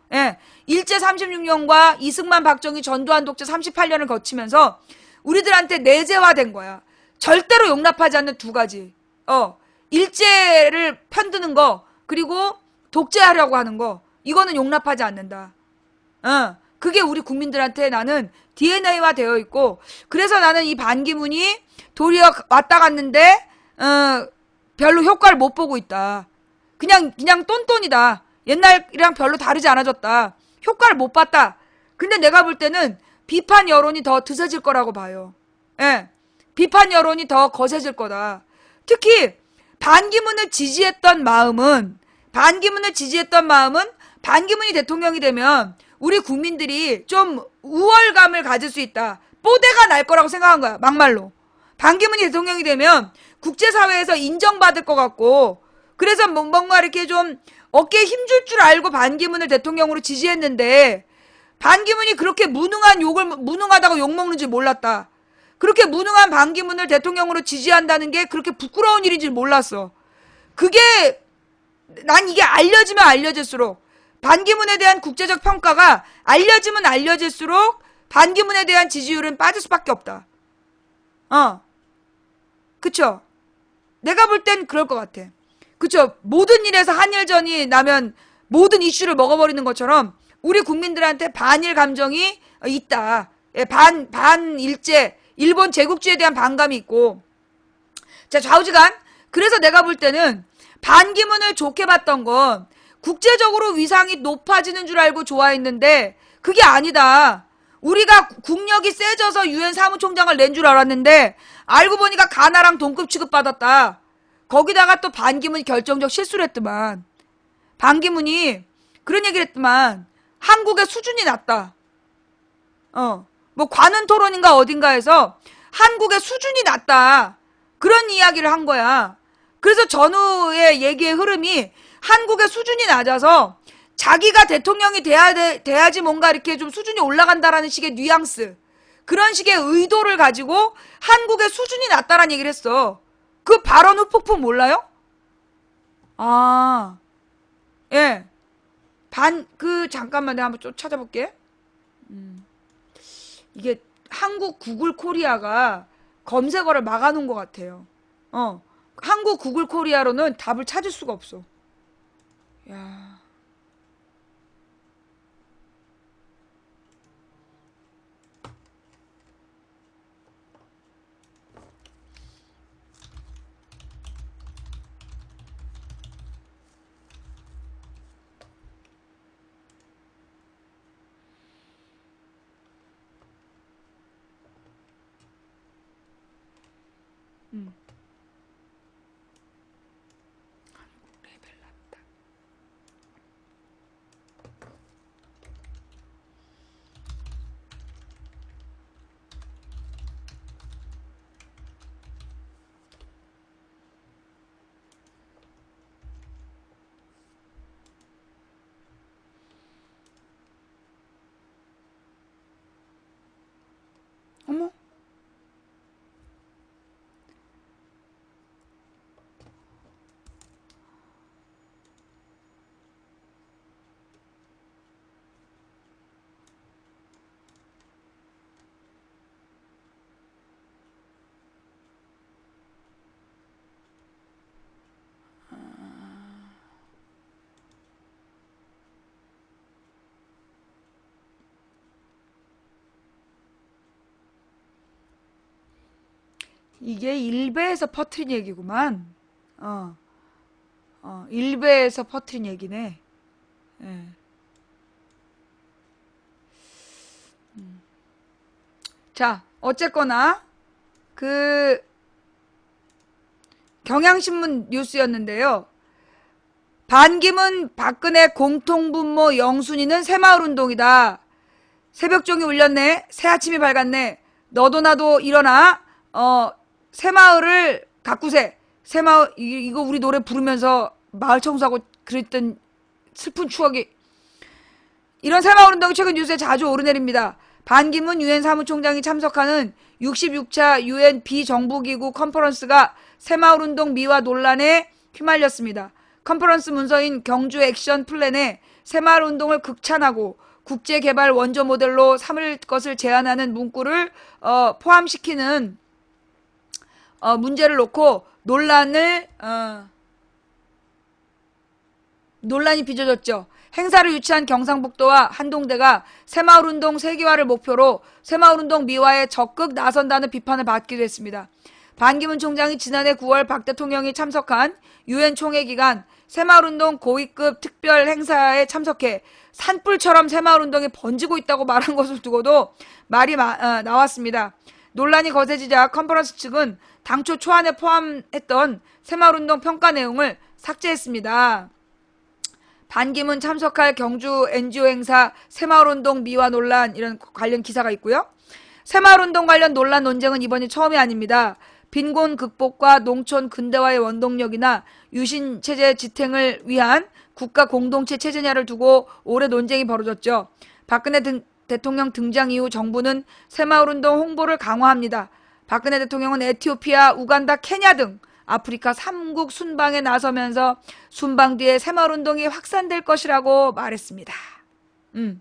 일제 36년과 이승만 박정희 전두환 독재 38년을 거치면서 우리들한테 내재화된 거야. 절대로 용납하지 않는 두 가지. 일제를 편드는 거, 그리고 독재하려고 하는 거, 이거는 용납하지 않는다. 그게 우리 국민들한테 나는 DNA화 되어 있고, 그래서 나는 이 반기문이 도리어 왔다 갔는데 별로 효과를 못 보고 있다. 그냥 똔똔이다. 옛날이랑 별로 다르지 않아졌다. 효과를 못 봤다. 근데 내가 볼 때는 비판 여론이 더 드세질 거라고 봐요. 비판 여론이 더 거세질 거다. 특히 반기문을 지지했던 마음은 반기문이 대통령이 되면 우리 국민들이 좀 우월감을 가질 수 있다. 뽀대가 날 거라고 생각한 거야. 막말로. 반기문이 대통령이 되면 국제사회에서 인정받을 것 같고, 그래서 뭔가 이렇게 좀 어깨에 힘줄 줄 알고 반기문을 대통령으로 지지했는데, 반기문이 그렇게 무능하다고 욕먹는 줄 몰랐다. 그렇게 무능한 반기문을 대통령으로 지지한다는 게 그렇게 부끄러운 일인 줄 몰랐어. 그게, 난 이게 알려지면 알려질수록, 반기문에 대한 국제적 평가가 알려지면 알려질수록 반기문에 대한 지지율은 빠질 수밖에 없다. 그쵸? 내가 볼 땐 그럴 것 같아. 그쵸? 모든 일에서 한일전이 나면 모든 이슈를 먹어버리는 것처럼 우리 국민들한테 반일 감정이 있다. 반일제, 일본 제국주의에 대한 반감이 있고. 자, 좌우지간. 그래서 내가 볼 때는 반기문을 좋게 봤던 건 국제적으로 위상이 높아지는 줄 알고 좋아했는데 그게 아니다. 우리가 국력이 세져서 유엔 사무총장을 낸 줄 알았는데 알고 보니까 가나랑 동급 취급받았다. 거기다가 또 반기문이 결정적 실수를 했더만. 반기문이 그런 얘기를 했더만. 한국의 수준이 낮다. 뭐 관훈 토론인가 어딘가에서 한국의 수준이 낮다. 그런 이야기를 한 거야. 그래서 전후의 얘기의 흐름이 한국의 수준이 낮아서 자기가 대통령이 돼야지 뭔가 이렇게 좀 수준이 올라간다라는 식의 뉘앙스, 그런 식의 의도를 가지고 한국의 수준이 낮다라는 얘기를 했어. 그 발언 후폭풍 몰라요? 예. 잠깐만 내가 한번 좀 찾아볼게. 이게 한국 구글 코리아가 검색어를 막아놓은 것 같아요. 한국 구글 코리아로는 답을 찾을 수가 없어. 야. 음. 레벨 낮다. 어머? 이게 일베에서 퍼트린 얘기구만. 어, 일베에서 퍼트린 얘기네. 예. 자, 어쨌거나, 그, 경향신문 뉴스였는데요. 반기문 박근혜 공통분모 영순위는 새마을운동이다. 새벽종이 울렸네. 새아침이 밝았네. 너도 나도 일어나. 새마을을 가꾸세. 새마을, 이거 우리 노래 부르면서 마을 청소하고 그랬던 슬픈 추억이. 이런 새마을운동이 최근 뉴스에 자주 오르내립니다. 반기문 유엔 사무총장이 참석하는 66차 유엔 비정부기구 컨퍼런스가 새마을운동 미화 논란에 휘말렸습니다. 컨퍼런스 문서인 경주 액션 플랜에 새마을운동을 극찬하고 국제개발 원조 모델로 삼을 것을 제안하는 문구를 포함시키는 문제를 놓고 논란이 빚어졌죠. 행사를 유치한 경상북도와 한동대가 새마을운동 세계화를 목표로 새마을운동 미화에 적극 나선다는 비판을 받기도 했습니다. 반기문 총장이 지난해 9월 박 대통령이 참석한 유엔 총회 기간 새마을운동 고위급 특별 행사에 참석해 산불처럼 새마을운동이 번지고 있다고 말한 것을 두고도 말이 나왔습니다. 논란이 거세지자 컨퍼런스 측은 당초 초안에 포함했던 새마을운동 평가 내용을 삭제했습니다. 반기문 참석할 경주 NGO 행사 새마을운동 미화 논란 이런 관련 기사가 있고요. 새마을운동 관련 논란 논쟁은 이번이 처음이 아닙니다. 빈곤 극복과 농촌 근대화의 원동력이나 유신체제 지탱을 위한 국가 공동체 체제냐를 두고 오래 논쟁이 벌어졌죠. 박근혜 대통령 등장 이후 정부는 새마을운동 홍보를 강화합니다. 박근혜 대통령은 에티오피아, 우간다, 케냐 등 아프리카 3국 순방에 나서면서 순방 뒤에 새마을운동이 확산될 것이라고 말했습니다.